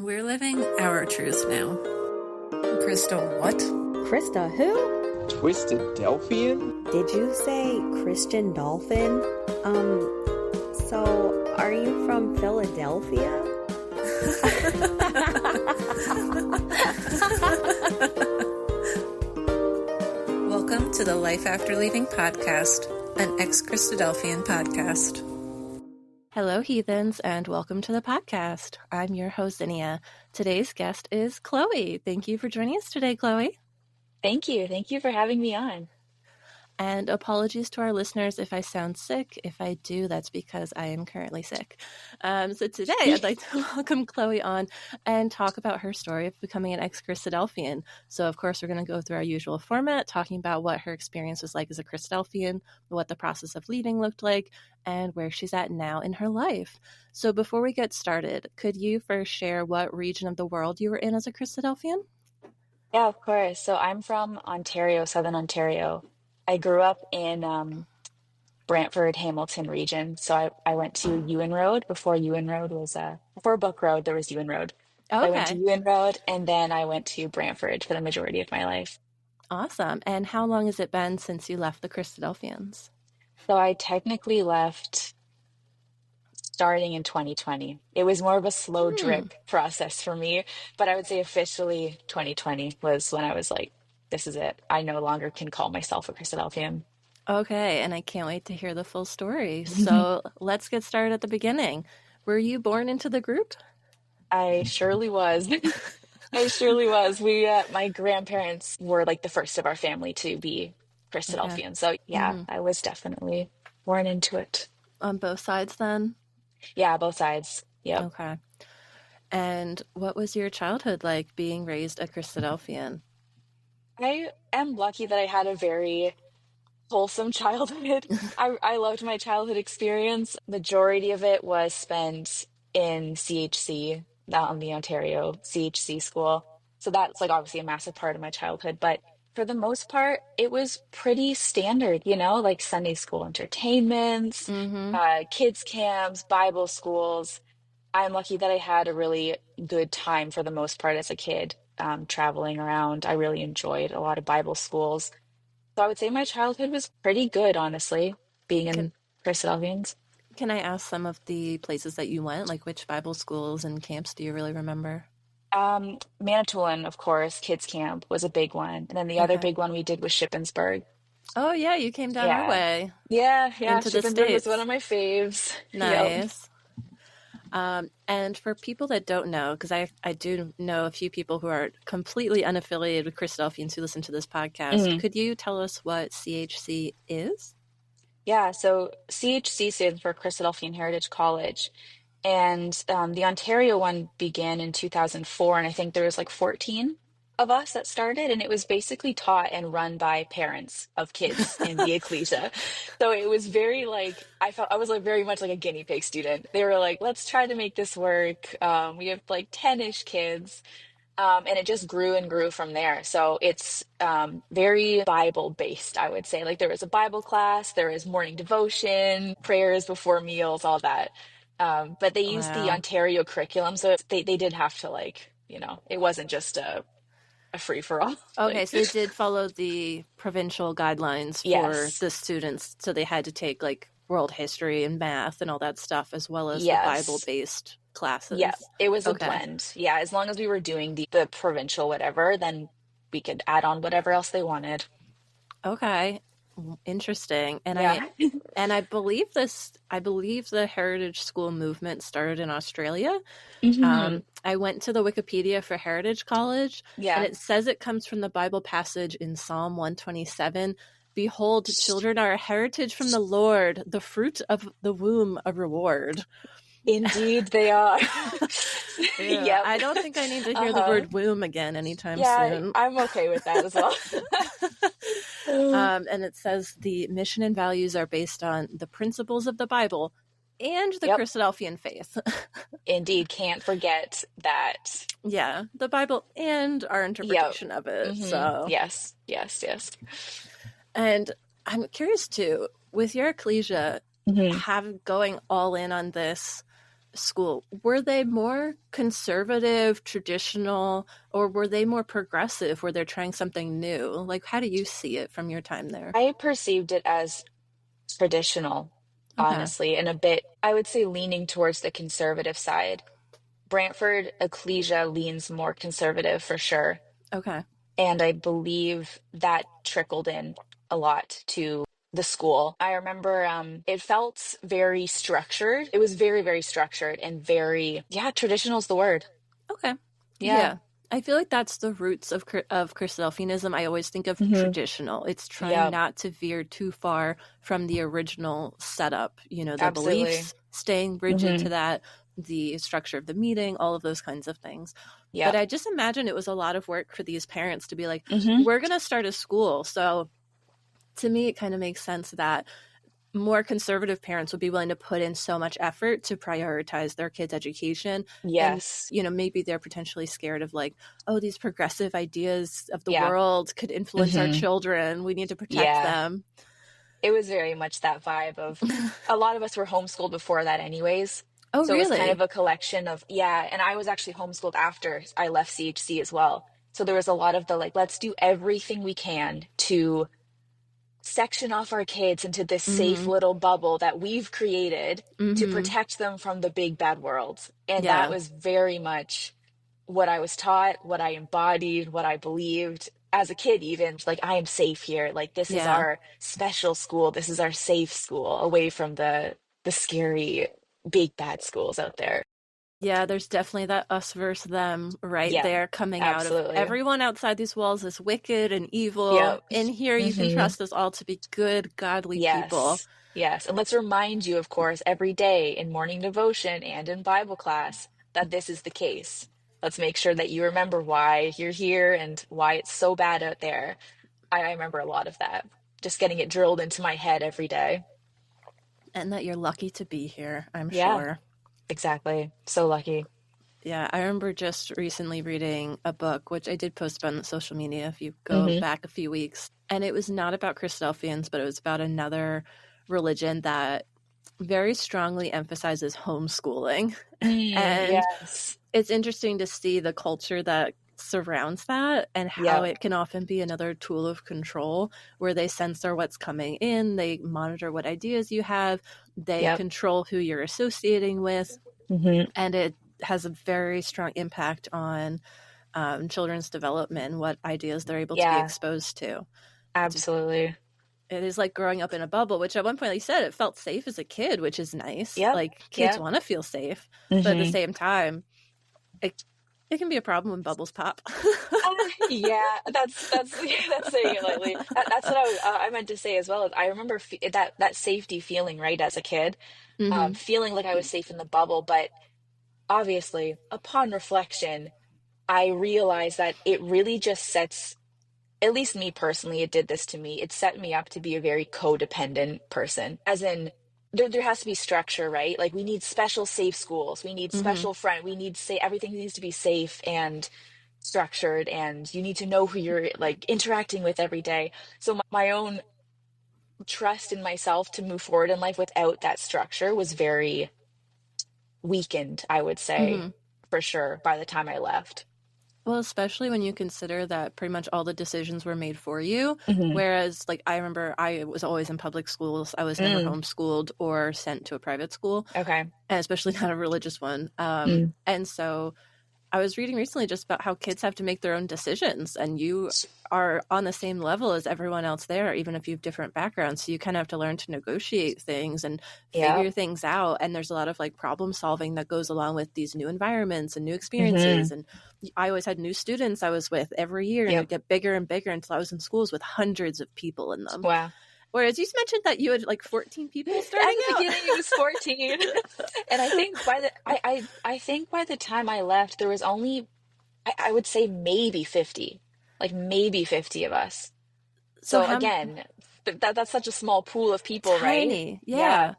We're living our truth now. Krista, what? Krista who? Christadelphian? Did you say Christian Dolphin? So are you from Philadelphia? Welcome to the Life After Leaving podcast, an ex-Christadelphian podcast. Hello, heathens, and welcome to the podcast. I'm your host, Zinnia. Today's guest is Chloe. Thank you for joining us today, Chloe. Thank you. Thank you for having me on. And apologies to our listeners if I sound sick. If I do, that's because I am currently sick. So today I'd like to welcome Chloe on and talk about her story of becoming an ex-Christadelphian. So of course, we're going to go through our usual format, talking about what her experience was like as a Christadelphian, what the process of leaving looked like, and where she's at now in her life. So before we get started, could you first share what region of the world you were in as a Christadelphian? Yeah, of course. So I'm from Ontario, Southern Ontario. I grew up in Brantford, Hamilton region. So I went to Ewan Road before Ewan Road was before Book Road, there was Ewan Road. So I went to Okay, Ewan Road and then I went to Brantford for the majority of my life. awesome. And how long has it been since you left the Christadelphians? So I technically left starting in 2020. It was more of a slow Hmm. drip process for me, but I would say officially 2020 was when I was like, this is it. I no longer can call myself a Christadelphian. Okay, and I can't wait to hear the full story. So let's get started at the beginning. Were you born into the group? I surely was. I surely was. My grandparents were like the first of our family to be Okay. Christadelphian. So yeah, Hmm. I was definitely born into it. On both sides then? Yeah, both sides. Yep. Okay. And what was your childhood like being raised a Christadelphian? I am lucky that I had a very wholesome childhood. I loved my childhood experience. Majority of it was spent in CHC, the Ontario CHC school. So that's like obviously a massive part of my childhood. But for the most part, it was pretty standard, like Sunday school entertainments, Mm-hmm. kids camps, Bible schools. I'm lucky that I had a really good time for the most part as a kid, traveling around. I really enjoyed a lot of Bible schools. So I would say my childhood was pretty good, honestly, being Can, in Christadelphians. can I ask some of the places that you went? Like which Bible schools and camps do you really remember? Manitoulin, of course, kids camp was a big one. And then the other Okay. big one we did was Shippensburg. Oh, yeah, you came down our Yeah. way Yeah. into the Shippensburg was one States. of my faves. Yep. Nice. And for people that don't know, because I do know a few people who are completely unaffiliated with Christadelphians who listen to this podcast, Mhm. could you tell us what CHC is? Yeah, so CHC stands for Christadelphian Heritage College. And the Ontario one began in 2004, and I think there was like 14 of us that started, and it was basically taught and run by parents of kids in the ecclesia. So it was very like I felt I was like very much like a guinea pig student. They were like, let's try to make this work. We have like 10-ish kids. And it just grew and grew from there. So it's very Bible based, I would say. Like there was a Bible class, there was morning devotion, prayers before meals, all that. But they used the Wow. Ontario curriculum, so they did have to it wasn't just a free for all. Okay, Like, so they did follow the provincial guidelines for yes, the students. So they had to take like world history and math and all that stuff, as well as the yes, Bible-based yeah. classes. It was a Okay. blend. Yeah, as long as we were doing the provincial whatever, then we could add on whatever else they wanted. Okay. Interesting. Yeah. And I believe the Heritage School movement started in Australia. Hmm. I went to the Wikipedia for Heritage College, and Yeah. it says it comes from the Bible passage in Psalm 127. Behold, children are a heritage from the Lord, the fruit of the womb a reward. Indeed, they are. Yeah, Yep. I don't think I need to hear the Uh-huh. word womb again anytime Yeah, soon. I'm okay with that as well. And it says the mission and values are based on the principles of the Bible and the Yep. Christadelphian faith. Indeed, can't forget that. Yeah, the Bible and our Yep. interpretation of it. Hmm. So, Yes, yes, yes. and I'm curious too, with your ecclesia, Hmm. have going all in on this, school, were they more conservative, traditional, or were they more progressive where they're trying something new? Like, how do you see it from your time there? I perceived it as traditional, Okay. honestly, and a bit, I would say, leaning towards the conservative side. Brantford Ecclesia leans more conservative for sure. Okay. And I believe that trickled in a lot to the school. I remember it felt very structured. It was very, very structured and very, yeah, traditional is the word. Okay. Yeah. Yeah. I feel like that's the roots of Christadelphianism. I always think of Hmm. traditional. It's trying Yeah, not to veer too far from the original setup, the absolutely. beliefs, staying rigid Hmm. to that, the structure of the meeting, all of those kinds of things. But Yeah. I just imagine it was a lot of work for these parents to be like, Hmm. we're going to start a school. So to me, it kind of makes sense that more conservative parents would be willing to put in so much effort to prioritize their kids' education. And, Yes. maybe they're potentially scared of like, oh, these progressive ideas of the Yeah. world could influence our Hmm. children. We need to protect Yeah. them. It was very much that vibe of a lot of us were homeschooled before that anyways. Oh, So it was kind of really? a collection of, yeah, and I was actually homeschooled after I left CHC as well. So there was a lot of the like, let's do everything we can to section off our kids into this safe Mm-hmm. little bubble that we've created to Mm-hmm. protect them from the big bad world. And that Yeah. was very much what I was taught, what I embodied, what I believed as a kid, even like I am safe here. Like this is Yeah. our special school. This is our safe school away from the scary big bad schools out there. Yeah, there's definitely that us versus them right Yeah, there coming out of absolutely. everyone outside these walls is wicked and evil. Yep. In here, you can Hmm. trust us all to be good, godly people. Yes. Yes. And let's remind you, of course, every day in morning devotion and in Bible class that this is the case. Let's make sure that you remember why you're here and why it's so bad out there. I remember a lot of that, just getting it drilled into my head every day. And that you're lucky to be here, I'm Yeah, sure. exactly. So lucky. Yeah, I remember just recently reading a book, which I did post about on social media if you go Hmm. back a few weeks. And it was not about Christadelphians, but it was about another religion that very strongly emphasizes homeschooling. Mm, And yes. it's interesting to see the culture that surrounds that and how Yep. it can often be another tool of control where they censor what's coming in, they monitor what ideas you have, they Yep. control who you're associating with, Hmm. and it has a very strong impact on children's development, what ideas they're able to be Yeah, exposed to. It's absolutely. it is like growing up in a bubble, which at one point, like you said, it felt safe as a kid, which is nice. Yep. Like kids Yep. want to feel safe, but at the Hmm. same time, it it can be a problem when bubbles pop. Yeah, that's that's saying it lightly. That's what I meant to say as well. I remember that safety feeling, right, as a kid, Hmm. feeling like I was safe in the bubble. But obviously, upon reflection, I realized that it really just sets, at least me personally, it did this to me. It set me up to be a very codependent person, as in there has to be structure, right? Like we need special safe schools, we need Hmm. special friend, we need say everything needs to be safe and structured, and you need to know who you're like interacting with every day. So my own trust in myself to move forward in life without that structure was very weakened, I would say, Hmm. for sure, by the time I left. Well, especially when you consider that pretty much all the decisions were made for you. Hmm. Whereas, like, I remember I was always in public schools. I was never Mm, homeschooled or sent to a private school, okay. and especially not a religious one. Mm. And so I was reading recently just about how kids have to make their own decisions, and you are on the same level as everyone else there, even if you have different backgrounds. So you kind of have to learn to negotiate things and Yeah. figure things out. And there's a lot of like problem solving that goes along with these new environments and new Hmm. experiences. And I always had new students I was with every year, and Yep. it'd get bigger and bigger until I was in schools with hundreds of people in them. Wow. Whereas you mentioned that you had like 14 people At starting the out. beginning, it was 14. And I think by the I think by the time I left, there was only I would say maybe 50. Like maybe 50 of us. So So how again, that's such a small pool of people, right? tiny, Yeah. yeah.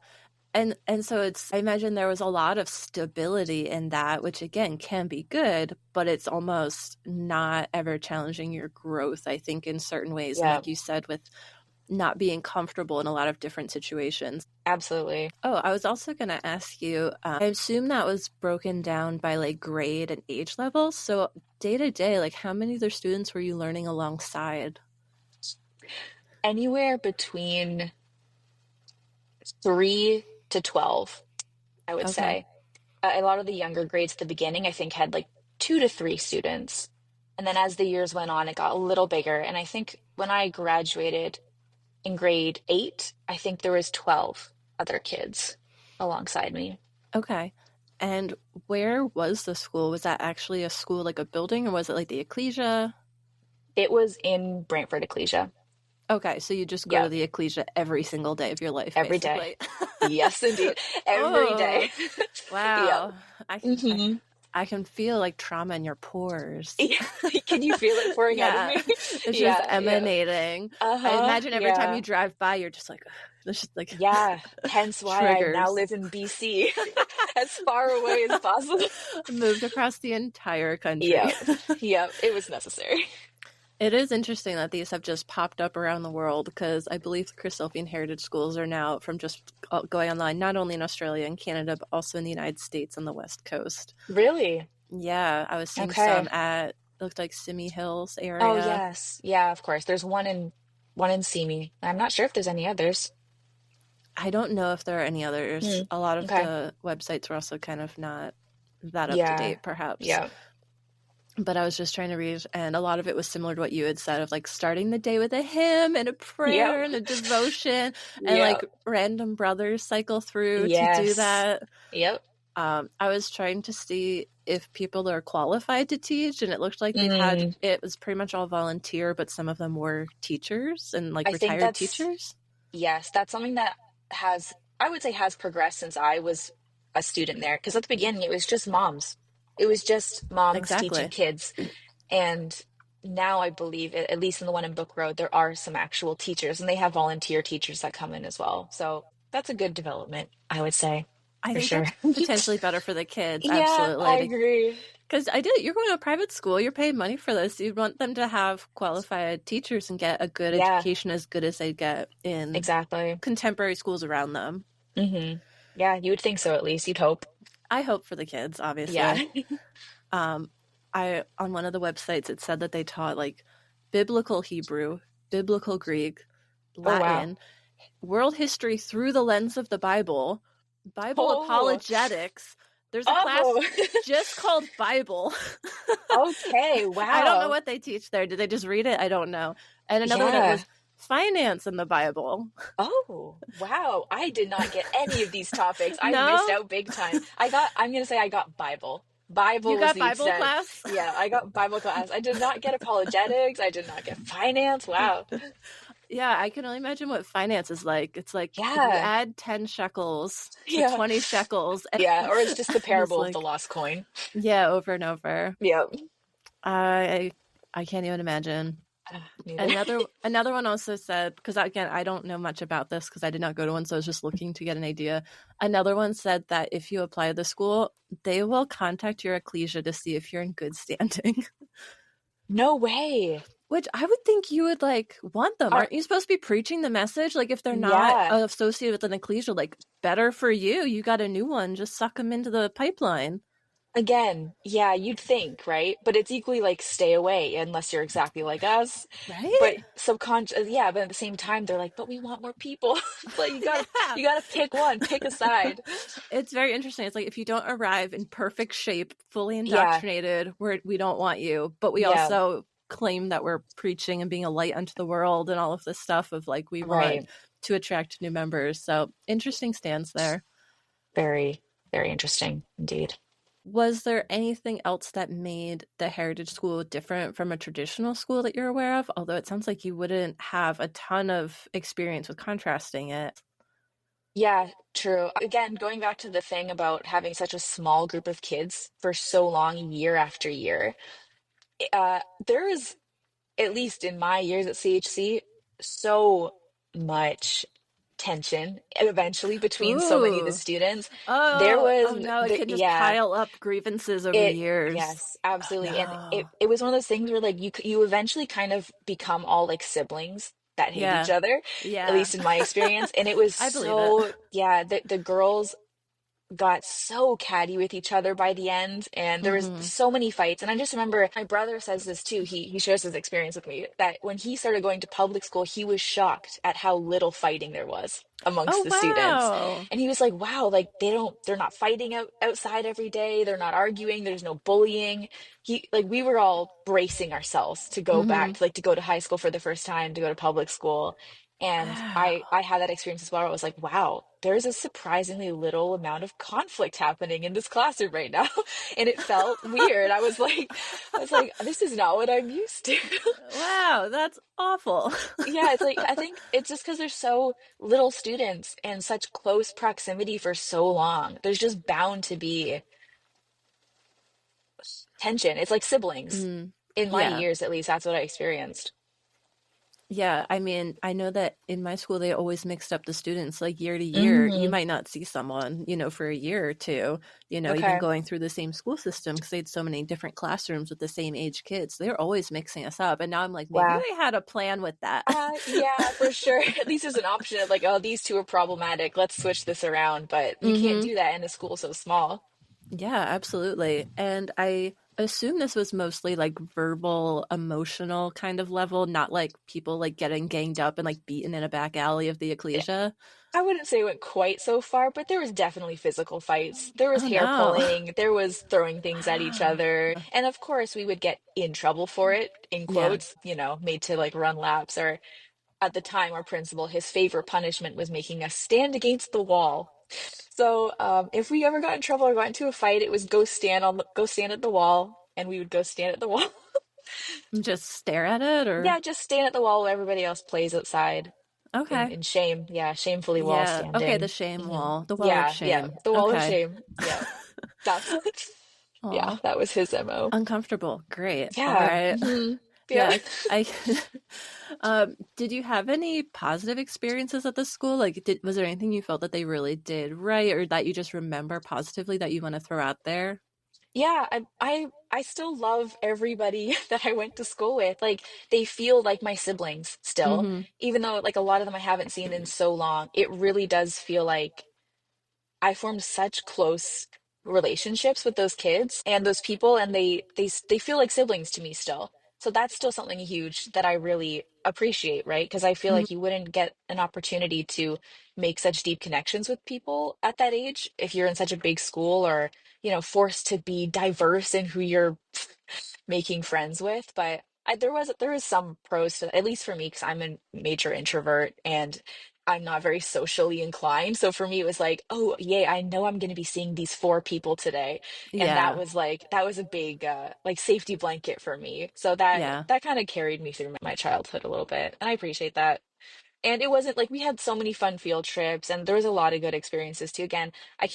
And so it's I imagine there was a lot of stability in that, which again can be good, but it's almost not ever challenging your growth, I think, in certain ways. And Yeah. like you said, with not being comfortable in a lot of different situations. Absolutely. Oh, I was also going to ask you, I assume that was broken down by like grade and age levels. So day to day, like how many other students were you learning alongside? Anywhere between 3 to 12, I would Okay. say. A lot of the younger grades at the beginning, I think, had like 2 to 3 students. And then as the years went on, it got a little bigger. And I think when I graduated in grade 8, I think there was 12 other kids alongside me. Okay. And where was the school? Was that actually a school, like a building, or was it like the ecclesia? It was in Brantford Ecclesia. Okay, so you just go to Yep, the ecclesia every single day of your life, every day. basically. Yes, indeed. Every Oh, day. Yep. wow. I can I, Hmm. I can feel like trauma in your pores. Yeah. Can you feel it pouring out of Yeah, me? it's just Yeah, yeah. emanating. I Uh-huh. imagine every time you Yeah. drive by, you're just like, ugh, there's just like Yeah. Hence why I now triggers. live in BC, as far away as possible. Moved across the entire country. Yep. Yep. It was necessary. It is interesting that these have just popped up around the world because I believe the Christadelphian heritage schools are now from just going online, not only in Australia and Canada, but also in the United States on the West Coast. Really? Yeah, I was seeing some Okay. at, it looked like Simi Hills Oh, area. yes. Yeah, of course. There's one in Simi. I'm not sure if there's any others. I don't know if there are any others. Hmm. A lot of Okay. the websites were also kind of not that up to Yeah. date, perhaps. Yeah. But I was just trying to read, and a lot of it was similar to what you had said of like starting the day with a hymn and a Yep. prayer and a devotion, and like Yep. random brothers cycle through to do Yes. that. Yep. I was trying to see if people are qualified to teach, and it looked like Mm, it was pretty much all volunteer, but some of them were teachers and like I think retired that's, teachers. yes, that's something that I would say has progressed since I was a student there. Because at the beginning, it was just moms. It was just moms teaching Exactly. kids. And now I believe, at least in the one in Book Road, there are some actual teachers, and they have volunteer teachers that come in as well. So that's a good development, I would say, I for think sure. that's potentially better for the kids, Yeah, I absolutely. agree. Because you're going to a private school, you're paying money for this. You'd want them to have qualified teachers and get a good Yeah, education as good as they get in exactly. contemporary schools around them. Hmm. Yeah, you would think so, at least. You'd hope. I hope for the kids, Yeah. obviously. Um, I on one of the websites it said that they taught like biblical Hebrew, biblical Greek, Oh, wow. Latin, world history through the lens of the Bible, Bible Oh, apologetics. There's a class oh, just called Bible. okay. I don't know Wow. what they teach there. Did they just read it? I don't know. And another one that Yeah. was finance in the Bible. Oh, wow. I did not get any of these topics. I missed No? out big time. I'm going to say I got Bible. You Bible was got the Bible extent. class? Yeah, I got Bible class. I did not get apologetics. I did not get finance. Wow. Yeah, I can only imagine what finance is like. It's like if you Yeah. add 10 shekels to Yeah. 20 shekels, and Yeah. Or it's just the it's parable of the like, lost coin. yeah, over and over. Yep. I I can't even imagine. Neither. Another one also said, because again, I don't know much about this because I did not go to one, so I was just looking to get an idea. Another one said that if you apply to the school, they will contact your ecclesia to see if you're in good standing. No way. Which I would think you would like want them. Are, Aren't you supposed to be preaching the message? Like if they're not yeah. associated with an ecclesia, like better for you. You got a new one. Just suck them into the pipeline, Again, yeah, you'd think, right? But it's equally like stay away unless you're exactly like us. right? But subconscious, yeah, but at the same time, they're like, but we want more people. It's like Yeah. you gotta pick one, pick a side. It's very interesting. It's like if you don't arrive in perfect shape, fully Yeah, indoctrinated, we don't want you. But we yeah, also claim that we're preaching and being a light unto the world and all of this stuff of like we want right. to attract new members. So interesting stance there. Very, very interesting indeed. Was there anything else that made the heritage school different from a traditional school that you're aware of? Although it sounds like you wouldn't have a ton of experience with contrasting it. Yeah, true. Again, going back to the thing about having such a small group of kids for so long, year after year, there is, at least in my years at CHC, so much tension eventually between so many of the Ooh. students. There Oh, was, oh no, it can just yeah, pile up grievances over years. yes, Oh, absolutely. And it, no. it was one of those things where like you eventually kind of become all like siblings. that hate each Yeah. other, at Yeah. least in my experience. And it was I believe it. yeah, the girls got so catty with each other by the end, and there was Mm-hmm. so many fights. And I just remember my brother says this too. He shares his experience with me that when he started going to public school, he was shocked at how little fighting there was amongst Oh, the students. wow. And he was like, wow, like they're not fighting outside every day, they're not arguing, there's no bullying. He like we were all bracing ourselves to go back Mm-hmm. to like to go to high school for the first time, to go to public school. And Wow. I had that experience as well, where I was like, wow, there's a surprisingly little amount of conflict happening in this classroom right now. And it felt weird. I was like, this is not what I'm used to. Wow, that's awful. Yeah, it's like I think it's just because there's so little students and such close proximity for so long. There's just bound to be tension. It's like siblings. Mm, In my yeah. years, at least, that's what I experienced. Yeah, I mean, I know that in my school they always mixed up the students like year to year. You Hmm. might not see someone, for a year or two, even Okay. going through the same school system because they had so many different classrooms with the same age kids. They're always mixing us up. And now I'm like, maybe Wow. they had a plan with that. Yeah, for sure. At least there's an option of like, oh, these two are problematic. Let's switch this around. But you can't Hmm. do that in a school so small. Yeah, absolutely. And I assume this was mostly like verbal, emotional kind of level, not like people like getting ganged up and like beaten in a back alley of the ecclesia. I wouldn't say it went quite so far, but there was definitely physical fights. There was Oh hair no. pulling, there was throwing things at each Wow. other. And of course, we would get in trouble for it, in Yeah. quotes, made to like run laps. Or at the time, our principal, his favorite punishment was making us stand against the wall. So if we ever got in trouble or got into a fight, it was go stand at the wall, and we would go stand at the wall. Just stare at it or Yeah, just stand at the wall while everybody else plays outside okay. in shame. Yeah, shamefully wall Yeah. Okay, the standing. shame Hmm. wall. The wall of Yeah, yeah, shame. the wall of Okay. shame. Yeah, that's yeah, Aw. that was his MO. Uncomfortable. Great. All Yeah. right. Yeah. Yeah, I did you have any positive experiences at the school? Like was there anything you felt that they really did right or that you just remember positively that you want to throw out there? Yeah, I still love everybody that I went to school with. Like they feel like my siblings still, Mm-hmm. even though like a lot of them I haven't seen in so long. It really does feel like I formed such close relationships with those kids and those people, and they feel like siblings to me still. So that's still something huge that I really appreciate, right? Because I feel like you wouldn't get an opportunity to make such deep connections with people at that age if you're in such a big school, or, forced to be diverse in who you're making friends with. But there was some pros to, at least for me, because I'm a major introvert and I'm not very socially inclined. So for me, it was like, oh, yay, I know I'm going to be seeing these four people today. And Yeah. that was a big, like safety blanket for me. So that, Yeah. that kind of carried me through my childhood a little bit. And I appreciate that. And it wasn't like we had so many fun field trips and there was a lot of good experiences too. Again, I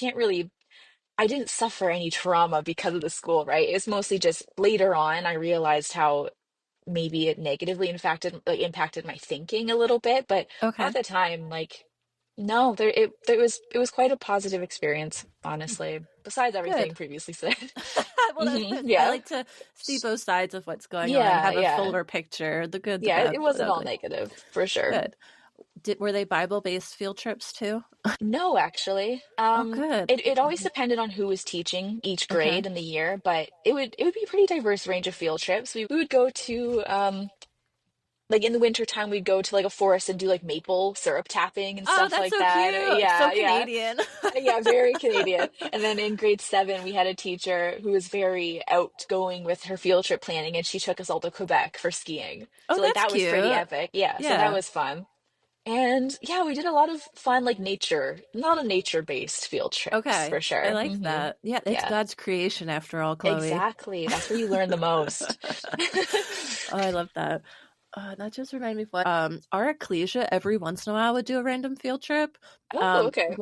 didn't suffer any trauma because of the school, right? It's mostly just later on I realized how maybe it negatively impacted my thinking a little bit, but at Okay. the time, like, no, it was quite a positive experience, honestly. Besides Good. everything previously said. Well, that's good. I Yeah. like to see both sides of what's going on, Yeah, have a yeah. fuller picture, the good, the Yeah, it bad, the wasn't all ugly. negative for sure. Good. Were they Bible-based field trips too? No, actually. Oh, good. It always depended on who was teaching each Okay. grade in the year, but it would be a pretty diverse range of field trips. We would go to like in the winter time we'd go to like a forest and do like maple syrup tapping and Oh, stuff that's like so that. cute. So Yeah, yeah. Canadian. Yeah, very Canadian. And then in grade 7, we had a teacher who was very outgoing with her field trip planning, and she took us all to Quebec for skiing. Oh, So like that's that was pretty cute. epic. Yeah, so that Yeah. was fun. And yeah, we did a lot of fun like not a nature-based field trips Okay. for I sure. like that. Yeah, it's Yeah, God's creation after all, Chloe. exactly. That's where you learn the most. Oh, I love that. That just reminded me of what our ecclesia every once in a while would do a random field trip. Oh, okay.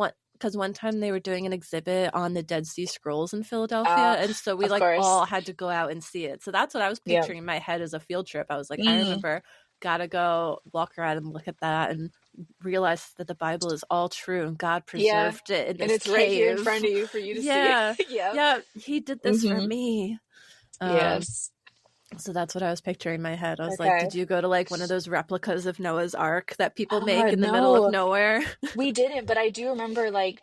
One time they were doing an exhibit on the Dead Sea Scrolls in Philadelphia, Uh, and so we of like all course. had to go out and see it. So that's what I was Yeah. picturing in my head as a field trip. I was like, I Mm, remember gotta go walk around and look at that and realize that the Bible is all true and God yeah. preserved it in And this it's right here in cave. front of you for you to see. Yeah. Yeah. Yeah, he did this for Hmm. me. Um Yes. So that's what I was picturing in my head. I was like, Okay. did you go to like one of those replicas of Noah's Ark that people make in the middle of No, nowhere? we didn't, but I do remember like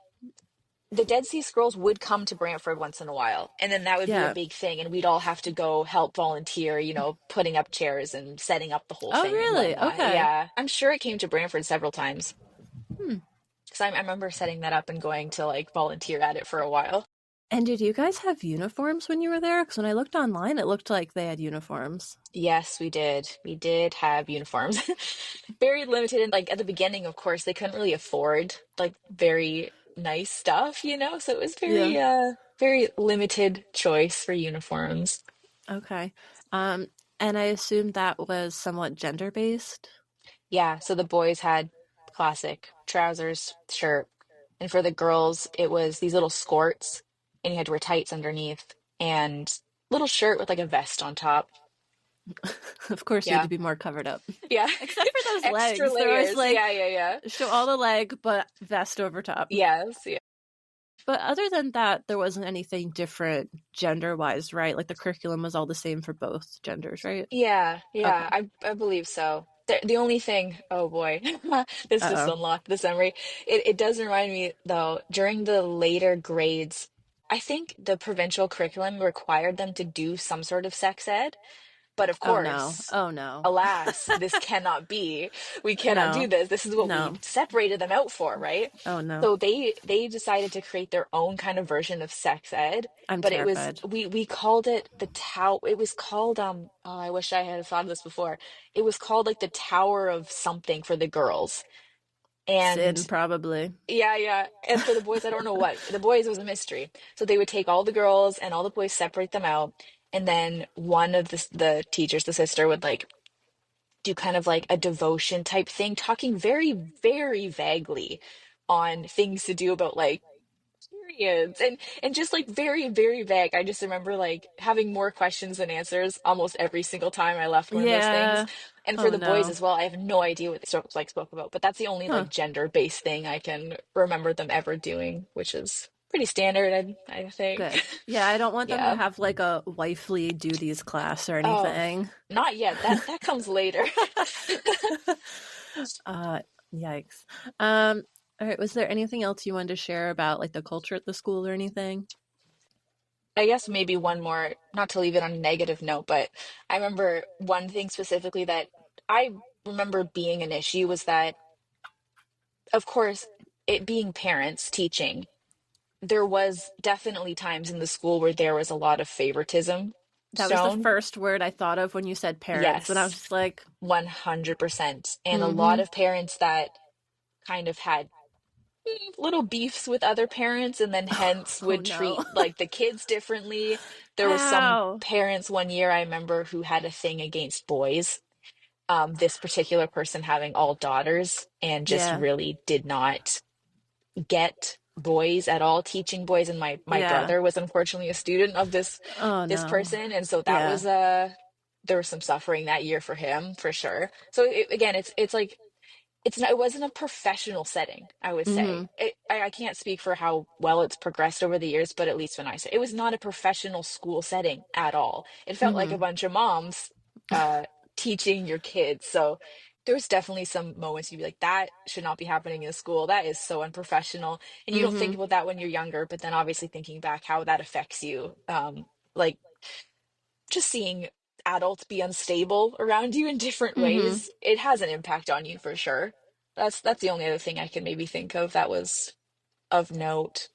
the Dead Sea Scrolls would come to Brantford once in a while, and then that would be a Yeah. big thing, and we'd all have to go help volunteer, putting up chairs and setting up the whole Oh, thing and really? whatnot. Okay. Yeah, I'm sure it came to Brantford several times Hmm. because I remember setting that up and going to like volunteer at it for a while. And did you guys have uniforms when you were there? Because when I looked online, it looked like they had uniforms. Yes, we did. We did have uniforms. Very limited, and like at the beginning, of course, they couldn't really afford like very nice stuff, so it was Yeah. very limited choice for uniforms. Okay. Um, and I assumed that was somewhat gender based. Yeah, so the boys had classic trousers, shirt, and for the girls, it was these little skirts, and you had to wear tights underneath, and little shirt with like a vest on top. Of course, you had Yeah, to be more covered up. yeah, Except for those extra legs. They're always layers. like, Yeah, yeah, yeah. show all the leg, but vest over top. Yes, yeah. But other than that, there wasn't anything different gender wise, right? Like the curriculum was all the same for both genders, right? Yeah, Okay. yeah, I believe so. The only thing, oh boy, this just Uh oh. unlocked this memory. It does remind me though, during the later grades, I think the provincial curriculum required them to do some sort of sex ed. But of Oh no. course, Oh no. alas, this cannot be. We cannot do No. this. This is what we No. separated them out for, right? Oh no. So they decided to create their own kind of version of sex ed, I'm but it was terrified. we called it the Tower. It was called oh, I wish I had thought of this before. It was called like the Tower of something for the girls. And Sin, probably. yeah, yeah. And for the boys, I don't know what. The boys was a mystery. So they would take all the girls and all the boys, separate them out, and then one of the teachers, the sister, would like do kind of like a devotion type thing, talking very, very vaguely on things to do about like periods and just like very, very vague. I just remember like having more questions than answers almost every single time I left one of those things. Yeah. And for Oh the boys no. as well, I have no idea what they spoke about, but that's the only Huh. like gender-based thing I can remember them ever doing, which is pretty standard, I think. Good. Yeah, I don't want them to Yeah. have like a wifely duties class or Oh, anything. not yet. That comes later. uh, yikes. Um, all right, was there anything else you wanted to share about like the culture at the school or anything? I guess maybe one more, not to leave it on a negative note, but I remember one thing specifically that I remember being an issue was that, of course, it being parents teaching, there was definitely times in the school where there was a lot of favoritism That was the shown. first word I thought of when you said parents, and I was Yes, just like, 100%. And a lot mm-hmm. of parents that kind of had little beefs with other parents and then hence Oh would no. treat like the kids differently. There was some How? parents one year I remember who had a thing against boys. This particular person having all daughters and just Yeah. really did not get boys at all, teaching boys. And my Yeah. brother was unfortunately a student of Oh this no. person, and so that Yeah. was there was some suffering that year for him for sure. So again, it's like it wasn't a professional setting, I would Mm-hmm. say. I can't speak for how well it's progressed over the years, but at least when I say it was not a professional school setting at all. It felt like a Mm-hmm. bunch of moms uh, teaching your kids. So there was definitely some moments you'd be like, that should not be happening in school. That is so unprofessional. And you don't think Mm-hmm. about that when you're younger, but then obviously thinking back how that affects you. Like just seeing adults be unstable around you in different Mm-hmm. ways, it has an impact on you for sure. That's the only other thing I can maybe think of that was of note.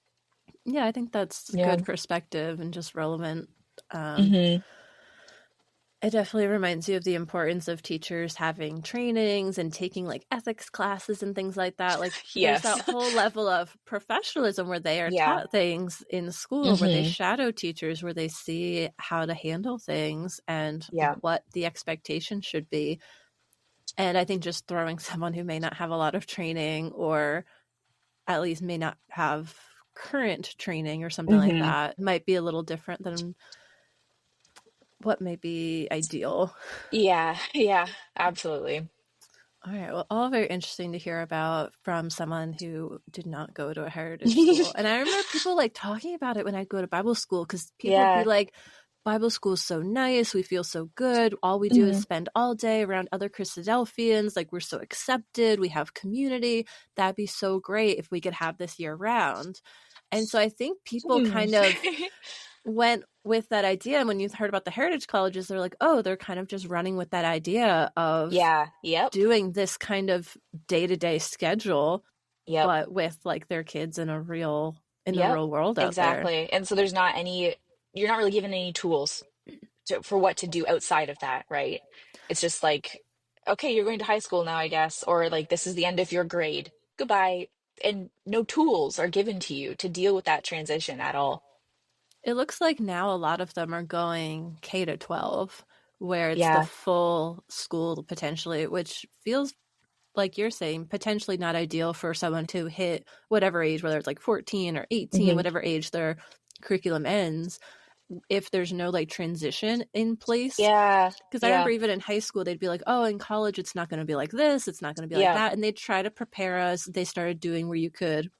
Yeah, I think that's Yeah. good perspective and just relevant. Um, Hmm. It definitely reminds you of the importance of teachers having trainings and taking like ethics classes and things like that. Like there's Yes. that whole level of professionalism where they are Yeah. taught things in school, where they Hmm. shadow teachers, where they see how to handle things and Yeah. what the expectation should be. And I think just throwing someone who may not have a lot of training or at least may not have current training or something like Hmm. that might be a little different than what may be ideal. Yeah. Yeah. Absolutely. All right. Well, all very interesting to hear about from someone who did not go to a heritage school. And I remember people like talking about it when I'd go to Bible school because people would be Yeah. like, Bible school is so nice. We feel so good. All we do is Mhm. spend all day around other Christadelphians. Like, we're so accepted. We have community. That'd be so great if we could have this year round. And so I think people Hmm. kind of went with that idea. And when you heard about the heritage colleges, they're like, oh, they're kind of just running with that idea of Yeah. Yep. doing this kind of day-to-day schedule, Yep. but with like their kids in the Yep. real world out there. Exactly. And so there's not any, you're not really given any tools for what to do outside of that, right? It's just like, okay, you're going to high school now, I guess, or like this is the end of your grade. Goodbye. And no tools are given to you to deal with that transition at all. It looks like now a lot of them are going K to 12, where it's the Yeah. full school potentially, which feels like you're saying potentially not ideal for someone to hit whatever age, whether it's like 14 or 18, Hmm. whatever age their curriculum ends, if there's no like transition in place. Yeah. Because I remember Yeah. even in high school, they'd be like, oh, in college, it's not going to be like this, it's not going to be like Yeah. that. And they'd try to prepare us. They started doing where you could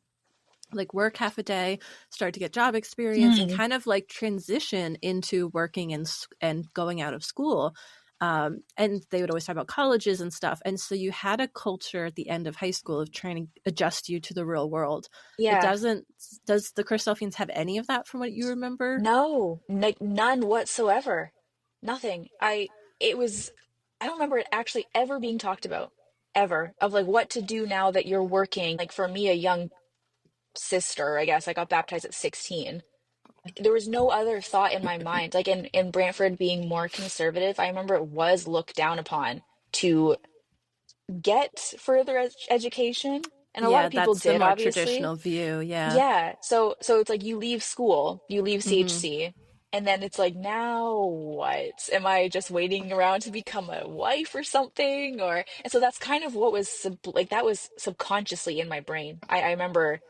like work half a day, start to get job experience, and Mm. kind of like transition into working and going out of school. And they would always talk about colleges and stuff. And so you had a culture at the end of high school of trying to adjust you to the real world. It Yeah. doesn't, does the Christadelphians have any of that from what you remember? No, like none whatsoever. Nothing. It was, I don't remember it actually ever being talked about, ever, of like what to do now that you're working. Like for me, a young sister, I guess, I got baptized at 16. There was no other thought in my mind. Like in Brantford being more conservative, I remember it was looked down upon to get further education. And a lot Yeah, of people that's the did, more obviously. traditional view. Yeah. Yeah. So it's like you leave school, you leave Hmm. CHC, and then it's like, now what? Am I just waiting around to become a wife or something? Or and so that's kind of what was like that was subconsciously in my brain. I remember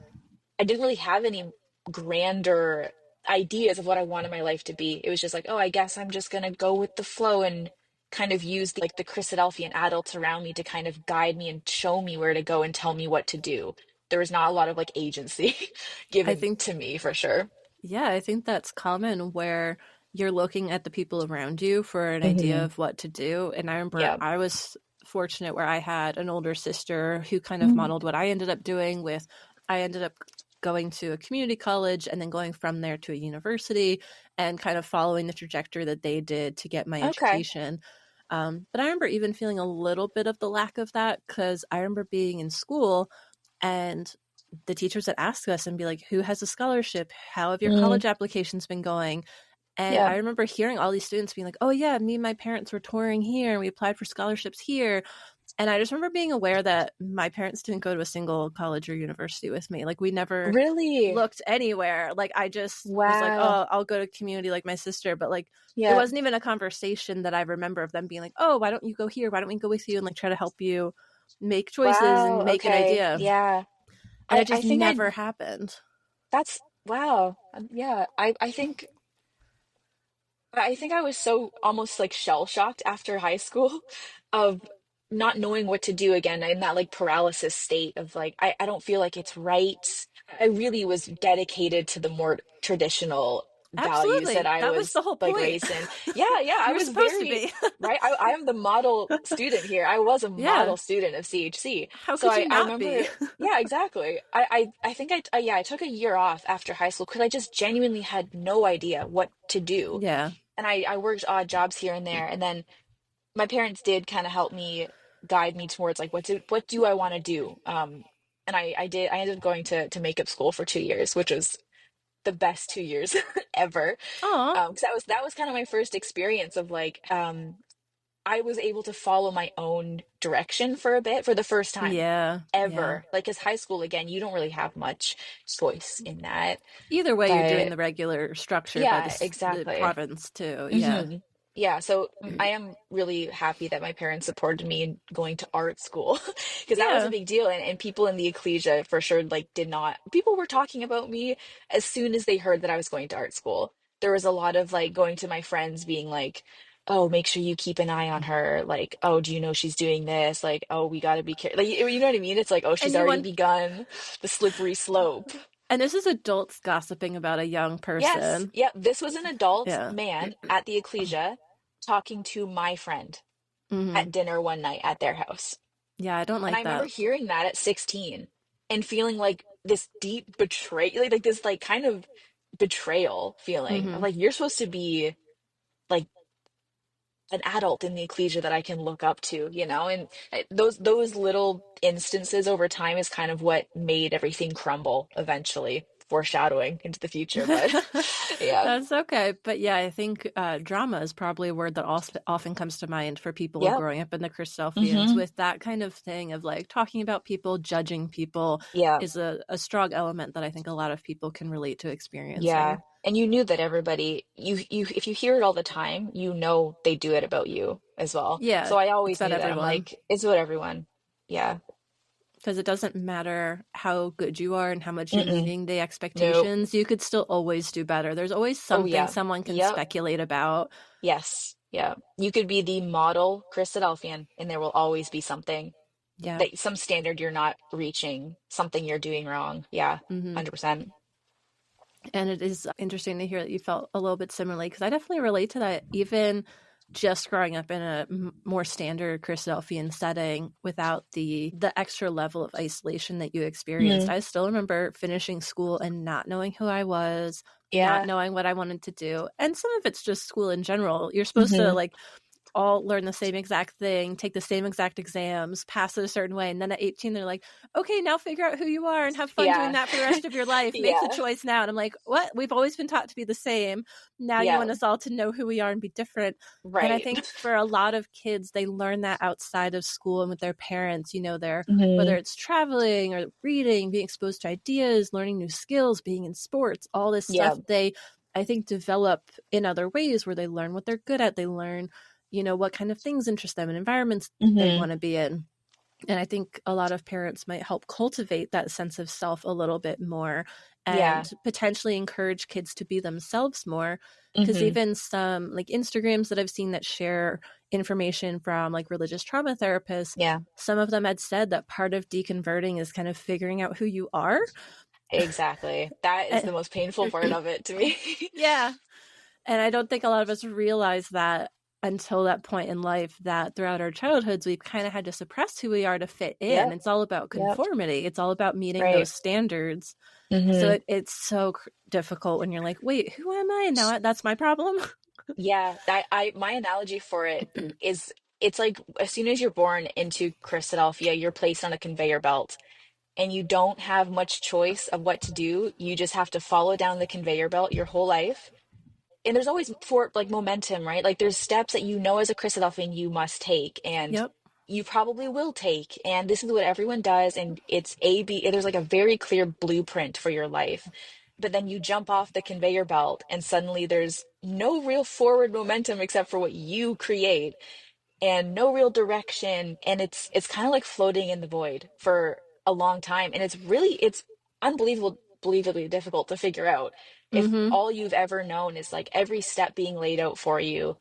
I didn't really have any grander ideas of what I wanted my life to be. It was just like, oh, I guess I'm just gonna go with the flow and kind of use like the Christadelphian adults around me to kind of guide me and show me where to go and tell me what to do. There was not a lot of like agency I given think to me for sure. Yeah, I think that's common where you're looking at the people around you for an idea Hmm. of what to do. And I remember Yeah. I was fortunate where I had an older sister who kind of Mm. modeled what I ended up doing with I ended up going to a community college and then going from there to a university and kind of following the trajectory that they did to get my Okay. education. But I remember even feeling a little bit of the lack of that because I remember being in school and the teachers that ask us and be like, who has a scholarship? How have your Mm. college applications been going? And Yeah. I remember hearing all these students being like, oh, yeah, me and my parents were touring here and we applied for scholarships here. And I just remember being aware that my parents didn't go to a single college or university with me. Like, we never Really? looked anywhere. Like, I just was like, Wow. oh, I'll go to community like my sister. But like, it Yeah. wasn't even a conversation that I remember of them being like, oh, why don't you go here? Why don't we go with you and like try to help you make choices Wow. and make an Okay. idea? Yeah. And it I just think never happened. that's wow. Yeah. I think I was so almost like shell shocked after high school of not knowing what to do again in that like paralysis state of like I don't feel like it's right. I really was dedicated to the more traditional values that Absolutely. I That was was the whole like point. raised in. Yeah, yeah, I You're was supposed to very be. right. I am the model student here. I was a Yeah. model student of CHC. How So could you I not be? remember yeah, exactly. I think yeah, I took a year off after high school because I just genuinely had no idea what to do Yeah. and I worked odd jobs here and there. And then my parents did kind of help me guide me towards like what do I want to do? And I ended up going to makeup school for 2 years, which was the best 2 years ever. Aw. Because that was kind of my first experience of like I was able to follow my own direction for a bit for the first time Yeah. Yeah. ever. Like, because high school, again, you don't really have much choice in that. Either way, you're doing But the regular structure by yeah, the exactly. province too. Yeah. Hmm. Yeah, so I am really happy that my parents supported me in going to art school because that was a Yeah. big deal. And people in the ecclesia for sure like did not, people were talking about me as soon as they heard that I was going to art school. There was a lot of like going to my friends being like, oh, make sure you keep an eye on her. Like, oh, do you know she's doing this? Like, oh, we got to be careful. Like, you know what I mean? It's like, oh, she's And you already want begun the slippery slope. And this is adults gossiping about a young Yes. person. Yep. This was an adult Yeah. man at the ecclesia talking to my friend Hmm. at dinner one night at their house. Yeah, I don't And I like remember that. hearing that at 16 and feeling like this deep betrayal, like this like kind of betrayal feeling of Hmm. like you're supposed to be like an adult in the ecclesia that I can look up to, you know? And those little instances over time is kind of what made everything crumble eventually, foreshadowing into the future. But yeah. That's okay. But yeah, I think drama is probably a word that often comes to mind for people Yep. growing up in the Christadelphians, Mm-hmm. with that kind of thing of like talking about people, judging people Yeah. is a strong element that I think a lot of people can relate to Yeah. experiencing. And you knew that everybody, you if you hear it all the time, you know they do it about you as well. Yeah, So I it's always about knew that. I'm everyone. like, it's about everyone. Yeah. Because it doesn't matter how good you are and how much you're Mm-mm. meeting the Nope. expectations, you could still always do better. There's always Oh something yeah. someone can Yep. speculate about. Yes. Yeah. You could be the model Christadelphian, and there will always be something Yeah. that some standard you're not reaching, something you're doing wrong. Yeah. Hmm. 100%. And it is interesting to hear that you felt a little bit similarly, because I definitely relate to that. Even just growing up in a more standard Christadelphian setting without the extra level of isolation that you experienced, Hmm. I still remember finishing school and not knowing who I was, not Yeah. knowing what I wanted to do. And some of it's just school in general. You're supposed to Hmm. like all learn the same exact thing, take the same exact exams, pass it a certain way. And then at 18, they're like, okay, now figure out who you are and have fun doing Yeah. that for the rest of your life. Make the Yeah. choice now. And I'm like, what? We've always been taught to be the same. Now you Yeah. want us all to know who we are and be different. And I Right. think for a lot of kids, they learn that outside of school and with their parents, you know, whether Hmm. it's traveling or reading, being exposed to ideas, learning new skills, being in sports, all this Yeah. stuff, I think, develop in other ways where they learn what they're good at. They learn, you know, what kind of things interest them and environments they Hmm. want to be in. And I think a lot of parents might help cultivate that sense of self a little bit more Yeah. and potentially encourage kids to be themselves more. Because Hmm. even some like Instagrams that I've seen that share information from like religious trauma therapists, Yeah. some of them had said that part of deconverting is kind of figuring out who you are. Exactly. That is the most painful part of it to me. Yeah. And I don't think a lot of us realize that until that point in life, that throughout our childhoods, we've kind of had to suppress who we are to fit in. Yep. It's all about Yep. conformity. It's all about meeting Right. those standards. So Hmm. it's so difficult when you're like, wait, who am I? Now that's my problem. Yeah. My analogy for it is it's like as soon as you're born into Christadelphia, you're placed on a conveyor belt and you don't have much choice of what to do. You just have to follow down the conveyor belt your whole life. And there's always for like momentum, right? Like there's steps that you know as a Christadelphian you must take and Yep. you probably will take. And this is what everyone does. And it's A, B, there's like a very clear blueprint for your life. But then you jump off the conveyor belt and suddenly there's no real forward momentum except for what you create and no real direction. And it's kind of like floating in the void for a long time. And it's unbelievably difficult to figure out if Mm-hmm. all you've ever known is like every step being laid out for you,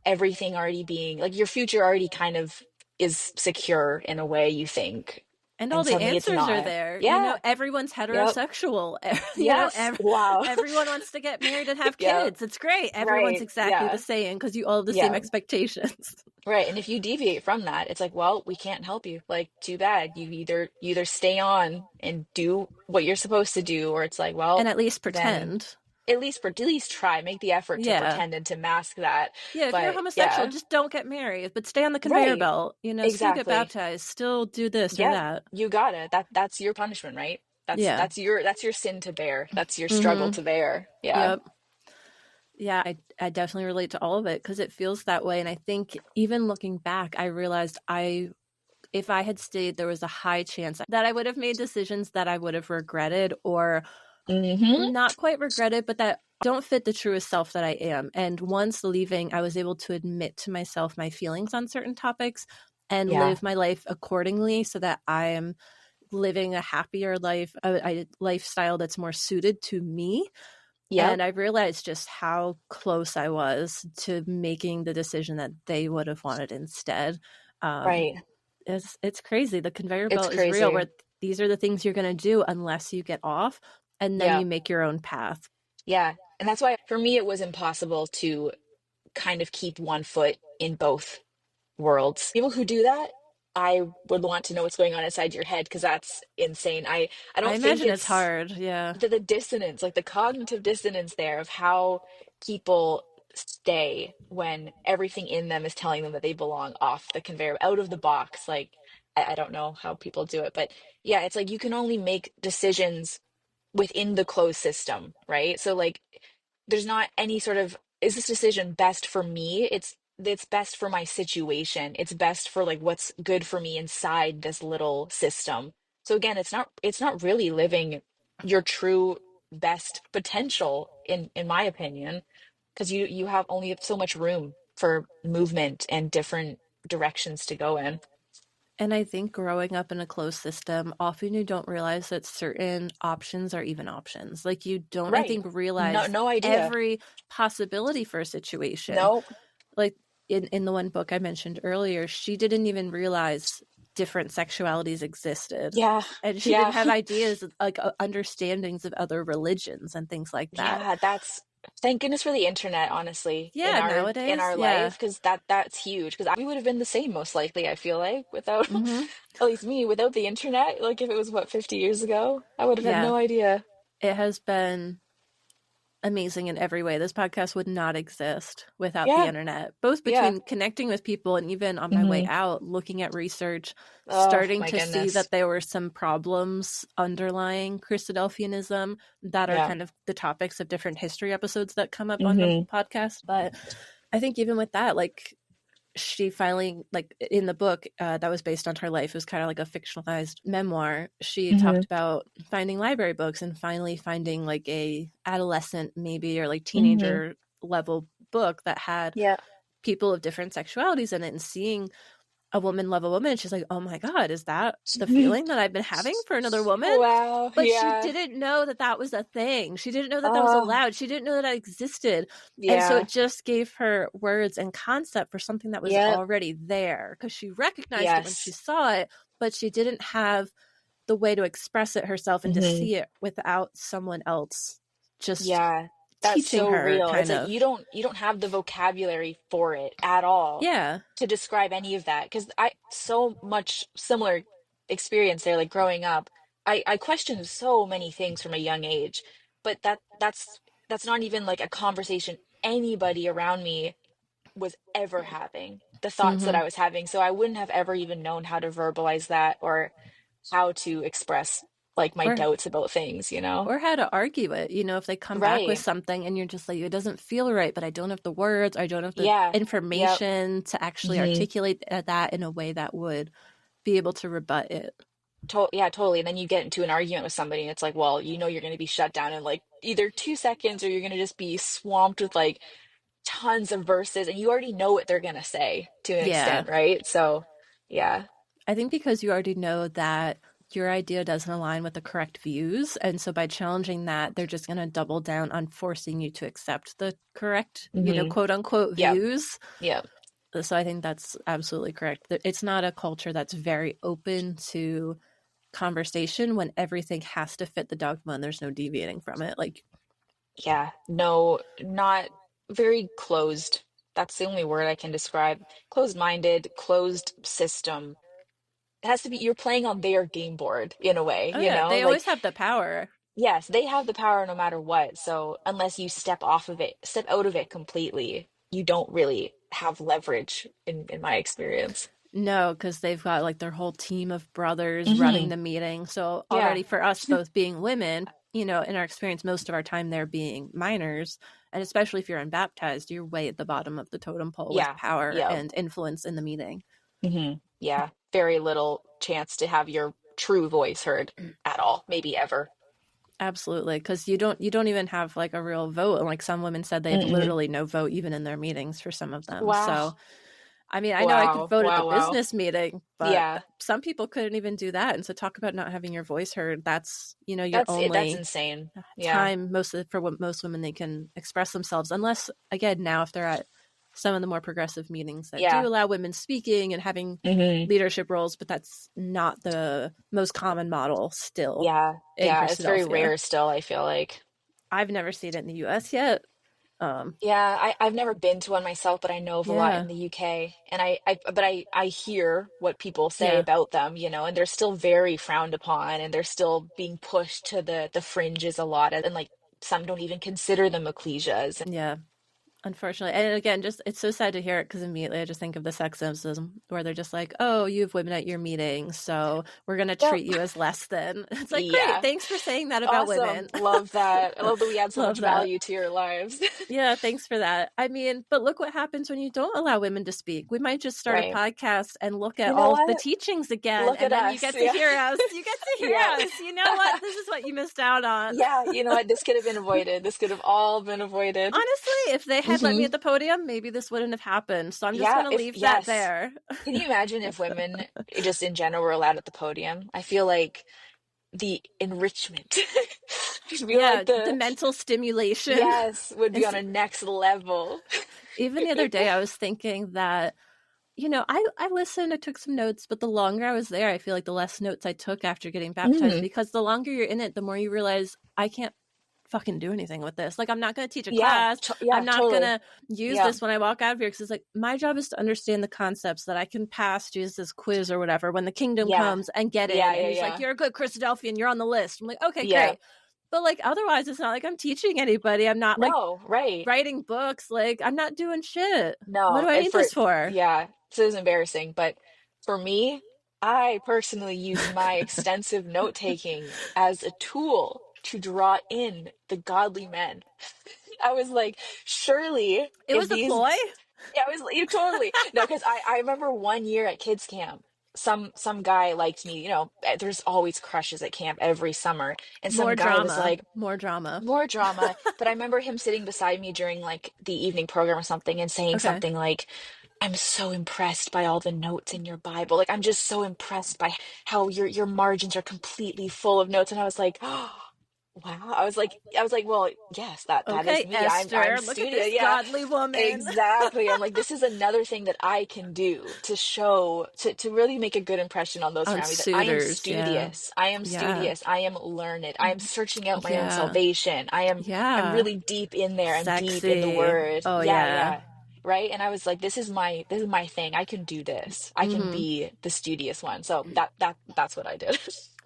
everything already being like your future already kind of is secure in a way you think. And all And the suddenly it's answers are not. there. You know, Yeah. everyone's Yep. heterosexual. You know, Yes. Wow. everyone wants to get married and have Yep. kids. It's great. Everyone's Right. exactly the Yeah. same because you all have the same Yeah. expectations. Right. And if you deviate from that, it's like, well, we can't help you. Like, too bad. You either stay on and do what you're supposed to do, or it's like, And well, at least then pretend. at least try, make the effort to Yeah. pretend and to mask that. Yeah, if you're But homosexual, yeah, just don't get married, but stay on the conveyor right. belt. You know, still get Exactly. baptized, still do this or Yep. that. You got it. That's your punishment, right? That's Yeah. that's your that's your sin to bear. That's your struggle Mm-hmm. to bear. Yeah. Yep. Yeah, I definitely relate to all of it because it feels that way. And I think even looking back, I realized if I had stayed, there was a high chance that I would have made decisions that I would have regretted, or Mm-hmm. not quite regretted, but that don't fit the truest self that I am. And once leaving, I was able to admit to myself my feelings on certain topics and Yeah. live my life accordingly so that I am living a happier life, a lifestyle that's more suited to me. Yep. And I realized just how close I was to making the decision that they would have wanted instead. Um, Right. it's crazy. The conveyor It's belt is real, crazy. where these are the things you're going to do unless you get off. and then Yeah. you make your own path. Yeah. And that's why for me, it was impossible to kind of keep one foot in both worlds. People who do that, I would want to know what's going on inside your head because that's insane. I I don't think imagine it's it's hard. Yeah. the dissonance, like the cognitive dissonance there of how people stay when everything in them is telling them that they belong off the conveyor, out of the box. Like, I don't know how people do it, but yeah, it's like you can only make decisions within the closed system, right? So like there's not any sort of, is this decision best for me? It's best for my situation. It's best for like what's good for me inside this little system. So again, it's not really living your true best potential in my opinion, because you have only so much room for movement and different directions to go in. And I think growing up in a closed system, often you don't realize that certain options are even options. Like you don't, I Right. think, No, realize no idea. every possibility for a situation. No. Like in the one book I mentioned earlier, she didn't even realize different sexualities existed. Yeah. And she Yeah. didn't have ideas like understandings of other religions and things like that. Yeah, that's thank goodness for the internet, honestly, Yeah, in nowadays, our yeah. life, because that's huge. Because we would have been the same most likely, I feel like, without Hmm. at least me, without the internet. Like if it was what 50 years ago, I would have had Yeah, no idea. it has been amazing in every way. This podcast would not exist without the Yeah, internet, both yeah. between connecting with people and even on my way Hmm. out, looking at research, Oh starting my to see goodness. that there were some problems underlying Christadelphianism that are Yeah. kind of the topics of different history episodes that come up on the Hmm. podcast. But I think even with that, like, she finally, like in the book that was based on her life, it was kind of like a fictionalized memoir. She Hmm. talked about finding library books and finally finding like a adolescent maybe or like Hmm. teenager level book that had Yeah. people of different sexualities in it, and seeing a woman love a woman, and she's like, oh my god, is that the feeling that I've been having for another woman? Wow. But she Yeah. didn't know that that was a thing. She didn't know that that was Oh, allowed. She didn't know that that existed. And so yeah. it just gave her words and concept for something that was Yep. already there because she recognized it when she Yes. saw it, but she didn't have the way to express it herself and to Hmm. see it without someone else just Yeah. That's teaching so her, real. It's kind like of. you don't have the vocabulary for it at all Yeah. to describe any of that because I so much similar experience there like growing up. I questioned so many things from a young age, but that's not even like a conversation anybody around me was ever having, the thoughts that Hmm. I was having. So I wouldn't have ever even known how to verbalize that or how to express like my Or doubts about things, you know? or how to argue it. If they come back with Right. something and you're just like, it doesn't feel right, but I don't have the words, I don't have the Yeah. Yep. information to actually Hmm. articulate that in a way that would be able to rebut it. Yeah, totally. And then you get into an argument with somebody, and it's like, well, you know, you're going to be shut down in like either 2 seconds, or you're going to just be swamped with like tons of verses, and you already know what they're going to say to an Yeah. extent, right? So, yeah. I think because you already know that your idea doesn't align with the correct views. And so by challenging that, they're just going to double down on forcing you to accept the correct, Hmm. quote unquote Yep. views. Yep. So I think that's absolutely correct. It's not a culture that's very open to conversation when everything has to fit the dogma and there's no deviating from it. Like, Yeah. No, not very closed. That's the only word I can describe. Closed-minded, closed system. It has to be, you're playing on their game board in a way, oh you yeah, know? they Like, always have the power. yes, they have the power no matter what. So unless you step off of it, step out of it completely, you don't really have leverage in my experience. No, because they've got like their whole team of brothers running Hmm. the meeting. So Yeah. already for us both being women, in our experience, most of our time there being minors, and especially if you're unbaptized, you're way at the bottom of the totem pole with Yeah. power Yeah. and influence in the meeting. Hmm. Yeah. Very little chance to have your true voice heard at all, maybe ever. Absolutely, because you don't even have like a real vote. And like some women said, they have Mm-mm. literally no vote even in their meetings for some of them. So Wow. I mean, I know I could Wow. vote at the Wow. Wow. business meeting, but Yeah. some people couldn't even do that. And so talk about not having your voice heard. That's, your That's it. That's only insane. Yeah. time for most women they can express themselves. Unless, again, now if they're at some of the more progressive meetings that Yeah. do allow women speaking and having leadership roles, but that's not the most common model still Yeah. in Yeah. It's very Christadelphia. rare still, I feel like. I've never seen it in the US yet. Yeah, I've never been to one myself, but I know of a lot Yeah. in the UK. And I hear what people say Yeah. about them, and they're still very frowned upon, and they're still being pushed to the fringes a lot. And like some don't even consider them ecclesias. Yeah. Unfortunately. And again, just it's so sad to hear it because immediately I just think of the sexism where they're just like, oh, you have women at your meetings, so we're going to Yep. treat you as less than. It's like, great. Yeah. Thanks for saying that about Awesome. women. Love that. I love that we add so Love much that. value to your lives. Yeah, thanks for that. I mean, but look what happens when you don't allow women to speak. We might just start a Right. podcast and look at You know all of the what? teachings again, Look and at then you us. get to Yeah. hear us. You get to hear Yeah. us. You know what? This is what you missed out on. Yeah, you know what? This could have been avoided. This could have all been avoided. Honestly, if they had let me Mhm. at the podium, maybe this wouldn't have happened. So I'm just Yeah, going to if leave that yes. there. Can you imagine if women just in general were allowed at the podium? I feel like the enrichment, just be Yeah, like the mental stimulation. yes, would be It's- on a next level. Even the other day, I was thinking that, I listened, I took some notes, but the longer I was there, I feel like the less notes I took after getting baptized, Mm. because the longer you're in it, the more you realize I can't fucking do anything with this. Like, I'm not going to teach a Yeah, class. yeah, I'm not totally. going to use Yeah. this when I walk out of here, because it's like, my job is to understand the concepts that I can pass Jesus' quiz or whatever when the kingdom Yeah. comes and get in. Yeah, And yeah, he's yeah. like, you're a good Christadelphian, you're on the list. I'm like, okay, Yeah. great. But like, otherwise, it's not like I'm teaching anybody. I'm not like No, right. writing books. Like, I'm not doing shit. What No, do I need this for? yeah, this is embarrassing, but for me, I personally use my extensive note taking as a tool to draw in the godly men. I was like, surely It if was a these ploy. Yeah, I was you totally no, because I remember one year at kids camp, some guy liked me. There's always crushes at camp every summer, and some More guy was drama. like, More drama. more drama. But I remember him sitting beside me during like the evening program or something and saying Okay. something like, I'm so impressed by all the notes in your Bible. Like I'm just so impressed by how your margins are completely full of notes. And I was like, oh, wow. I was like, well, yes, that is Okay, me. Esther, I'm look at studious. this Yeah, godly woman. exactly. I'm like, this is another thing that I can do to show to really make a good impression on those On around me. That I am suitors, yeah. studious. I am Yeah. studious. I am learned. I am searching out my own Yeah. salvation. I'm Yeah. really deep in there. I'm deep in the Sexy. word. Oh, yeah, yeah. yeah. Right. And I was like, this is my thing. I can do this. I can be the studious one. So that's what I did.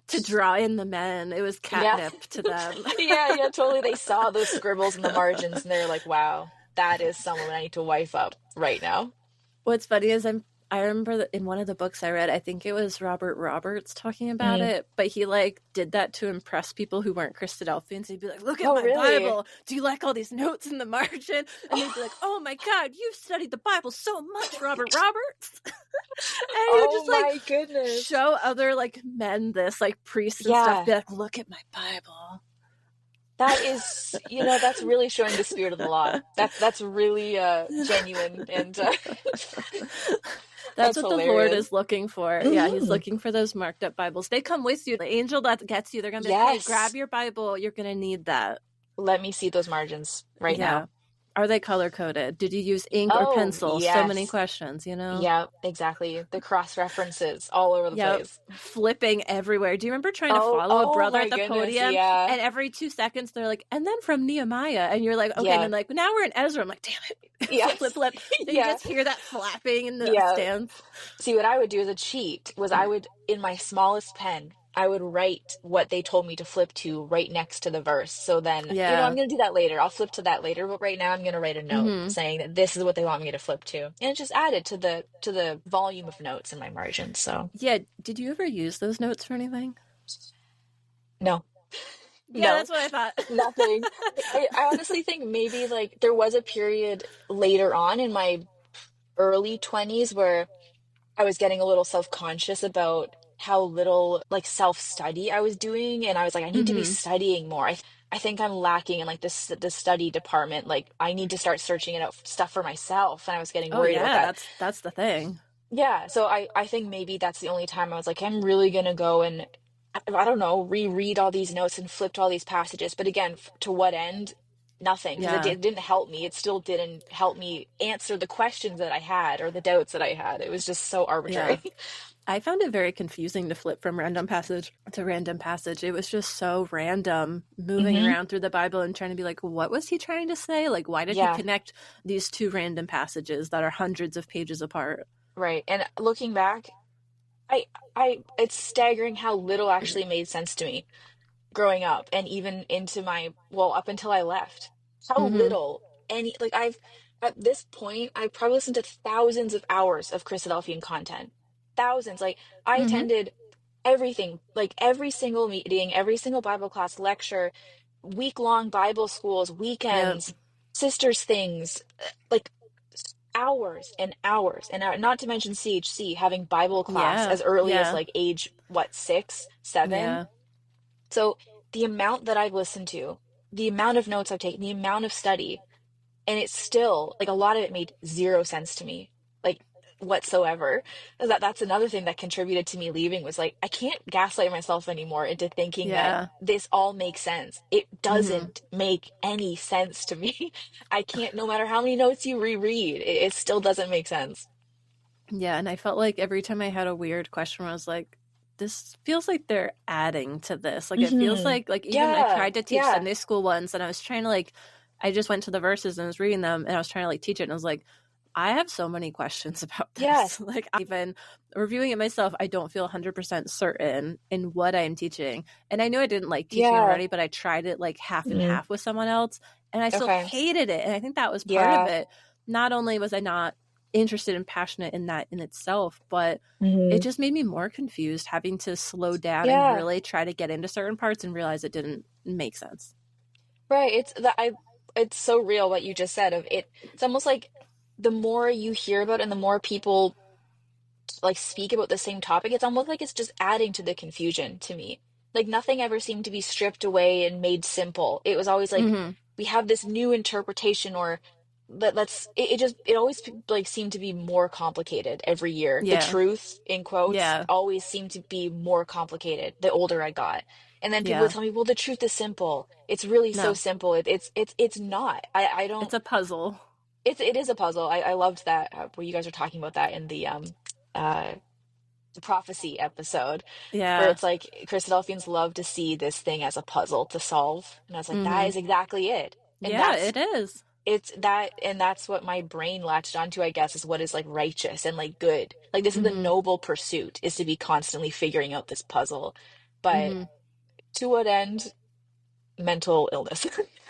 To draw in the men. It was catnip to them. Yeah, totally. They saw those scribbles in the margins and they're like, wow, that is someone I need to wife up right now. What's funny is I remember that in one of the books I read, I think it was Robert Roberts talking about it, but he like did that to impress people who weren't Christadelphians. He'd be like, look at my really? Bible. Do you like all these notes in the margin? And they'd be like, oh my God, you've studied the Bible so much, Robert Roberts. And he would just like my goodness. show other like men this, like priests and stuff, be like, look at my Bible. That is, that's really showing the spirit of the law. That's really genuine and That's what hilarious. the Lord is looking for. Yeah, he's looking for those marked up Bibles. They come with you. The angel that gets you, they're going to be like, hey, grab your Bible. You're going to need that. Let me see those margins right now. Are they color-coded? Did you use ink or pencil? Yes. So many questions, Yeah, exactly. The cross references all over the place. Flipping everywhere. Do you remember trying to follow a brother my at the goodness, podium? yeah. And every 2 seconds, they're like, and then from Nehemiah. And you're like, okay. Yeah. And then like, now we're in Ezra. I'm like, damn it. Yeah. flip. And you just hear that flapping in the stands. See, what I would do as a cheat was I would, in my smallest pen, I would write what they told me to flip to right next to the verse. So then, I'm going to do that later. I'll flip to that later. But right now I'm going to write a note saying that this is what they want me to flip to. And it just added to the volume of notes in my margins. So yeah. Did you ever use those notes for anything? no. Yeah, No. that's what I thought. Nothing. I honestly think maybe like there was a period later on in my early 20s where I was getting a little self-conscious about how little like self-study I was doing, and I was like, I need to be studying more. I think I'm lacking in like the study department. Like I need to start searching it out stuff for myself, and I was getting worried about that. That's the thing. Yeah, so I think maybe that's the only time I was like, I'm really gonna go and I don't know, reread all these notes and flip to all these passages. But again, to what end? nothing, because Yeah. it didn't help me. It still didn't help me answer the questions that I had or the doubts that I had. It was just so Yeah. arbitrary. I found it very confusing to flip from random passage to random passage. It was just so random, moving Hmm. around through the Bible and trying to be like, what was he trying to say? Like, why did he Yeah, connect these two random passages that are hundreds of pages apart? right. And looking back, I it's staggering how little actually made sense to me growing up, and even into my, well, up until I left. How Mm-hmm. little any, like, I've, at this point, I've probably listened to thousands of hours of Christadelphian content. Thousands. Like, I Mm-hmm. attended everything, like every single meeting, every single Bible class, lecture, week-long Bible schools, Yep. weekends, sisters things, like hours and hours and hours, not to mention CHC, having Bible class Yeah. as early as Yeah. like age, what, 6, 7. Yeah. So the amount that I've listened to, the amount of notes I've taken, the amount of study, and it's still like a lot of it made zero sense to me, like whatsoever. That's another thing that contributed to me leaving, was like, I can't gaslight myself anymore into thinking that Yeah. this all makes sense. It Mm-hmm. doesn't make any sense to me. I can't, no matter how many notes you reread, it still doesn't make sense. Yeah, and I felt like every time I had a weird question, I was like, this feels like they're adding to this. Like it feels Hmm. like even I Yeah, tried to teach yeah, Sunday school once and I was trying to like I just went to the verses and was reading them and I was trying to like teach it and I was like, I have so many questions about this. yes, Like even reviewing it myself, I don't feel 100% certain in what I am teaching. And I knew I didn't like teaching it yeah. already, but I tried it like half and Mm, half with someone else and I still okay, hated it. And I think that was part of yeah. it. Not only was I not interested and passionate in that in itself, but it Hmm. just made me more confused having to slow down and Yeah. really try to get into certain parts and realize it didn't make sense. Right. It's that I it's so real what you just said of it. It's almost like the more you hear about and the more people like speak about the same topic, it's almost like it's just adding to the confusion to me. Like nothing ever seemed to be stripped away and made simple. It was always like Hmm. we have this new interpretation, or it just, it always like seemed to be more complicated every year. The Yeah. truth in quotes Yeah. always seemed to be more complicated the older I got. And then people would Yeah. tell me, well, the truth is simple. It's really so No, simple. It's not. I don't, it's a puzzle. it is a puzzle. I loved that where you guys were talking about that in uh the prophecy episode, where Yeah. it's like Christadelphians love to see this thing as a puzzle to solve. And I was like, that Hmm. is exactly it. And Yeah, it is. it's that, and that's what my brain latched onto, I guess, is what is like righteous and like good. Like this is the Hmm. noble pursuit, is to be constantly figuring out this puzzle. But Hmm. to what end? Mental illness.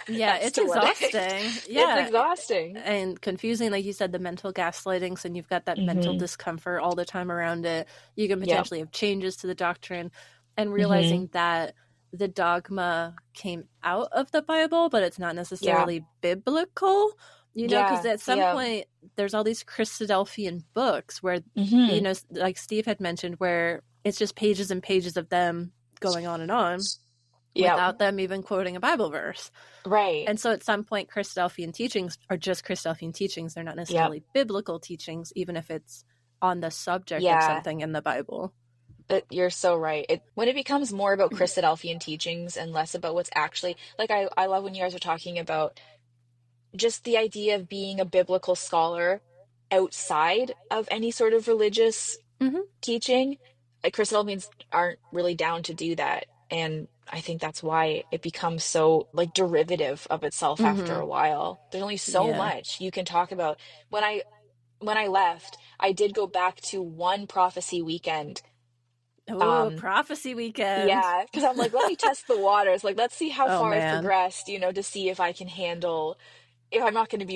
Yeah, That's it's to what end. exhausting. It's Yeah. exhausting. And confusing, like you said, the mental gaslighting. So you've got that mental Hmm. discomfort all the time around it. You can Yep. potentially have changes to the doctrine and Hmm. realizing that the dogma came out of the Bible, but it's not Yeah. necessarily biblical, because Yeah. at some Yeah. point there's all these Christadelphian books where, Hmm. like Steve had mentioned, where it's just pages and pages of them going on Yeah. without them even quoting a Bible verse. Right. And so at some point, Christadelphian teachings are just Christadelphian teachings. They're not Yep. necessarily biblical teachings, even if it's on the subject of Yeah. something in the Bible. You're so right. When it becomes more about Christadelphian teachings and less about what's actually, like, I love when you guys are talking about just the idea of being a biblical scholar outside of any sort of religious Hmm. teaching. Like, Christadelphians aren't really down to do that. And I think that's why it becomes so like derivative of itself after Hmm. a while. There's only so Yeah. much you can talk about. When I left, I did go back to one prophecy weekend. Oh, Um, prophecy weekend. yeah, because I'm like, let me test the waters. Like, let's see how Oh, far I've man. progressed, to see if I can handle, if I'm not going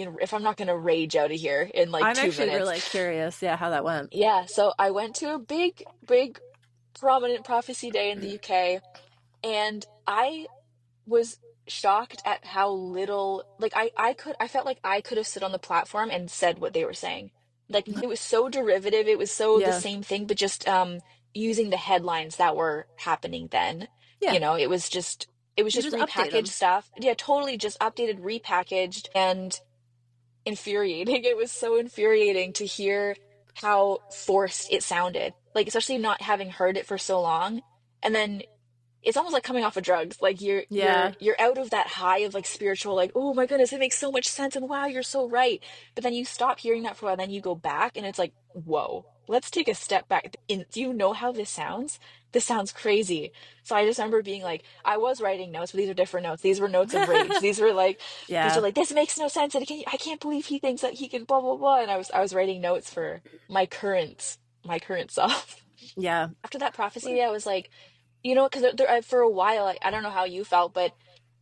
to rage out of here in like I'm two actually minutes. really curious, yeah, how that went. Yeah, so I went to a big, big, prominent prophecy day in the UK, and I was shocked at how little, like, I felt like I could have stood on the platform and said what they were saying. Like, it was so derivative, it was so the Yeah. same thing, but just using the headlines that were happening then. Yeah. You It was just just update repackaged them. stuff. Yeah, totally just updated, repackaged, and infuriating. It was so infuriating to hear how forced it sounded. Like, especially not having heard it for so long. And then it's almost like coming off of drugs. Like Yeah. you're out of that high of like spiritual, like, oh my goodness, it makes so much sense and wow, you're so right. But then you stop hearing that for a while, then you go back and it's like, whoa, let's take a step back. Do you know how this sounds? This sounds crazy. So I just remember being like, I was writing notes, but these are different notes. These were notes of rage. These Yeah. are like, this makes no sense. And I can't believe he thinks that he can blah blah blah. And I was writing notes for my current self. Yeah. After that prophecy, I was like, because for a while, I don't know how you felt, but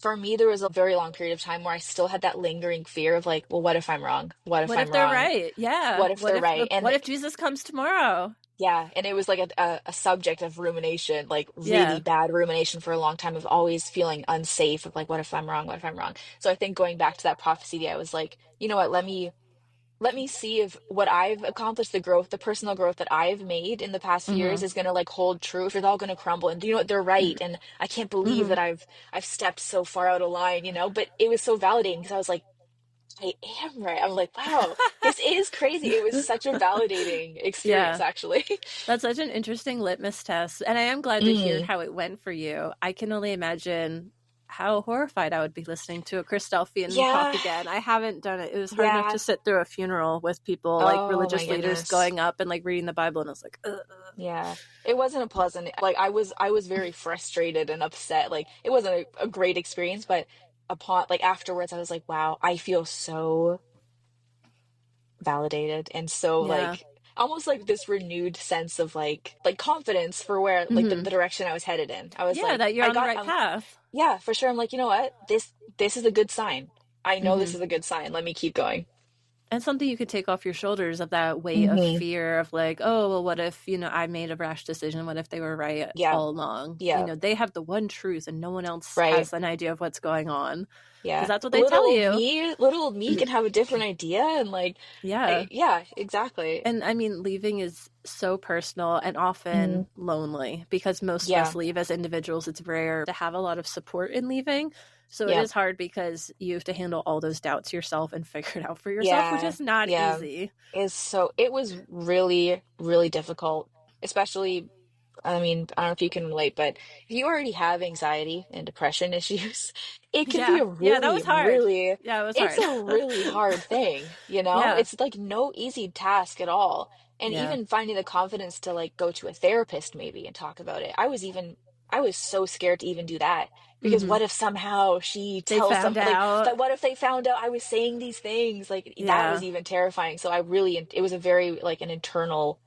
for me, there was a very long period of time where I still had that lingering fear of like, well, what if I'm wrong? What if What if I'm they're wrong? right? Yeah. What if they're right? What And if Jesus comes tomorrow? yeah, and it was like a subject of rumination, like really Yeah. bad rumination for a long time of always feeling unsafe of like, what if I'm wrong? What if I'm wrong? So I think going back to that prophecy, I was like, you know what? Let me see if what I've accomplished, the growth, the personal growth that I've made in the past few years Mm-hmm. is gonna like hold true, if it's all gonna crumble. And you know what? They're right. And I can't believe Mm-hmm. that I've stepped so far out of line. But it was so validating because I was like, I am right. I'm like, wow, this is crazy. It was such a validating experience, Yeah. actually. That's such an interesting litmus test. And I am glad to hear Mm, how it went for you. I can only imagine how horrified I would be listening to a Christadelphian talk yeah, again. I haven't done it. It was hard enough yeah. to sit through a funeral with people, like Oh my religious leaders goodness. going up and like reading the Bible. And I was like, ugh. Yeah, it wasn't a pleasant, like I was very frustrated and upset. Like it wasn't a great experience, but upon like afterwards I was like, wow, I feel so validated and so Yeah. like almost like this renewed sense of like confidence for where like the Hmm. direction I was headed in. I was Yeah, like, that you're on the right path. yeah, for sure. I'm like, you know what? This is a good sign. I know this Hmm. is a good sign. Let me keep going. And something you could take off your shoulders of that weight of Hmm. fear of like, oh, well, what if, I made a rash decision? What if they were right Yeah, all along? yeah, They have the one truth and no one else right. has an idea of what's going on. Because Yeah. that's what But they tell you. little old me can have a different idea and like Yeah. yeah, exactly. And I mean, leaving is so personal and Hmm. often lonely because most of us Yeah, leave as individuals. It's rare to have a lot of support in leaving. So it yeah, is hard because you have to handle all those doubts yourself and figure it out for yourself, which yeah, is not yeah. easy. It was really, really difficult, especially, I mean, I don't know if you can relate, but if you already have anxiety and depression issues, it can be Yeah. a Yeah, that really, was hard. really, Yeah, it was it's hard. a really hard thing. Yeah. It's like no easy task at all. And Yeah. even finding the confidence to like go to a therapist maybe and talk about it. I was so scared to even do that because Hmm. what if somehow she They tells found some like out. what if they found out I was saying these things? Like that was Yeah. even terrifying. So it was a very like an internal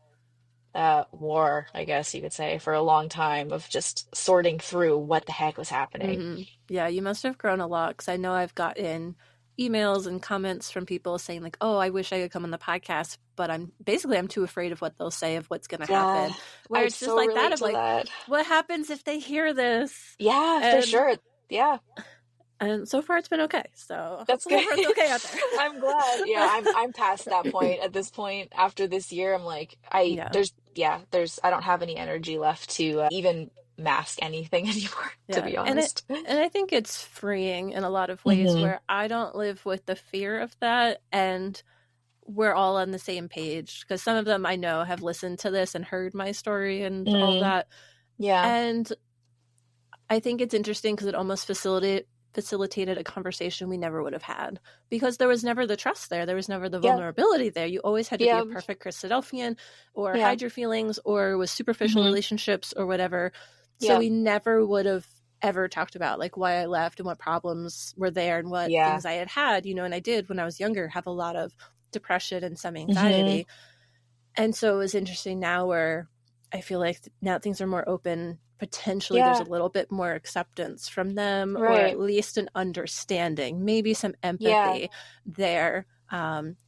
war, I guess you could say, for a long time of just sorting through what the heck was happening. Yeah, you must have grown a lot because I know I've gotten emails and comments from people saying like, "Oh, I wish I could come on the podcast, but I'm too afraid of what they'll say of what's going to Yeah, happen." Where I it's just so like that relate of to like, that. what happens if they hear this? Yeah, for And sure. Yeah, so far it's been okay. So that's hopefully good. everyone's okay out I'm glad. Yeah, there. I'm past that point. At this point, after this year, I'm like, Yeah. I don't have any energy left to even mask anything anymore, to Yeah. be And honest. I think it's freeing in a lot of ways Hmm. where I don't live with the fear of that and we're all on the same page because some of them I know have listened to this and heard my story and all Mm, that. yeah, And I think it's interesting because it almost facilitated a conversation we never would have had because there was never the trust there. There was never the yeah, vulnerability there. You always had to be yeah, a perfect Christadelphian or yeah, hide your feelings or with superficial hmm, relationships or whatever. So yeah, we never would have ever talked about like why I left and what problems were there and what yeah, things I had, and I did when I was younger have a lot of depression and some hmm, anxiety. And so it was interesting now where I feel like now things are more open. Potentially there's a yeah, little bit more acceptance from them or at right, least an understanding, maybe some yeah. empathy there,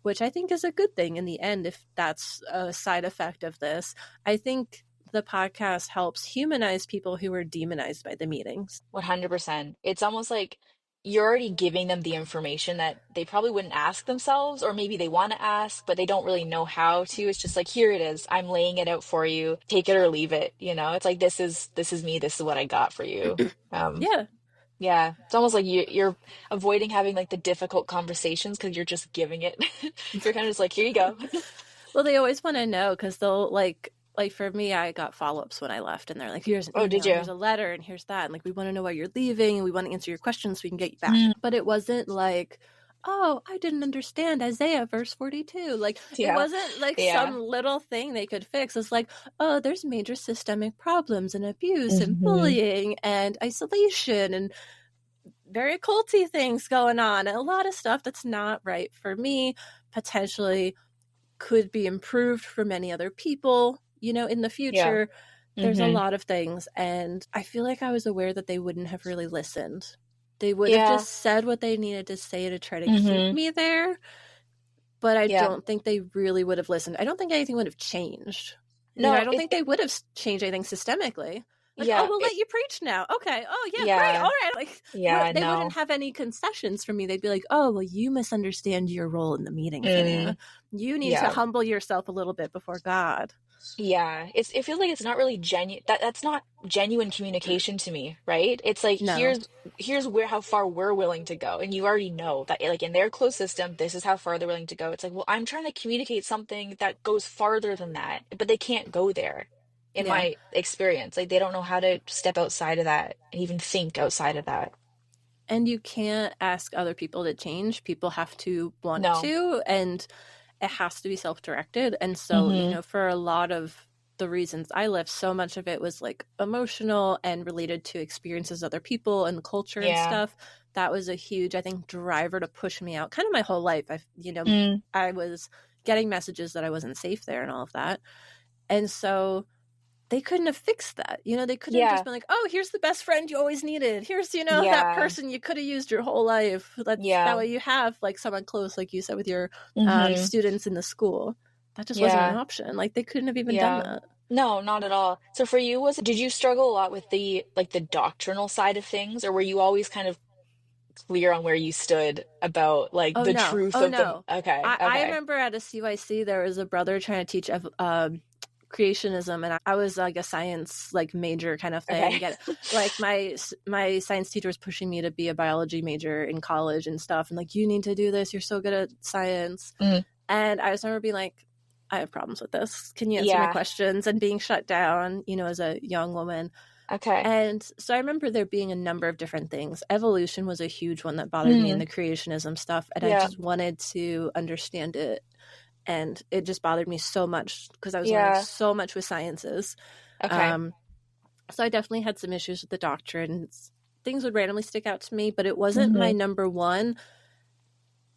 which I think is a good thing in the end if that's a side effect of this. I think the podcast helps humanize people who were demonized by the meetings. 100%. It's almost like you're already giving them the information that they probably wouldn't ask themselves, or maybe they want to ask, but they don't really know how to. It's just like, here it is. I'm laying it out for you. Take it or leave it. It's like this is me. This is what I got for you. Um, Yeah. yeah, it's almost like you're avoiding having like the difficult conversations because you're just giving it. You're kind of just like, here you go. Well, they always want to know because they'll like like for me, I got follow-ups when I left, and they're like, here's an Oh, did email, and you? here's a letter, and here's that, and like we want to know why you're leaving, and we want to answer your questions so we can get you back. Mm. But it wasn't like, oh, I didn't understand Isaiah verse 42. Like it Yeah. wasn't like Yeah. some little thing they could fix. It's like, oh, there's major systemic problems and abuse and Hmm. bullying and isolation and very occulty things going on, and a lot of stuff that's not right for me, potentially could be improved for many other people, you know, in the Yeah. future. There's a Hmm. lot of things, and I feel like I was aware that they wouldn't have really listened. They would have Yeah. just said what they needed to say to try to keep Hmm. me there, but I Yeah. don't think they really would have listened. I don't think anything would have changed. You know, No, I don't think they would have changed anything systemically. Like, oh, yeah. we'll let you preach now. Okay. Oh, yeah, great. Yeah. All right. Like, Yeah, they no. wouldn't have any concessions for me. They'd be like, oh, well, you misunderstand your role in the meeting, Phinia. You need to Yeah. humble yourself a little bit before God. Yeah. It feels like it's not really genuine. That's not genuine communication to me, right? It's like No. here's where how far we're willing to go. And you already know that like in their closed system, this is how far they're willing to go. It's like, well, I'm trying to communicate something that goes farther than that, but they can't go there in Yeah. my experience. Like they don't know how to step outside of that and even think outside of that. And you can't ask other people to change. People have to want No. to, and it has to be self-directed. And so, you know, for a lot of the reasons I left, so much of it was like emotional and related to experiences of other people and culture and Yeah. stuff. That was a huge, I think, driver to push me out kind of my whole life. I was getting messages that I wasn't safe there and all of that. And so they couldn't have fixed that. You know, they couldn't have Yeah. just been like, oh, here's the best friend you always needed. Here's, you know, Yeah. that person you could have used your whole life. Yeah. That way you have like someone close, like you said, with your Mhm. students in the school. That just wasn't an Yeah. option. Like they couldn't have even done Yeah. that. No, not at all. So for you, did you struggle a lot with the like the doctrinal side of things, or were you always kind of clear on where you stood about like Oh the no. truth Oh of them? no. Okay. I Okay. remember at a CYC there was a brother trying to teach creationism, and I was like a science like major kind of thing. Okay. Like my science teacher was pushing me to be a biology major in college and stuff, and like, you need to do this, you're so good at science. Mhm. And I just remember being like, I have problems with this, can you answer my Yeah. questions, and being shut down, you know, as a young woman. Okay. And so I remember there being a number of different things. Evolution was a huge one that bothered me, and the creationism stuff, and I Yeah. just wanted to understand it. And it just bothered me so much because I was Yeah. learning so much with sciences. Okay. So I definitely had some issues with the doctrine. Things would randomly stick out to me, but it wasn't my number one.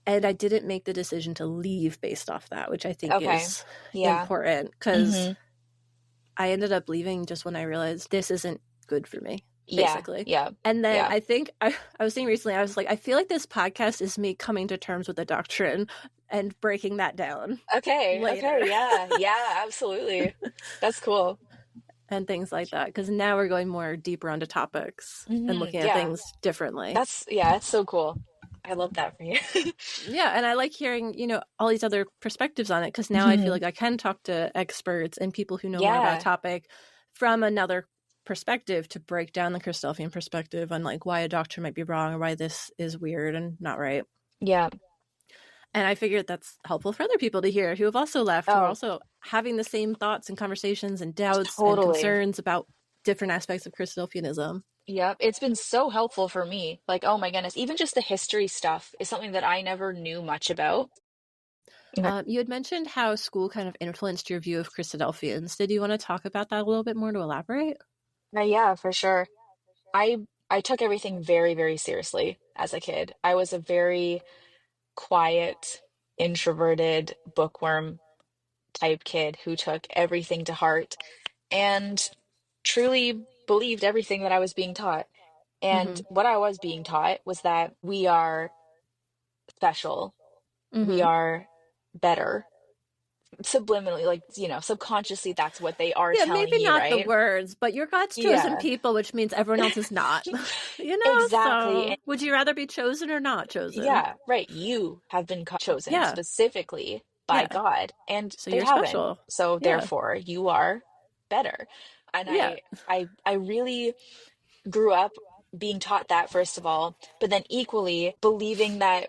And I didn't make the decision to leave based off that, which I think Okay. is Yeah. important, because I ended up leaving just when I realized this isn't good for me, Yeah. basically. Yeah. And then Yeah. I think I was saying recently, I was like, I feel like this podcast is me coming to terms with the doctrine and breaking that down Okay. later. Okay. Yeah. Yeah. Absolutely. That's cool. and things like that, because now we're going more deeper onto topics and looking at Yeah. things differently. It's so cool. I love that for you. Yeah, and I like hearing, you know, all these other perspectives on it, because now I feel like I can talk to experts and people who know more about Yeah. a topic from another perspective to break down the Christadelphian perspective on like why a doctrine might be wrong or why this is weird and not right. Yeah. And I figured that's helpful for other people to hear who have also left, who are Oh, also having the same thoughts and conversations and doubts and totally. concerns about different aspects of Christadelphianism. Yep. It's been so helpful for me. Like, oh my goodness, even just the history stuff is something that I never knew much about. Okay. You had mentioned how school kind of influenced your view of Christadelphians. Did you want to talk about that a little bit more to elaborate? Yeah, for sure. I took everything very, very seriously as a kid. I was a very quiet, introverted, bookworm type kid who took everything to heart and truly believed everything that I was being taught. And Mm-hmm. what I was being taught was that we are special, we Mm-hmm. are better. Subliminally, like, subconsciously, that's what they are Yeah, telling maybe you, not the right? words, but you're God's chosen Yeah, people, which means everyone else is not. You know, exactly. so would you rather be chosen or not chosen? Yeah, right. You have been chosen Yeah, specifically by yeah. God, and So they you're haven't. special. So Yeah, therefore, you are better. And yeah. I really grew up being taught that, first of all, but then equally believing that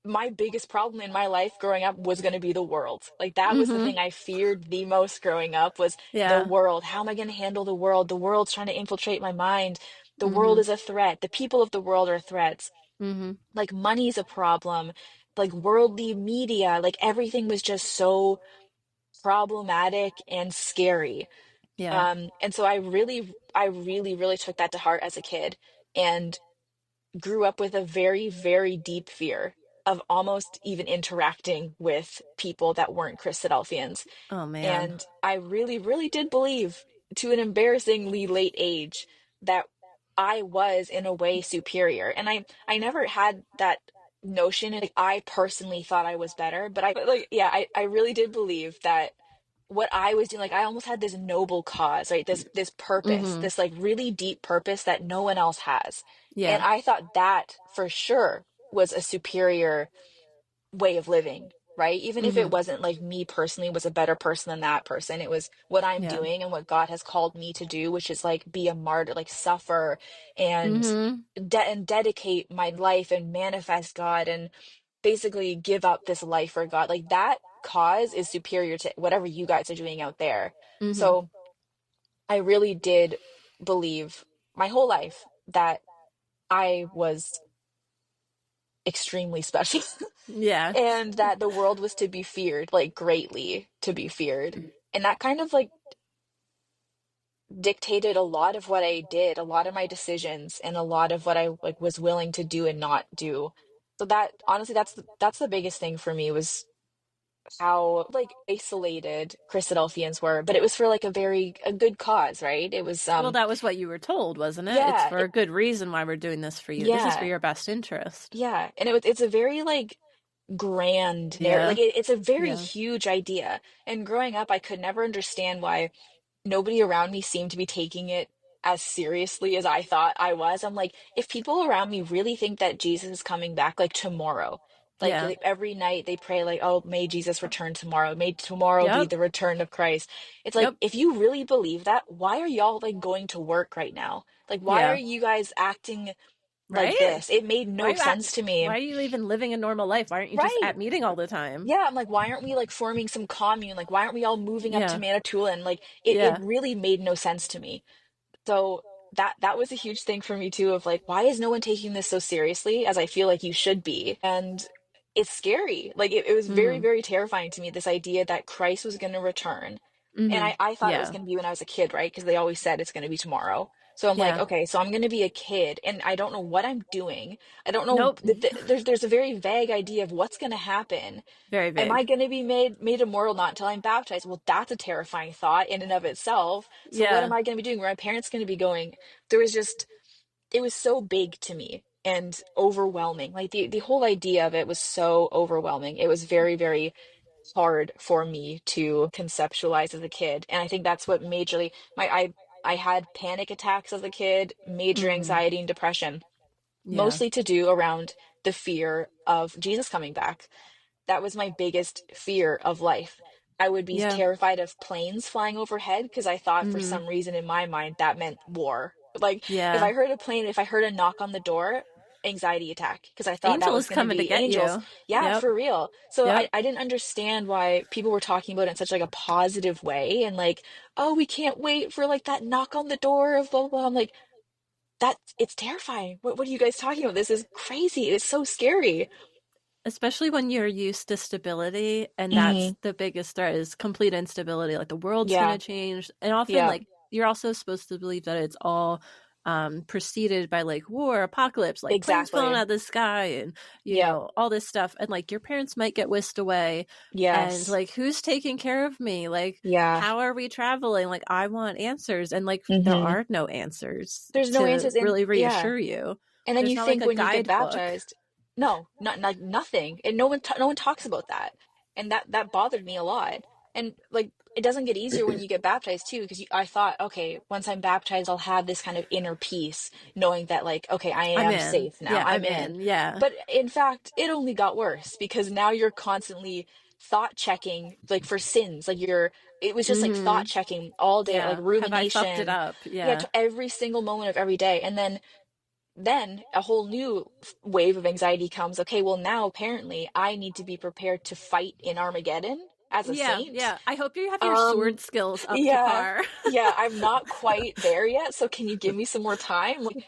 my biggest problem in my life growing up was going to be the world. Like that was the Mm-hmm. thing I feared the most growing up was the Yeah. world. How am I going to handle the world? The world's trying to infiltrate my mind. The world Mm-hmm. is a threat. The people of the world are threats. Mm-hmm. Like money's a problem. Like worldly media, like everything was just so problematic and scary. Yeah. And so I really took that to heart as a kid and grew up with a very, very deep fear of almost even interacting with people that weren't Christadelphians. Oh man. And I really, really did believe to an embarrassingly late age that I was in a way superior. And I never had that notion. Like I personally thought I was better, but like, yeah, I really did believe that what I was doing, like I almost had this noble cause, right? This purpose, Mm-hmm. this like really deep purpose that no one else has. And Yeah. I thought that for sure was a superior way of living, right? Even if it Mm-hmm. wasn't like me personally was a better person than that person, it was what I'm Yeah. doing and what God has called me to do, which is like be a martyr, like suffer and Mm-hmm. and dedicate my life and manifest God and basically give up this life for God. Like that cause is superior to whatever you guys are doing out there. Mm-hmm. So I really did believe my whole life that I was extremely special Yeah. and that the world was to be feared, like greatly to be feared. And that kind of like dictated a lot of what I did, a lot of my decisions, and a lot of what I like was willing to do and not do. So that honestly, that's the biggest thing for me was how like isolated Christadelphians were, but it was for like a good cause, right? It was Well, that was what you were told, wasn't it? It's yeah, for a good reason why we're doing this for you. This is for yeah, your best interest. yeah. And it's a very like grand narrative. Yeah. Like it's a very Yeah. huge idea. And growing up, I could never understand why nobody around me seemed to be taking it as seriously as I thought I was. I'm like, if people around me really think that Jesus is coming back like tomorrow, Yeah. every night they pray like, oh, may Jesus return tomorrow. May tomorrow be Yep. the return of Christ. It's like, Yep. if you really believe that, why are y'all like going to work right now? Like, why are Yeah. you guys acting like Right? this? It made no sense to me. Why are you even living a normal life? Why aren't you just Right. at meeting all the time? Yeah, I'm like, why aren't we like forming some commune? Like, why aren't we all moving up to Yeah. Manitoulin? Like, it Yeah. really made no sense to me. So that was a huge thing for me too, of like, why is no one taking this so seriously as I feel like you should be? And it's scary. Like it was very, Mm-hmm. very terrifying to me, this idea that Christ was going to return. And Mm-hmm. I thought it was Yeah. going to be when I was a kid, right? Because they always said it's going to be tomorrow. So I'm like, Yeah. okay, so I'm going to be a kid and I don't know what I'm doing. I don't know. Nope. There's a very vague idea of what's going to happen. Very Am I vague. going to be made immortal not until I'm baptized? Well, that's a terrifying thought in and of itself. So what am Yeah. I going to be doing? Where my parents going to be going? There was just it was so big to me and overwhelming. Like the whole idea of it was so overwhelming. It was very, very hard for me to conceptualize as a kid. And I think that's what majorly I had panic attacks as a kid, major Mm-hmm. anxiety and depression, Yeah. mostly to do around the fear of Jesus coming back. That was my biggest fear of life. I would be Yeah. terrified of planes flying overhead because I thought for Mm-hmm. some reason in my mind that meant war. Like if Yeah. I heard a plane, if I heard a knock on the door, anxiety attack because I thought that Angel was is going to coming to be get angels. you. Yeah, Yep. for real. So Yep. I didn't understand why people were talking about it in such like a positive way and like, oh, we can't wait for like that knock on the door of blah blah blah. I'm like, it's terrifying. What are you guys talking about? This is crazy. It's so scary. Especially when you're used to stability, and that's Hmm. the biggest threat is complete instability. Like the world's going Yeah. to change, and often Yeah. like you're also supposed to believe that it's all preceded by like war, apocalypse, like planes falling Exactly. out of the sky, and Yeah. all this stuff, and like your parents might get whisked away, and Yes. like who's taking care of me? Like Yeah. how are we traveling? Like I want answers, and like there Hmm. are no answers There's no to answers in, really yeah. reassure you. And then There's you not like think a when you get guidebook. baptized, no, not like nothing. And no one talks about that. And that bothered me a lot. And like it doesn't get easier when you get baptized too, because I thought, okay, once I'm baptized, I'll have this kind of inner peace, knowing that like, okay, I I'm am in. safe now. Yeah, I'm I'm in. in. Yeah. But in fact, it only got worse because now you're constantly thought checking like for sins. Like it was just like thought Mm-hmm. checking all day, like Yeah. Have I fucked it rumination. up? Yeah, Yeah. to every single moment of every day. And then then a whole new wave of anxiety comes. Okay, well, now apparently I need to be prepared to fight in Armageddon as a Yeah, saint. yeah. I hope you have your Um, sword skills up to yeah, par. yeah, I'm not quite there yet, so can you give me some more time? Like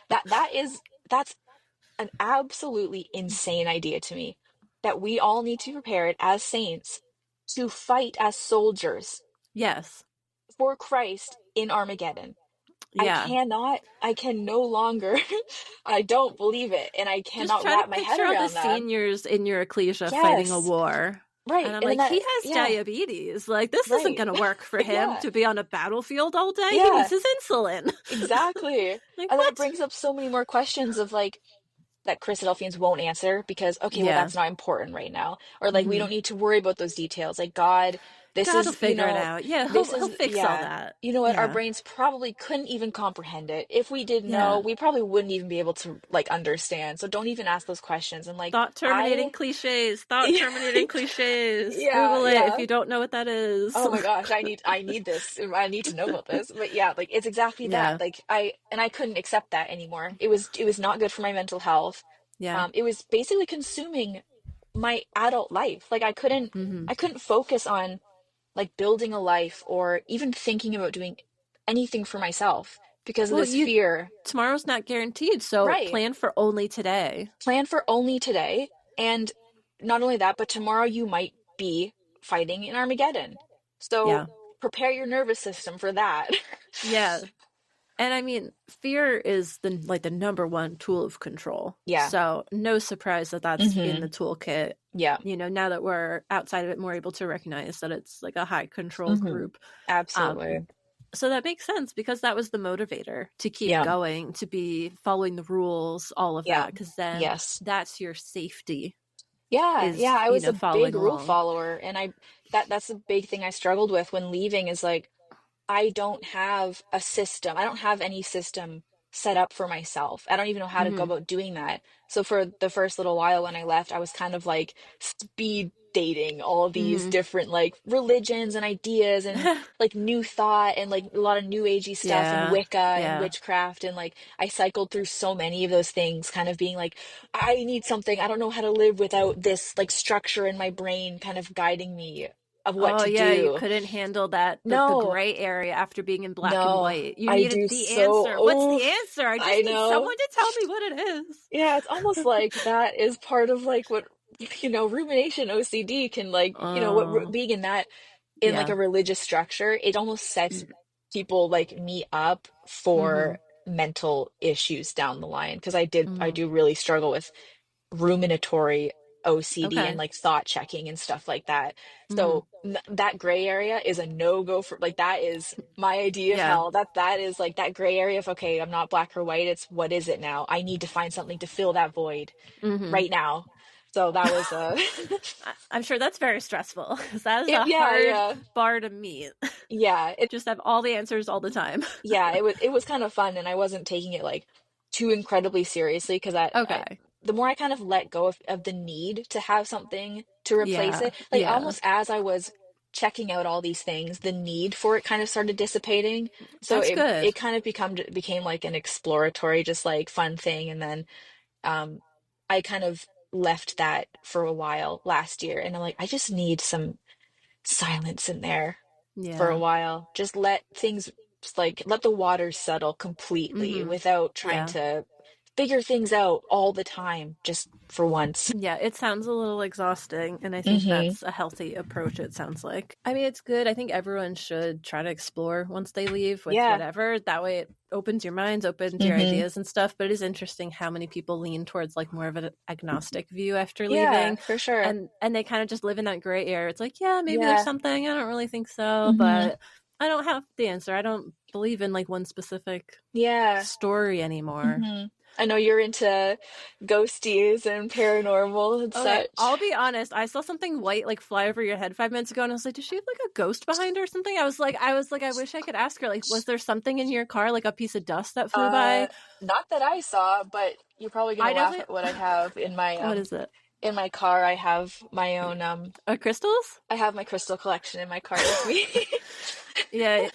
that's an absolutely insane idea to me, that we all need to be prepared as saints to fight as soldiers Yes. for Christ in Armageddon. Yeah. I can no longer, I don't believe it, and I Just cannot try to wrap my head picture all the around that. seniors in your ecclesia fighting a Yes, war. And right. I'm And then like, he that, has yeah, diabetes. Like, this isn't right. going to work for him Yeah, to be on a battlefield all day. He yeah, needs his insulin. exactly. Like, And then it what? brings up so many more questions of like, that Christadelphians won't answer because, okay, well, Yeah. that's not important right now. Or like, we Hmm. don't need to worry about those details. Like, God, this God will is, figure it out. Yeah, this he'll is, fix all yeah, that. you know what? Our Yeah. brains probably couldn't even comprehend it. If we did know, Yeah. we probably wouldn't even be able to like understand. So don't even ask those questions. And like, Thought terminating I, cliches. Thought yeah, terminating cliches. yeah, Google it if yeah. you don't know what that is. Oh my gosh, I need this. I need to know about this. But yeah, like it's exactly that. Yeah. Like I couldn't accept that anymore. It was not good for my mental health. Yeah. It was basically consuming my adult life. Like Hmm. I couldn't focus on like building a life or even thinking about doing anything for myself because of Well, this you fear. tomorrow's not guaranteed, so Right. plan for only today. Plan for only today. And not only that, but tomorrow you might be fighting in Armageddon. So Yeah. prepare your nervous system for that. Yeah. And I mean, fear is the number one tool of control. Yeah. So no surprise that that's in Mm-hmm. the toolkit. Yeah. You know, now that we're outside of it, more able to recognize that it's like a high control Mm-hmm. group. Um, Absolutely. so that makes sense because that was the motivator to keep Yeah. going, to be following the rules, all of Yeah. that, because then Yes. that's your safety Yeah. is, Yeah. I you was know, a big following rule along. follower, and that's a big thing I struggled with when leaving is like I don't have a system. I don't have any system set up for myself. I don't even know how to go Hmm. about doing that. So for the first little while when I left, I was kind of like speed dating all these Hmm. different like religions and ideas and like new thought and like a lot of new agey stuff and Yeah. Wicca and Yeah. witchcraft, and like I cycled through so many of those things, kind of being like, I need something. I don't know how to live without this like structure in my brain kind of guiding me of what Oh to yeah, you do. couldn't handle that the No, gray area after being in black and no, white. You I needed do the so. answer. What's the Oof, answer? I I just need know. someone to tell me what it is. Yeah, it's almost like that is part of like what, rumination OCD can like, Oh, being in that, in like yeah. a religious structure, it almost sets people like me up Mm-hmm. for mental issues down the line. Because I Mm-hmm. do really struggle with ruminatory OCD and Okay. like thought checking and stuff like that. Mm-hmm. So that gray area is a no-go for, like, that is my idea of Yeah. hell. That is like that gray area of, okay, I'm not black or white. It's what is it now? I need to find something to fill that void Mm-hmm. right now. So that was I'm sure that's very stressful because that is a yeah, hard yeah. bar to meet. Yeah, Just have all the answers all the time. yeah, it was kind of fun, and I wasn't taking it like too incredibly seriously because Okay. the more I kind of let go of the need to have something to replace Yeah. it, like Yeah. almost as I was checking out all these things, the need for it kind of started dissipating. So That's good. it kind of became like an exploratory, just like fun thing, and then um I kind of left that for a while last year, and I'm like, I just need some silence in there for a Yeah. while. Just let things, just like let the waters settle completely Mm-hmm. without trying Yeah. to figure things out all the time, just for once. Yeah, it sounds a little exhausting, and I think Hmm. that's a healthy approach, it sounds like. I mean, it's good. I think everyone should try to explore once they leave with Yeah. whatever. That way it opens your minds, opens your Hmm. ideas and stuff. But it is interesting how many people lean towards like more of an agnostic view after Yeah, leaving. for sure. And they kind of just live in that gray area. It's like, yeah, maybe there's Yeah. something. I don't really think so, Hmm. but I don't have the answer. I don't believe in like one specific Yeah. story anymore. Hmm. I know you're into ghosties and paranormal and Okay, such. I'll be honest. I saw something white like fly over your head 5 minutes ago, and I was like, "Does she have like a ghost behind her or something?" I wish I could ask her. Like, was there something in your car, like a piece of dust that flew Uh, by? Not that I saw, but you're probably gonna I laugh definitely. at what I have What is it? in my car. I have my own Crystals? I have my crystal collection in my car with me. Yeah.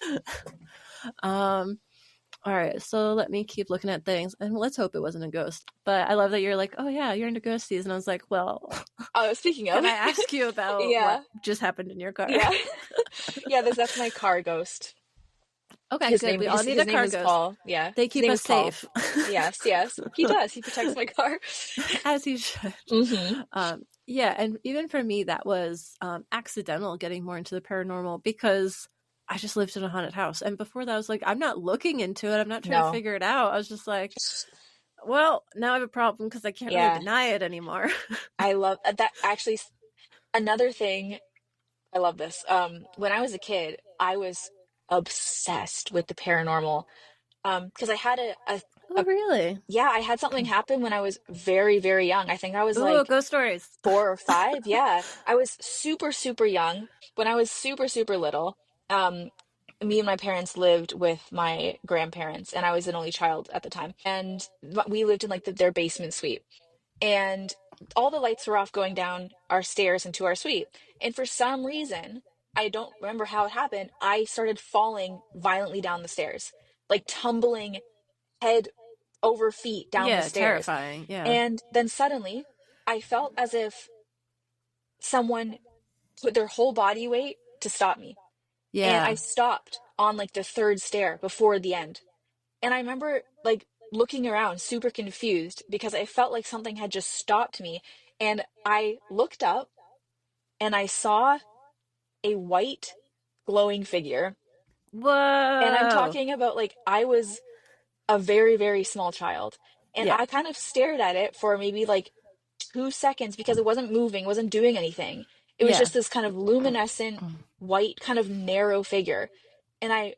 Um. All right, so let me keep looking at things, and let's hope it wasn't a ghost. But I love that you're like, oh yeah, you're into ghosties, and I was like, well, Speaking of, can I ask you about yeah, what just happened in your car? yeah, yeah. That's my car ghost. Okay, good. We all need a His name car is ghost. Paul. Yeah, They his keep name us is Paul. safe. Yes, yes, he does. He protects my car. As he should. Yeah, and even for me, that was accidental getting more into the paranormal because I just lived in a haunted house. And before that, I was like, I'm not looking into it. I'm not trying to No. figure it out. I was just like, well, now I have a problem because I can't really Yeah. deny it anymore. I love that. Actually, another thing, I love this. When I was a kid, I was obsessed with the paranormal. Because I had Oh, really? yeah, I had something happen when I was very, very young. I think I was Ooh, like ghost stories. 4 or 5. Yeah, I was super, super young. When I was super, super little, me and my parents lived with my grandparents, and I was an only child at the time. And we lived in like their basement suite, and all the lights were off going down our stairs into our suite. And for some reason, I don't remember how it happened, I started falling violently down the stairs, like tumbling head over feet down the Yeah, stairs. terrifying. Yeah. And then suddenly, I felt as if someone put their whole body weight to stop me. And I Yeah. stopped on like the third stair before the end. And I remember like looking around super confused because I felt like something had just stopped me. And I looked up and I saw a white glowing figure. And I'm Whoa. talking about like I was a very, very small child. And Yeah. I kind of stared at it for maybe like 2 seconds because it wasn't moving, wasn't doing anything. It was Yeah. just this kind of luminescent, white, kind of narrow figure. And I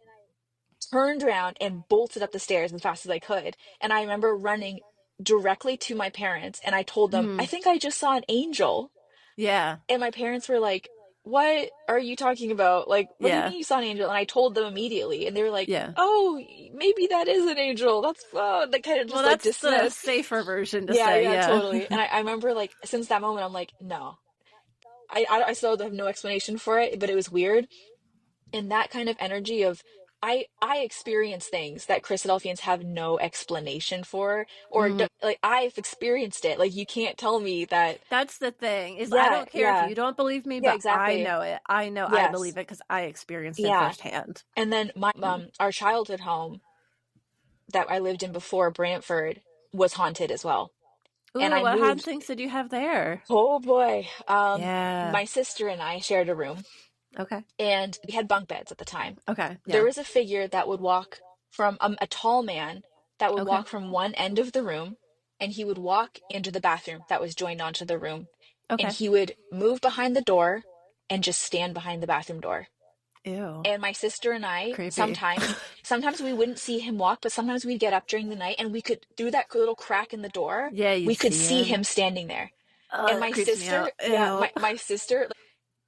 turned around and bolted up the stairs as fast as I could. And I remember running directly to my parents and I told them, I think I just saw an angel. Yeah. And my parents were like, what are you talking about? Like, what do you Yeah. mean you saw an angel? And I told them immediately. And they were like, Yeah. oh, maybe that is an angel. That's, they kind of Well, just like that's the dismissed. safer version to Yeah, say. yeah, Yeah. totally. And I remember like since that moment, I'm like, no, I still have no explanation for it, but it was weird. And that kind of energy of I experience things that Christadelphians have no explanation for, or like I've experienced it. Like you can't tell me that. That's the thing is I Yeah, don't care if yeah, you don't believe me, yeah, but I exactly. know it. I know I believe Yes, it because I experienced it yeah. firsthand. And then my our childhood home that I lived in before Brantford was haunted as well. And Ooh, I what haunted moved. things did you have there? Oh boy. Yeah. My sister and I shared a room, Okay. and we had bunk beds at the time. Okay. There Yeah. was a figure that would walk from a tall man that would Okay. walk from one end of the room, and he would walk into the bathroom that was joined onto the room, and Okay. he would move behind the door and just stand behind the bathroom door. Ew. And my sister and I Creepy. sometimes we wouldn't see him walk, but sometimes we'd get up during the night and we could, through that little crack in the door, Yeah, we you'd could see see him. him standing there. Oh, And that my creeps me out. sister, yeah, Ew. my sister,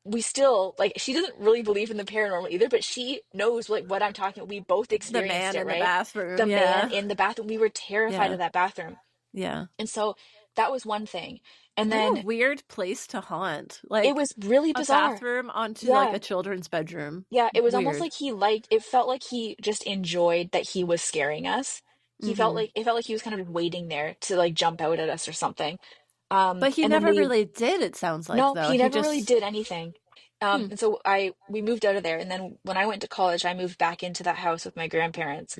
we still like she doesn't really believe in the paranormal either, but she knows like what I'm talking about. We both The experienced man it, in the right? bathroom. The man Yeah. in the bathroom, we were terrified Yeah. of that bathroom. Yeah. And so that was one thing. And What a then weird place to haunt. it Like was really a bizarre. bathroom onto like Yeah. a children's bedroom. Yeah, it was almost Weird. like it felt like he just enjoyed that he was scaring us. It felt like he was kind of waiting there to like jump out at us or something. But he And then never really did, it sounds like, no, though. he He never really just did anything. hmm. And so we moved out of there. And then when I went to college, I moved back into that house with my grandparents.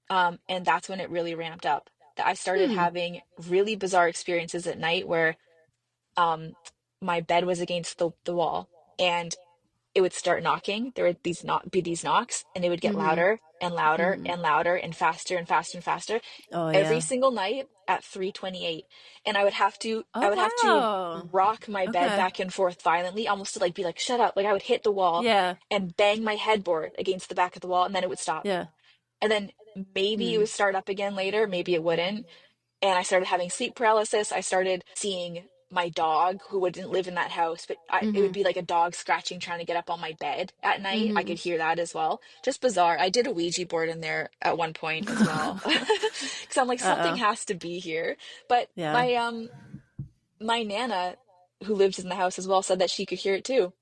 And that's when it really ramped up. That I started Hmm. having really bizarre experiences at night where um, my bed was against the wall and it would start knocking. There would be these knocks, and they would get Mm-hmm. louder and louder Mm-hmm. and louder and faster and faster and faster Oh every yeah. single night at 3:28. And I Oh would have to wow. rock my bed Okay. back and forth violently, almost to like be like, shut up. Like I would hit the wall Yeah. and bang my headboard against the back of the wall, and then it would stop. Yeah. And then maybe it Mm. would start up again later, maybe it wouldn't. And I started having sleep paralysis. I started seeing my dog, who wouldn't live in that house, but it would Mm-hmm. be like a dog scratching, trying to get up on my bed at night. I Mm-hmm. could hear that as well. Just bizarre. I did a Ouija board in there at one point as well. Because I'm like, something Uh-oh. has to be here. But Yeah. my Nana, who lives in the house as well, said that she could hear it too.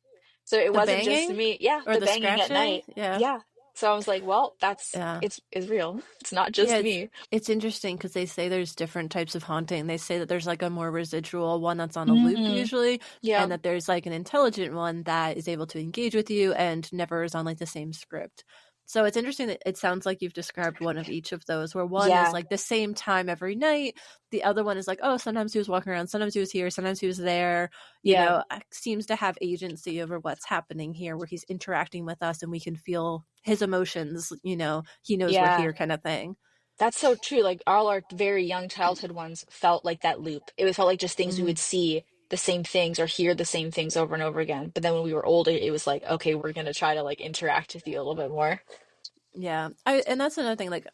So it The wasn't just banging me. Yeah, or the the banging at scratching? night. Yeah. Yeah. So I was like, well, Yeah. it's real. It's not Yeah, just me. it's interesting because they say there's different types of haunting. They say that there's like a more residual one that's on a loop Mm, usually, yeah. and that there's like an intelligent one that is able to engage with you and never is on like the same script. So it's interesting that it sounds like you've described one of each of those, where one is Yeah. like the same time every night. The other one is like, oh, sometimes he was walking around, sometimes he was here, sometimes he was there, Yeah. seems to have agency over what's happening here, where he's interacting with us and we can feel his emotions, he knows we're Yeah. here kind of thing. That's so true. Like all our very young childhood ones felt like that loop. It felt like just things we Mhm. would see the same things or hear the same things over and over again. But then when we were older, it was like, okay, we're gonna try to like interact with you a little bit more. Yeah. And that's another thing. Like,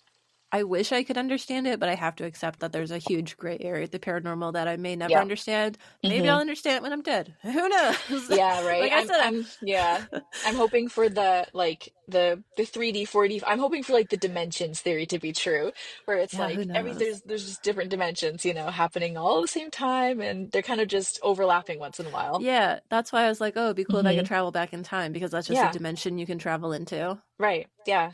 I wish I could understand it, but I have to accept that there's a huge gray area at the paranormal that I may never Yeah. understand. Maybe Hmm. I'll understand it when I'm dead. Who knows? Yeah, right. Like I said, Yeah. I'm hoping for the 3D, 4D. I'm hoping for like the dimensions theory to be true, where it's yeah, who like knows? there's just different dimensions, happening all at the same time, and they're kind of just overlapping once in a while. Yeah, that's why I was like, oh, it'd be cool if I could Hmm. travel back in time because that's just a Yeah, dimension you can travel into. right. Yeah,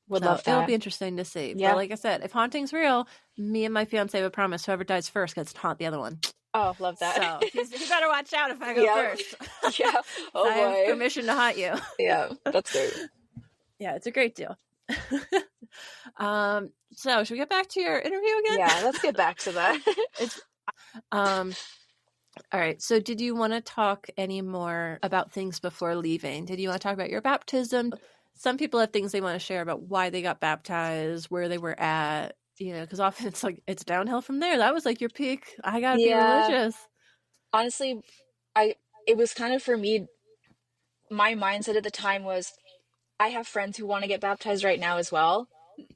would So love it'll be that. interesting to see. But Yeah. like I said, if haunting's real, me and my fiance would promise whoever dies first gets to haunt the other one. Oh, love that. So he better watch out if I go Yeah. first. Yeah. Oh I have boy. permission to haunt you. Yeah, that's great. Yeah, it's a great deal. So should we get back to your interview again? Yeah, let's get back to that. It's all right. So did you want to talk any more about things before leaving? Did you want to talk about your baptism? Some people have things they want to share about why they got baptized, where they were at, because often it's like it's downhill from there. That was like your peak. I gotta be Yeah. religious. Honestly, it was kind of for me, my mindset at the time was I have friends who want to get baptized right now as well.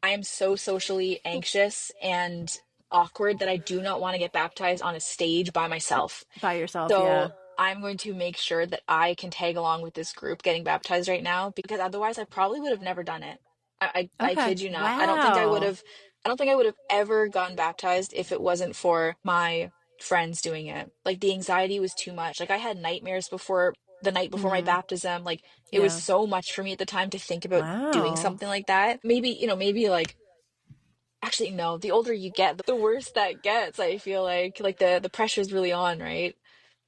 I am so socially anxious and awkward that I do not want to get baptized on a stage by myself. By yourself, yeah. So I'm going to make sure that I can tag along with this group getting baptized right now because otherwise I probably would have never done it. I Okay. kid you not. Wow. I don't think I would have ever gotten baptized if it wasn't for my friends doing it. Like the anxiety was too much. Like I had nightmares before the night before my Hmm. baptism. Like it was Yeah. so much for me at the time to think about doing Wow. something like that. Maybe, maybe like actually no, the older you get, the worse that gets. I feel like the pressure's really on, right?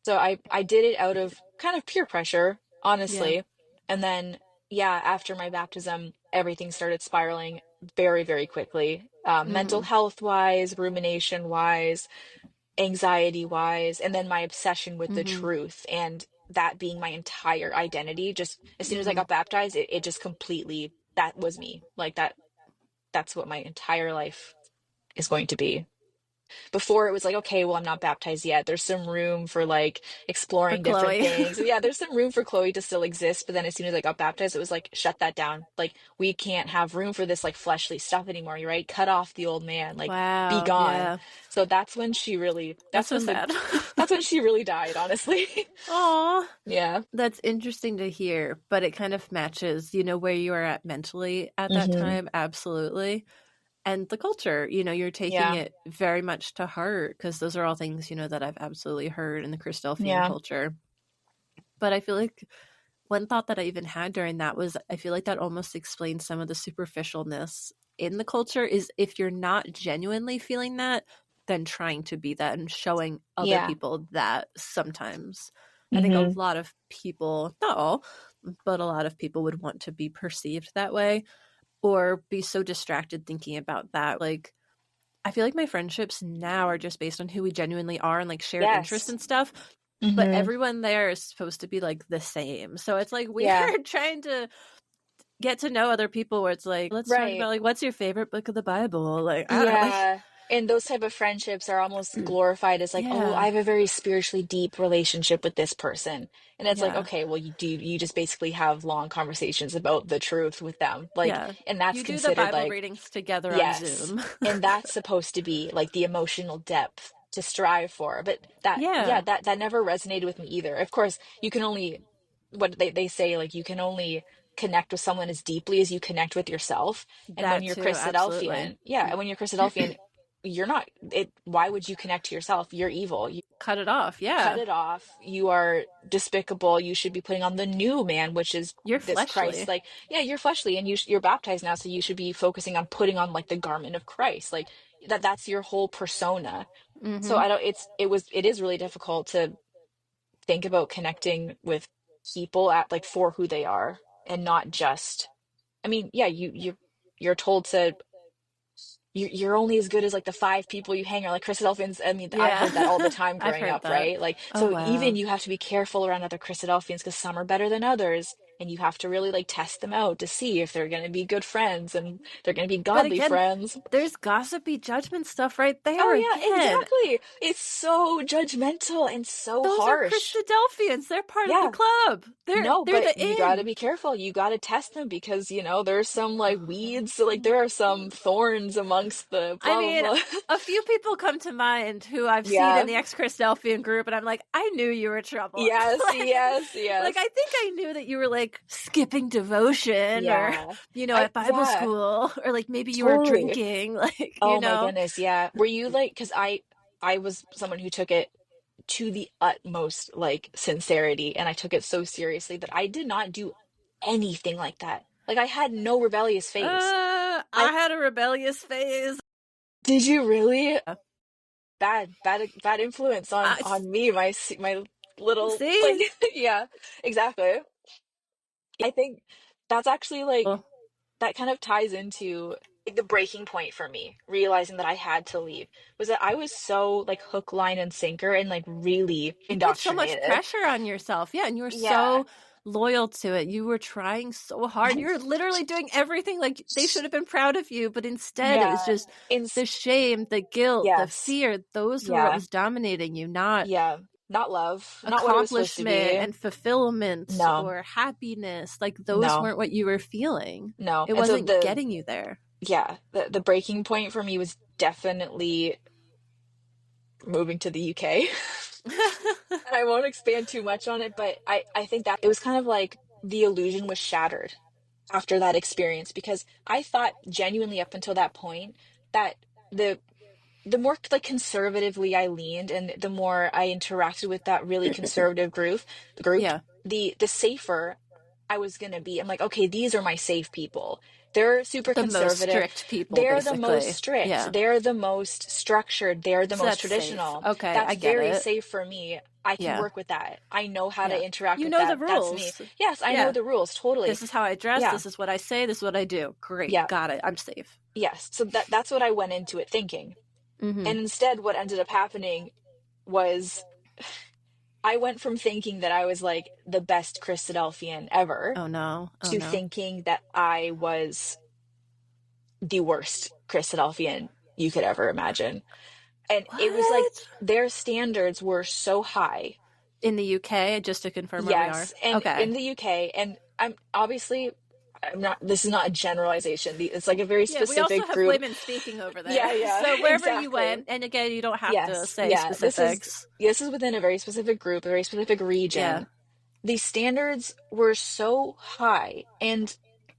So I did it out of kind of peer pressure, Yeah. honestly. And then yeah, after my baptism, everything started spiraling very, very quickly. Mental Hmm. health wise, rumination wise, anxiety wise, and then my obsession with the Hmm. truth and that being my entire identity. Just as soon as I Hmm. got baptized, it just completely that was me. Like that's what my entire life is going to be. Before it was like, okay, well, I'm not baptized yet. There's some room for like For exploring different Chloe. things. Yeah, there's some room for Chloe to still exist. But then as soon as I got baptized, it was like, shut that down. Like, we can't have room for this like fleshly stuff anymore. You're right. Cut off the old man. Like, be Wow. gone. Yeah. So That's so sad. that's when she really died, honestly. Aw. Yeah. That's interesting to hear, but it kind of matches, where you are at mentally at that Hmm. time. Absolutely. And the culture, you're taking Yeah. it very much to heart because those are all things, that I've absolutely heard in the Christadelphian Yeah. culture. But I feel like one thought that I even had during that was I feel like that almost explains some of the superficialness in the culture is if you're not genuinely feeling that, then trying to be that and showing other Yeah. people that sometimes. I think a Hmm. lot of people, not all, but a lot of people would want to be perceived that way or be so distracted thinking about that. Like, I feel like my friendships now are just based on who we genuinely are and like shared interests Yes. and stuff. But Hmm. everyone there is supposed to be like the same. So it's like Yeah. weird trying to get to know other people where it's like, let's talk Right. about like what's your favorite book of the Bible? Like, I don't know, like Yeah. And those type of friendships are almost glorified as like, oh, I yeah. have a very spiritually deep relationship with this person. And it's like, Yeah. okay, well, you just basically have long conversations about the truth with them. Like, Yeah. and that's You do the considered Bible like, readings together on yes. Zoom. And that's supposed to be like the emotional depth to strive for. But yeah, Yeah. that never resonated with me either. Of course, you can only, what they say, like, you can only connect with someone as deeply as you connect with yourself. And when That you're too, absolutely. Christadelphian, yeah, and when you're Christadelphian, you're not it. Why would you connect to yourself? You're evil. You Cut it off. cut Yeah. it off. You are despicable. You should be putting on the new man, which is You're this Christ. fleshly. Like, yeah, you're fleshly, and you're baptized now, so you should be focusing on putting on like the garment of Christ. Like that's your whole persona. So Mm-hmm. I don't. It is really difficult to think about connecting with people at like for who they are and not just. I mean, yeah, you're told to you're only as good as like the five people you hang around, like Christadelphians. I mean, I Yeah. heard that all the time I've growing heard up, that. right? Like, Oh, so wow. even you have to be careful around other Christadelphians because some are better than others, and you have to really like test them out to see if they're going to be good friends and they're going to be But godly again, friends. there's gossipy judgment stuff right there Oh yeah, again. exactly. It's so judgmental and so Those are harsh. Christadelphians. They're part of the Yeah. club. They're No, they're but the you got to in. be careful. You got to test them because, there's some like weeds, so, like there are some thorns amongst the I blah mean, blah blah. a few people come to mind who I've seen in Yeah. the ex-Christadelphian group, and I'm like, I knew you were trouble. Yes, like, yes, like, yes. I think I knew that you were like skipping devotion, or Yeah. at Bible Yeah, school, or like maybe you were totally. drinking, like Oh my goodness, yeah. Were you like, because I was someone who took it to the utmost like sincerity, and I took it so seriously that I did not do anything like that. Like I had no rebellious phase. I had a rebellious phase. Did you really? Uh, Bad influence on me, my little like See, yeah, exactly. I think that's actually like that kind of ties into like the breaking point for me, realizing that I had to leave was that I was so like hook, line, and sinker and like really you put so much indoctrinated. pressure on yourself, yeah, and you were Yeah. so loyal to it. You were trying so hard. You're literally doing everything. Like they should have been proud of you, but instead it was Yeah. just the shame, the guilt, the Yes. fear. Those were what Yeah. was dominating you, not Yeah. Not love, not what it was supposed to accomplishment be. and fulfillment No. or happiness. Like those No. weren't what you were feeling. No. It And so wasn't getting you there. the breaking point for me was definitely moving to the UK. And I won't expand too much on it, but I think that it was kind of like the illusion was shattered after that experience because I thought genuinely up until that point that the more like conservatively I leaned and the more I interacted with that really conservative group, Yeah. the safer I was gonna be. I'm like, okay, these are my safe people. They're super The most conservative. strict people, They're the most basically. strict. Yeah. They're the most structured. They're the So most that's safe. traditional. Okay, I That's get very it. safe for me. I can Yeah. work with that. I know how Yeah. to interact You with know the that. That's me. rules. Yes, I Yeah. know the rules totally. This is how I dress. Yeah. This is what I say. This is what I do. Great. Yeah. Got it. I'm safe. Yes. So that's what I went into it thinking. Mm-hmm. And instead, what ended up happening was I went from thinking that I was like the best Christadelphian ever Oh no. Oh to no. thinking that I was the worst Christadelphian you could ever imagine. And it was like What? their standards were so high. In the UK, just to confirm where Yes, we are. and Okay. in the UK, and I'm not, this is not a generalization. It's like a very Yeah, we specific also have group. women speaking over there. Yeah, So wherever exactly. you went, and again, you don't have to Yes, say yeah, specifics. this is within a very specific group, a very specific region. Yeah. The standards were so high, and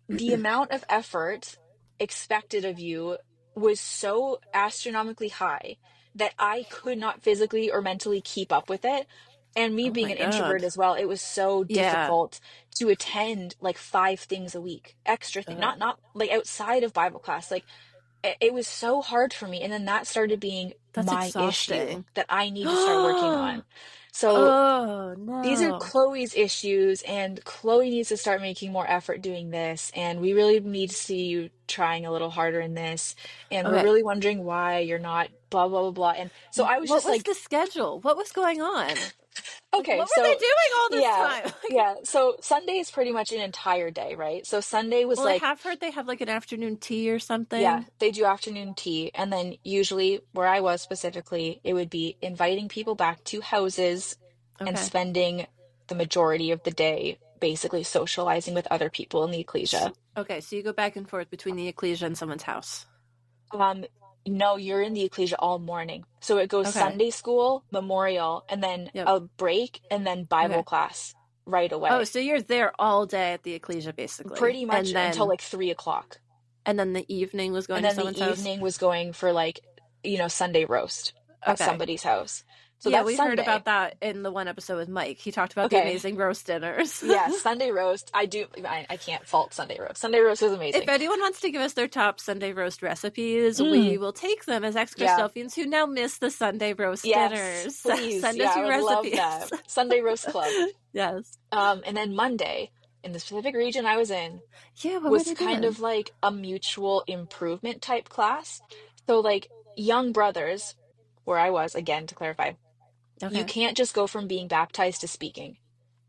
the amount of effort expected of you was so astronomically high that I could not physically or mentally keep up with it. And me Oh being my an introvert God. as well, it was so Yeah. difficult to attend like 5 things a week, extra thing, not like outside of Bible class. Like it was so hard for me. And then that started being That's my issue exhausting. that I need to start working on. So Oh no. these are Chloe's issues, and Chloe needs to start making more effort doing this. And we really need to see you trying a little harder in this. And we're Okay. really wondering why you're not blah, blah, blah, blah. And so I was What just was like, the schedule? What was going on? okay, What so were they doing all this yeah, time? yeah. So Sunday is pretty much an entire day, right? So Sunday was Well, like, I have heard they have like an afternoon tea or something. yeah, they do afternoon tea. And then usually where I was specifically, it would be inviting people back to houses and Okay. spending the majority of the day basically socializing with other people in the ecclesia. Okay, so you go back and forth between the ecclesia and someone's house. No, you're in the ecclesia all morning. So it goes Okay. Sunday school, memorial, and then Yep. a break, and then Bible Okay. class right away. Oh, so you're there all day at the ecclesia, basically. Pretty much and then, until like 3 o'clock. And then the evening was going And to then the someone's house? evening was going for like Sunday roast at Okay. somebody's house. So Yeah, that's we heard Sunday. about that in the one episode with Mike. He talked about the Okay. amazing roast dinners. Yeah, Sunday roast. I can't fault Sunday roast. Sunday roast is amazing. If anyone wants to give us their top Sunday roast recipes, Mm. we will take them as ex-Christadelphians who now miss the Sunday roast dinners. Please. Send Yeah, us I your would recipes. love that. Sunday roast club. Yes. And then Monday, in the specific region I was in, Yeah, what were was they kind doing? of like a mutual improvement type class. So like young brothers, where I was, again, to clarify, you Okay. can't just go from being baptized to speaking.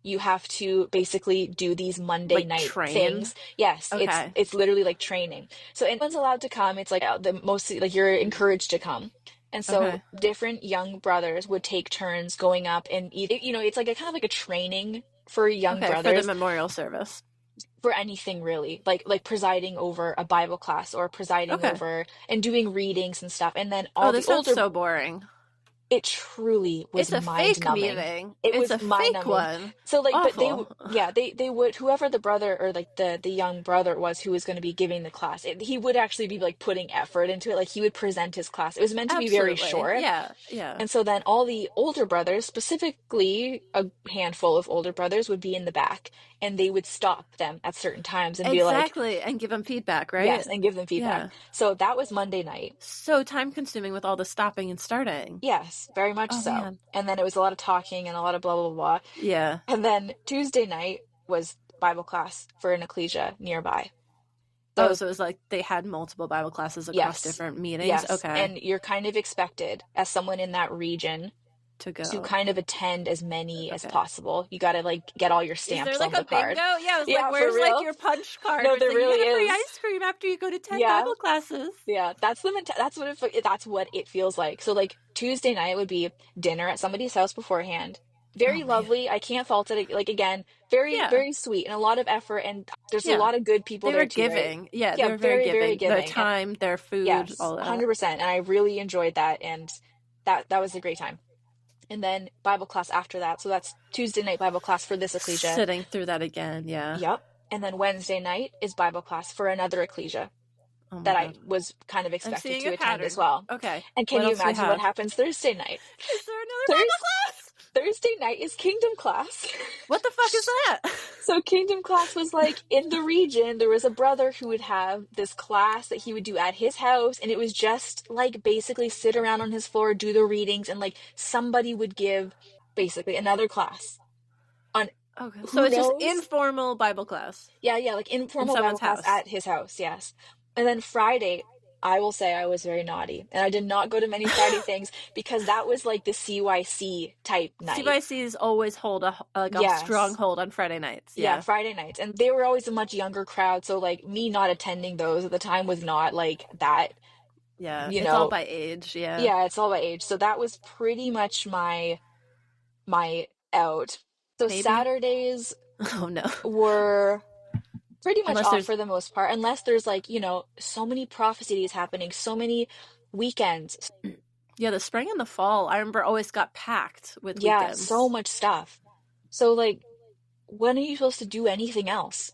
You have to basically do these Monday Like night train? things. Yes, Okay. it's literally like training. So anyone's allowed to come. It's like the most like you're encouraged to come. And so Okay. different young brothers would take turns going up and it's like a kind of like a training for young Okay, for the brothers memorial service. for anything really. Like presiding over a Bible class or presiding Okay. over and doing readings and stuff. And then Oh, all this the sounds older so boring. it truly was It's a fake mind-numbing. meeting. It It's was a fake mind-numbing. one. So like, but Awful. they would, whoever the brother or like the young brother was who was going to be giving the class, he would actually be like putting effort into it. Like he would present his class. It was meant to be very Absolutely. short. Yeah, yeah. And so then all the older brothers, specifically a handful of older brothers, would be in the back and they would stop them at certain times and be like, Exactly, and give them feedback, right? yes, and give them feedback. Yeah. So that was Monday night. So time consuming with all the stopping and starting. Yes, very much Oh, so. man. And then it was a lot of talking and a lot of blah, blah, blah. Yeah. And then Tuesday night was Bible class for an ecclesia nearby. Oh, so it was like they had multiple Bible classes across Yes. different meetings? Yes. Okay. And you're kind of expected as someone in that region to go. to kind of attend as many as Okay. possible. You got to like get all your Is stamps there like on a the card. bingo? Yeah, I was Yeah, like, for where's real? like your punch card? No, It's there like, really you get a free is. ice cream after you go to 10 Yeah. Bible classes. Yeah, that's what it feels like. So like Tuesday night would be dinner at somebody's house beforehand. Very Oh, man. lovely. I can't fault it. Like again, very Yeah. very sweet and a lot of effort. And there's Yeah. a lot of good people They there were too, right? giving. Yeah, Yeah, they were very, very giving. Their giving. time, their food, Yes, all that. 100%. And I really enjoyed that, and that was a great time. And then Bible class after that. So that's Tuesday night Bible class for this ecclesia. Sitting through that again, yeah. Yep. And then Wednesday night is Bible class for another ecclesia Oh my that I God. was kind of I'm expected seeing to a attend pattern. as well. Okay. And can What you else we imagine what have? happens Thursday night? Is there another Bible class? Thursday night is Kingdom class. What the fuck is that? So Kingdom class was like in the region, there was a brother who would have this class that he would do at his house, and it was just like basically sit around on his floor, do the readings, and like somebody would give basically another class on Okay. Who So it's knows? just informal Bible class. like informal Bible someone's class house. at his house, yes. And then Friday, I will say I was very naughty, and I did not go to many Friday things because that was like the CYC type night. CYCs always hold a Yes. stronghold on Friday nights. Yeah, Friday nights. And they were always a much younger crowd, so like me not attending those at the time was not like that. Yeah. You It's know. all by age. Yeah. Yeah, it's all by age. So that was pretty much my out. So Maybe. Saturdays Oh no. were pretty much Unless off there's- for the most part, unless there's like, so many prophecies happening, so many weekends. Yeah, the spring and the fall, I remember always got packed with Yeah, weekends. so much stuff. So like, when are you supposed to do anything else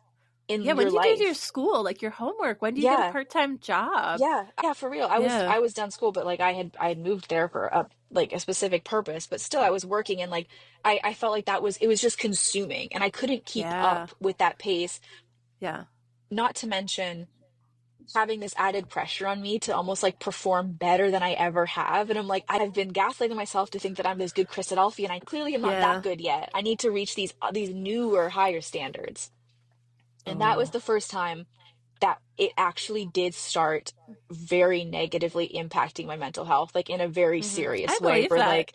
in Yeah, when your do you life? do your school, like your homework? When do you get Yeah. a part-time job? Yeah, for real. I Yeah. was done school, but like I had moved there for a specific purpose, but still I was working, and like I felt like it was just consuming, and I couldn't keep Yeah. up with that pace. Yeah. Not to mention having this added pressure on me to almost like perform better than I ever have. And I'm like, I've been gaslighting myself to think that I'm this good Christadelphian. I clearly am not Yeah. that good yet. I need to reach these newer, higher standards. And that was Oh. the first time that it actually did start very negatively impacting my mental health, like in a very Mhm. serious I way, believe where that. like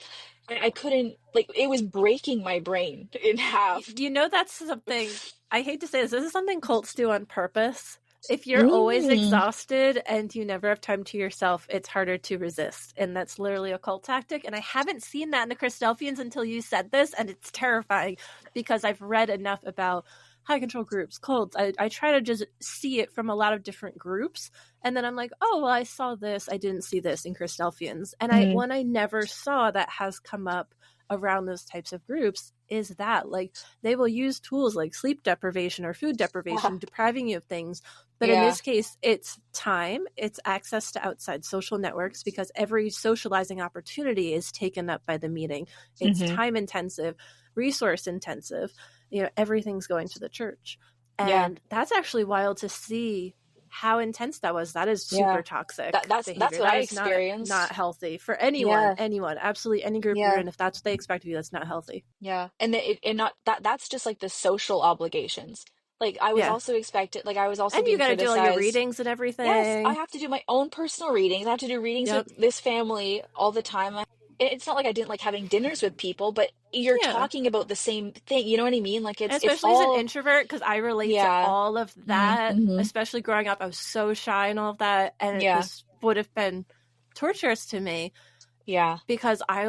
I couldn't, like, it was breaking my brain in half. You know, that's something, I hate to say this is something cults do on purpose. If you're always exhausted and you never have time to yourself, it's harder to resist. And that's literally a cult tactic. And I haven't seen that in the Christadelphians until you said this. And it's terrifying because I've read enough about high control groups, cults. I try to just see it from a lot of different groups. And then I'm like, oh, well, I saw this. I didn't see this in Christadelphians. And one I never saw that has come up around those types of groups is that. Like, they will use tools like sleep deprivation or food deprivation, depriving you of things. But in this case, it's time, it's access to outside social networks, because every socializing opportunity is taken up by the meeting. It's time intensive, resource intensive, everything's going to the church. And that's actually wild to see how intense that was. That is super toxic. That's behavior. what That I is experienced. Not healthy for anyone, absolutely any group you're in. If that's what they expect of you, that's not healthy. Yeah. And that's just like the social obligations. Like I was also expected, like I was also And being you got to do all your criticized. readings and everything. Yes, I have to do my own personal readings. I have to do readings with this family all the time. It's not like I didn't like having dinners with people, but you're talking about the same thing. You know what I mean? Like it's especially all... as an introvert, because I relate to all of that. Especially growing up, I was so shy and all of that, and this would have been torturous to me. Yeah, because I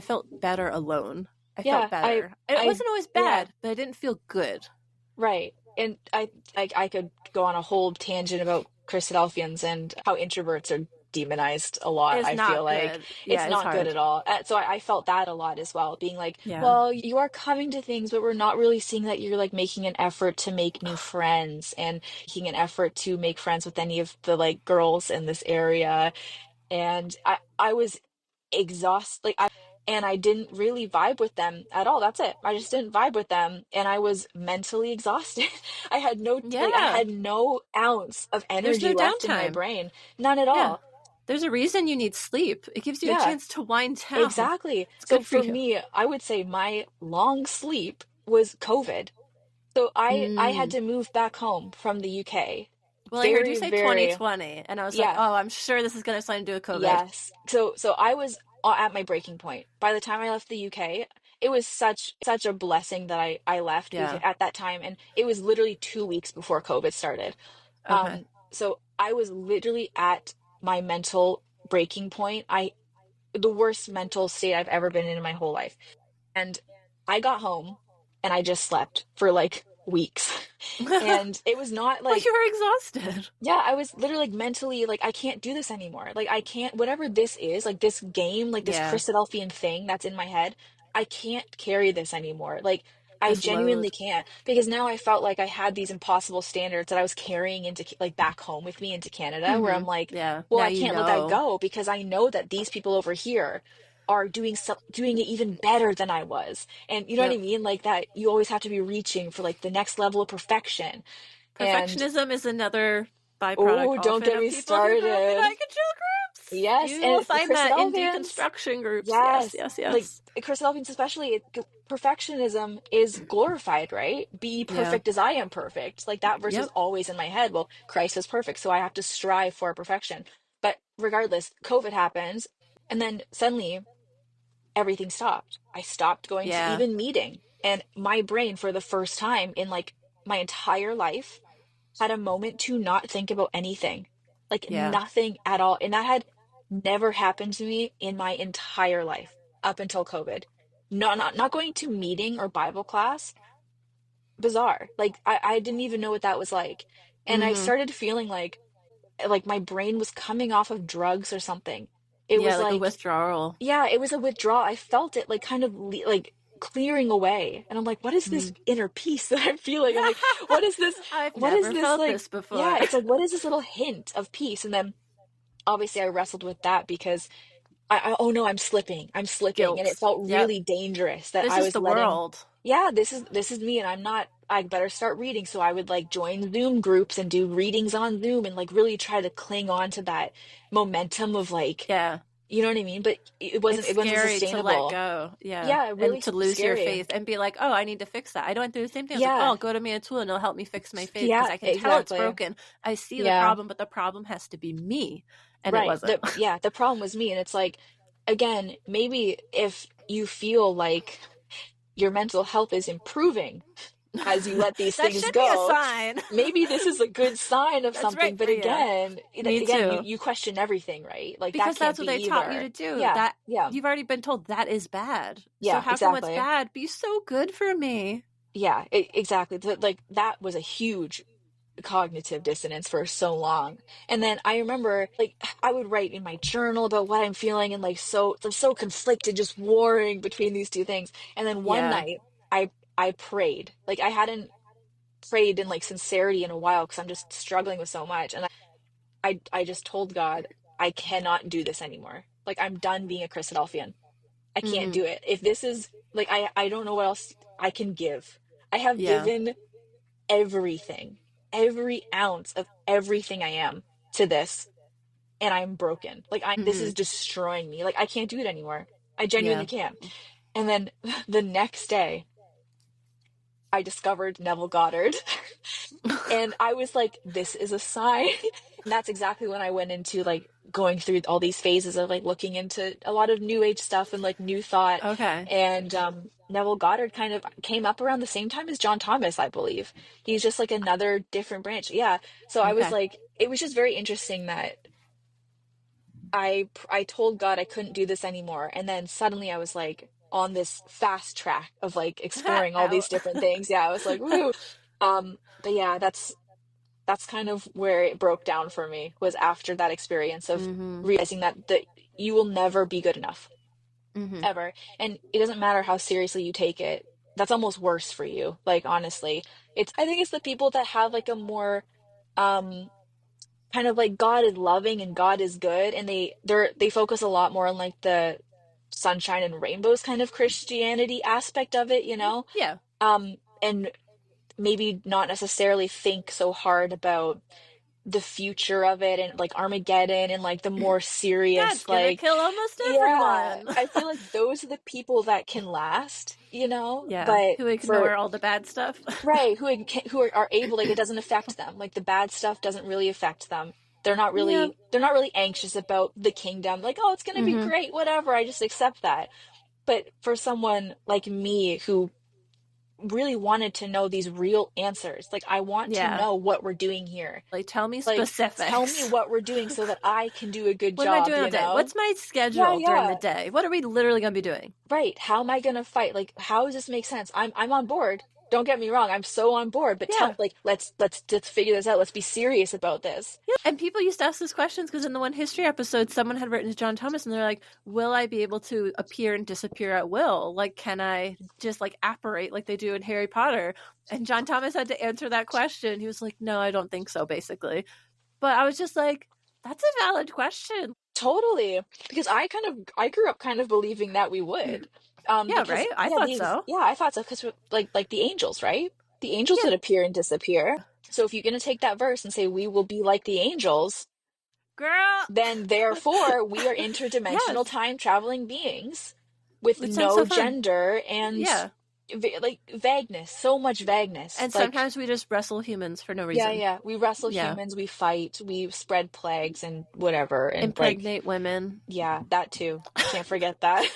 felt better alone. I felt better. It wasn't always bad, but I didn't feel good. Right. And I could go on a whole tangent about Christadelphians and how introverts are demonized a lot. I feel like it's not good at all. So I felt that a lot as well, being like, well, you are coming to things, but we're not really seeing that you're like making an effort to make new friends and making an effort to make friends with any of the like girls in this area. And I was exhausted. And I didn't really vibe with them at all. That's it. I just didn't vibe with them, and I was mentally exhausted. I had no ounce of energy left in my brain. None at all. There's a reason you need sleep. It gives you a chance to wind down. Exactly. So for me, I would say my long sleep was COVID. So I had to move back home from the UK. Well, I heard you say 2020, and I was like, oh, I'm sure this is going to have something to do with COVID. Yes. So I was at my breaking point. By the time I left the UK, it was such a blessing that I left at that time, and it was literally 2 weeks before COVID started. Okay. So I was literally at my mental breaking point. The worst mental state I've ever been in my whole life. And I got home and I just slept for like weeks. And it was not like... Well, you were exhausted. Yeah, I was literally like mentally like, I can't do this anymore. Like I can't, whatever this is, like this game, like this Christadelphian thing that's in my head, I can't carry this anymore. Like I genuinely can't, because now I felt like I had these impossible standards that I was carrying into like back home with me into Canada, where I'm like, well, now I can't let that go, because I know that these people over here are doing it even better than I was. And you know what I mean? Like that you always have to be reaching for like the next level of perfection. Perfectionism is another byproduct. Oh, don't get me started. Yes, you will find that in deconstruction groups. Yes. Like Christadelphians especially, perfectionism is glorified, right? Be perfect as I am perfect. Like that verse is always in my head. Well, Christ is perfect, so I have to strive for perfection. But regardless, COVID happens, and then suddenly everything stopped. I stopped going to even meeting, and my brain, for the first time in like my entire life, had a moment to not think about anything. Like nothing at all. And that had never happened to me in my entire life up until COVID. Not going to meeting or Bible class. Bizarre. Like I didn't even know what that was like. And I started feeling like my brain was coming off of drugs or something. It was like a withdrawal. Yeah, it was a withdrawal. I felt it like kind of like clearing away, and I'm like, what is this inner peace that I'm feeling? I'm like, what is this? I've never felt like, this before. Yeah, it's like, what is this little hint of peace? And then obviously I wrestled with that, because oh no, I'm slipping, Guilt. And it felt really dangerous that this I was is the letting... world. Yeah, this is me, and I'm not. I better start reading. So I would like join Zoom groups and do readings on Zoom, and like really try to cling on to that momentum of like, you know what I mean? But it wasn't sustainable. To let go. Yeah, really, and to lose scary. your faith and be like, oh, I need to fix that. I don't do the same thing. I was like, oh, I'll go to me a tool and it'll help me fix my faith, because I can tell it's broken. I see the problem, but the problem has to be me, and it wasn't. The problem was me, and it's like, again, maybe if you feel like your mental health is improving as you let these things go, be a sign. Maybe this is a good sign of something. Right, but again, you question everything, right? Like, because that's what they taught you to do. You've already been told that is bad. Yeah, so how come what's bad be so good for me? Yeah, exactly. Like that was a huge cognitive dissonance for so long. And then I remember like I would write in my journal about what I'm feeling and like so conflicted, just warring between these two things. And then one Yeah. night I prayed. Like I hadn't prayed in like sincerity in a while because I'm just struggling with so much. And I just told God, I cannot do this anymore. Like I'm done being a Christadelphian. I can't Mm-hmm. do it. If this is like I don't know what else I can give. I have Yeah. given everything, every ounce of everything I am to this, and I'm broken. Like this Mm-hmm. is destroying me. Like I can't do it anymore. I Yeah. genuinely can't. And then the next day, I discovered Neville Goddard. And I was like, this is a sign. And that's exactly when I went into like going through all these phases of like looking into a lot of new age stuff and like new thought. Okay. And Neville Goddard kind of came up around the same time as John Thomas, I believe. He's just like another different branch. Yeah. So I was Okay. like, it was just very interesting that I told God I couldn't do this anymore. And then suddenly I was like on this fast track of like exploring all these Out. different things. Yeah, I was like, woo. But yeah, that's kind of where it broke down for me was after that experience of Mm-hmm. realizing that you will never be good enough Mm-hmm. ever, and it doesn't matter how seriously you take it. That's almost worse for you, like honestly. It's I think it's the people that have like a more um kind of like God is loving and God is good, and they focus a lot more on like the sunshine and rainbows kind of Christianity aspect of it, you know. Yeah. And maybe not necessarily think so hard about the future of it and like Armageddon and like the more God's serious gonna like kill almost yeah, everyone. I feel like those are the people that can last, you know, Yeah. but Who for ignore all the bad stuff. right who are able like it doesn't affect them, like the bad stuff doesn't really affect them. Yeah. They're not really anxious about the kingdom, like oh it's gonna be Mm-hmm. great, whatever, I just accept that. But for someone like me who really wanted to know these real answers, like I want to Yeah. know what we're doing here. Like, tell me Like, tell me specifics. what we're doing so that I can do a good What am I job, doing all you day? know? What's my Yeah, schedule during the yeah. day? What are we literally gonna be doing? Right. How am I gonna fight? Like, how does this make sense? I'm on board. Don't get me wrong. I'm so on board, but Yeah. let's figure this out. Let's be serious about this. Yeah, and people used to ask these questions because in the one history episode, someone had written to John Thomas, and they're like, "Will I be able to appear and disappear at will? Like, can I just like apparate like they do in Harry Potter?" And John Thomas had to answer that question. He was like, "No, I don't think so," basically. But I was just like, "That's a valid question." Totally. Because I grew up kind of believing that we would. Yeah, Because right. I yeah, thought so. yeah, I thought so because like the angels, right? The angels Yeah, would appear and disappear. So if you're gonna take that verse and say we will be like the angels, girl. then therefore we are interdimensional Yes, time traveling beings with it sounds so no fun. gender and Yeah, like vagueness, so much vagueness. and Like, sometimes we just wrestle humans for no yeah, reason. yeah, we wrestle Yeah, humans, we fight, we spread plagues and whatever. And like, impregnate women. yeah, that too. Can't forget that.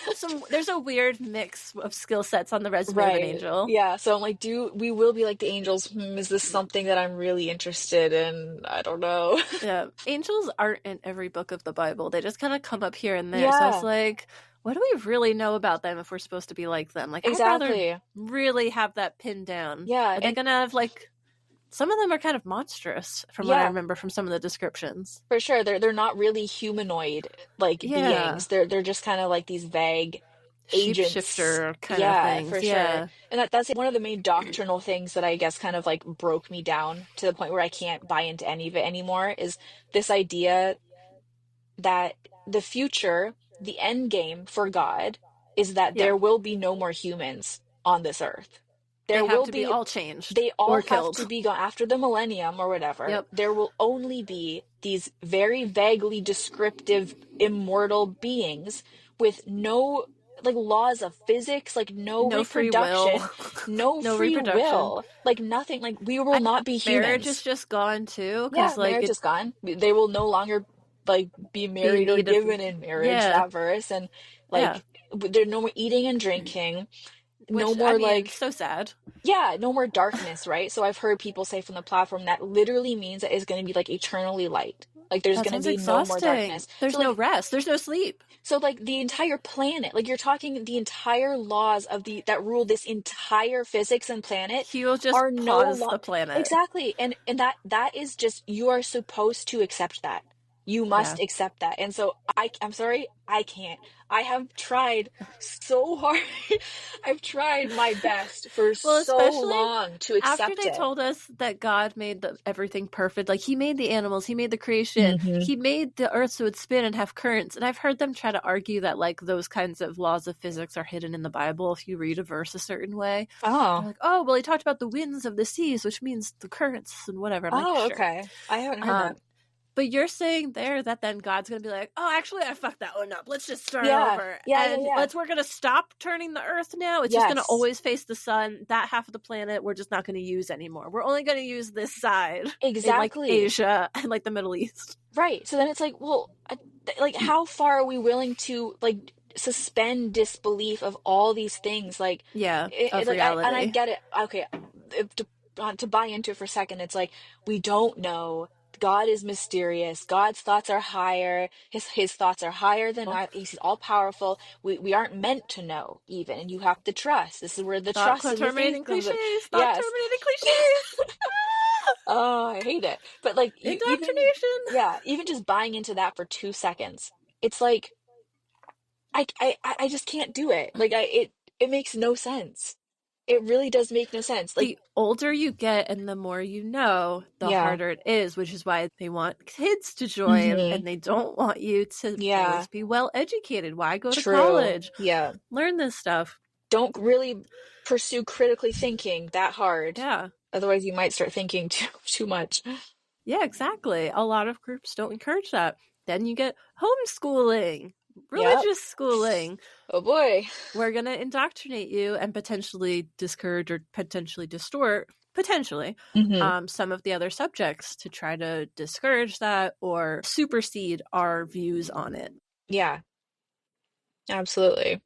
There's a weird mix of skill sets on the resume of an Right. angel. Yeah. So I'm like, we will be like the angels? Is this something that I'm really interested in? I don't know. Yeah, angels aren't in every book of the Bible. They just kind of come up here and there. So it's Yeah, like, what do we really know about them if we're supposed to be like them? Like, I'd rather exactly. really have that pinned down. Yeah. Are they And gonna have like some of them are kind of monstrous from what I yeah, remember from some of the descriptions. for sure. They're not really humanoid like Yeah, beings. They're just kind of like these vague agents. shapeshifter kind of Yeah, things. for sure. Yeah, And that's one of the main doctrinal things that I guess kind of like broke me down to the point where I can't buy into any of it anymore is this idea that the future, the end game for God, is that yeah. there will be no more humans on this earth. They There have will to be be, all changed they all or have to killed. be gone after the millennium or whatever. Yep. There will only be these very vaguely descriptive immortal beings with no like laws of physics, like no No free will. reproduction, no No free reproduction. will, like nothing, like we will I not be Marriage is humans. just gone too, Yeah, because like marriage is gone. They will no longer like be be in married or need of. given in marriage, Yeah, that verse. And yeah. like there's no more eating and drinking, no Which I more mean, like so sad. yeah, no more darkness, right? So I've heard people say from the platform that literally means that it's going to be like eternally light. Like there's That going to sounds be no more exhausting. darkness. There's no rest. There's no sleep. So like the entire planet, like you're talking the entire laws of the that rule this entire physics and planet He will just are no pause long the planet. exactly. And that is just you are supposed to accept that. You Yeah. must accept that. And so I'm sorry, I can't. I have tried so hard. I've tried my best for Well, so especially long to after accept they it. told us that God made everything perfect. Like, he made the animals, he made the creation, Mm-hmm. he made the earth so it spin and have currents. And I've heard them try to argue that, like, those kinds of laws of physics are hidden in the Bible if you read a verse a certain way. They're Oh. like, oh, well, he talked about the winds of the seas, which means the currents and whatever. I'm like, Oh, sure. okay. I haven't heard that. But you're saying there that then God's going to be like, oh, actually, I fucked that one up. Let's just start Yeah. over. Yeah, And yeah. we're going to stop turning the earth now. It's just going to Yes. always face the sun. That half of the planet, we're just not going to use anymore. We're only going to use this side. Exactly. In, like, Asia and, like, the Middle East. Right. So then it's like, well, like, how far are we willing to, like, suspend disbelief of all these things? Like, Yeah, of like, reality. and I get it. Okay. To buy into it for a second, it's like, we don't know. God is mysterious. God's thoughts are higher. His thoughts are higher than he's all powerful. We aren't meant to know even, and you have to trust. This is where the Stop trust and the faith terminating comes in. cliches. Stop Yes. terminating cliches. Oh, I hate it. But like Indoctrination. even just buying into that for 2 seconds, it's like I just can't do it. Like it makes no sense. It really does make no sense. Like The older you get and the more you know, the yeah. harder it is, which is why they want kids to join Mhm. and they don't want you to Yeah. always be well educated. Why go to True. college? Yeah. Learn this stuff. Don't really pursue critically thinking that hard. Yeah. Otherwise you might start thinking too much. Yeah, exactly. A lot of groups don't encourage that. Then you get homeschooling, religious schooling. Oh boy. We're going to indoctrinate you and potentially discourage or potentially distort, some of the other subjects to try to discourage that or supersede our views on it. Yeah. Absolutely.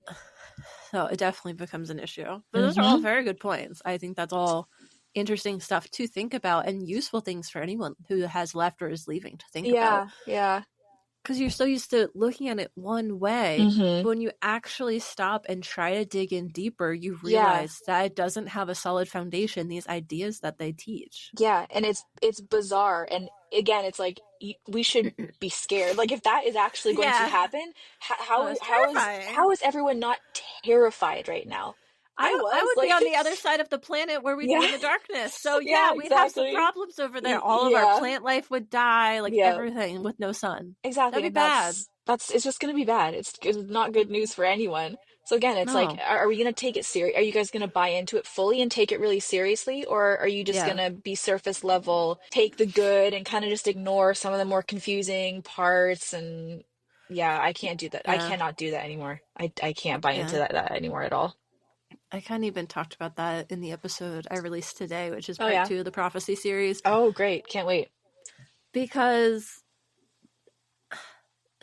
So it definitely becomes an issue. But those are all very good points. I think that's all interesting stuff to think about and useful things for anyone who has left or is leaving to think about. Yeah. Because you're so used to looking at it one way. But when you actually stop and try to dig in deeper, you realize that it doesn't have a solid foundation, these ideas that they teach. Yeah, and it's bizarre. And again, it's like we should be scared. Like if that is actually going to happen, how is everyone not terrified right now? I would be on the other side of the planet where we'd be in the darkness. So we'd have some problems over there. All of our plant life would die, like everything with no sun. Exactly. That'd be bad. It's just going to be bad. It's not good news for anyone. So again, it's like, are we going to take it serious? Are you guys going to buy into it fully and take it really seriously? Or are you just going to be surface level, take the good and kind of just ignore some of the more confusing parts? And I can't do that. I cannot do that anymore. I can't buy into that anymore at all. I kind of even talked about that in the episode I released today, which is part 2 of the prophecy series. Oh, great. Can't wait. Because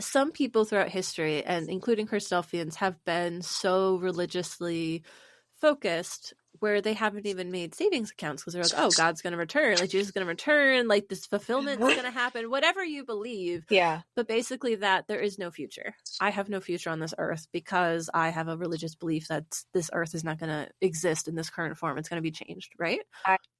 some people throughout history, and including Christadelphians, have been so religiously focused where they haven't even made savings accounts because they're like, oh, God's going to return, like Jesus is going to return, like this fulfillment is going to happen, whatever you believe. Yeah. But basically that there is no future. I have no future on this earth because I have a religious belief that this earth is not going to exist in this current form. It's going to be changed, right?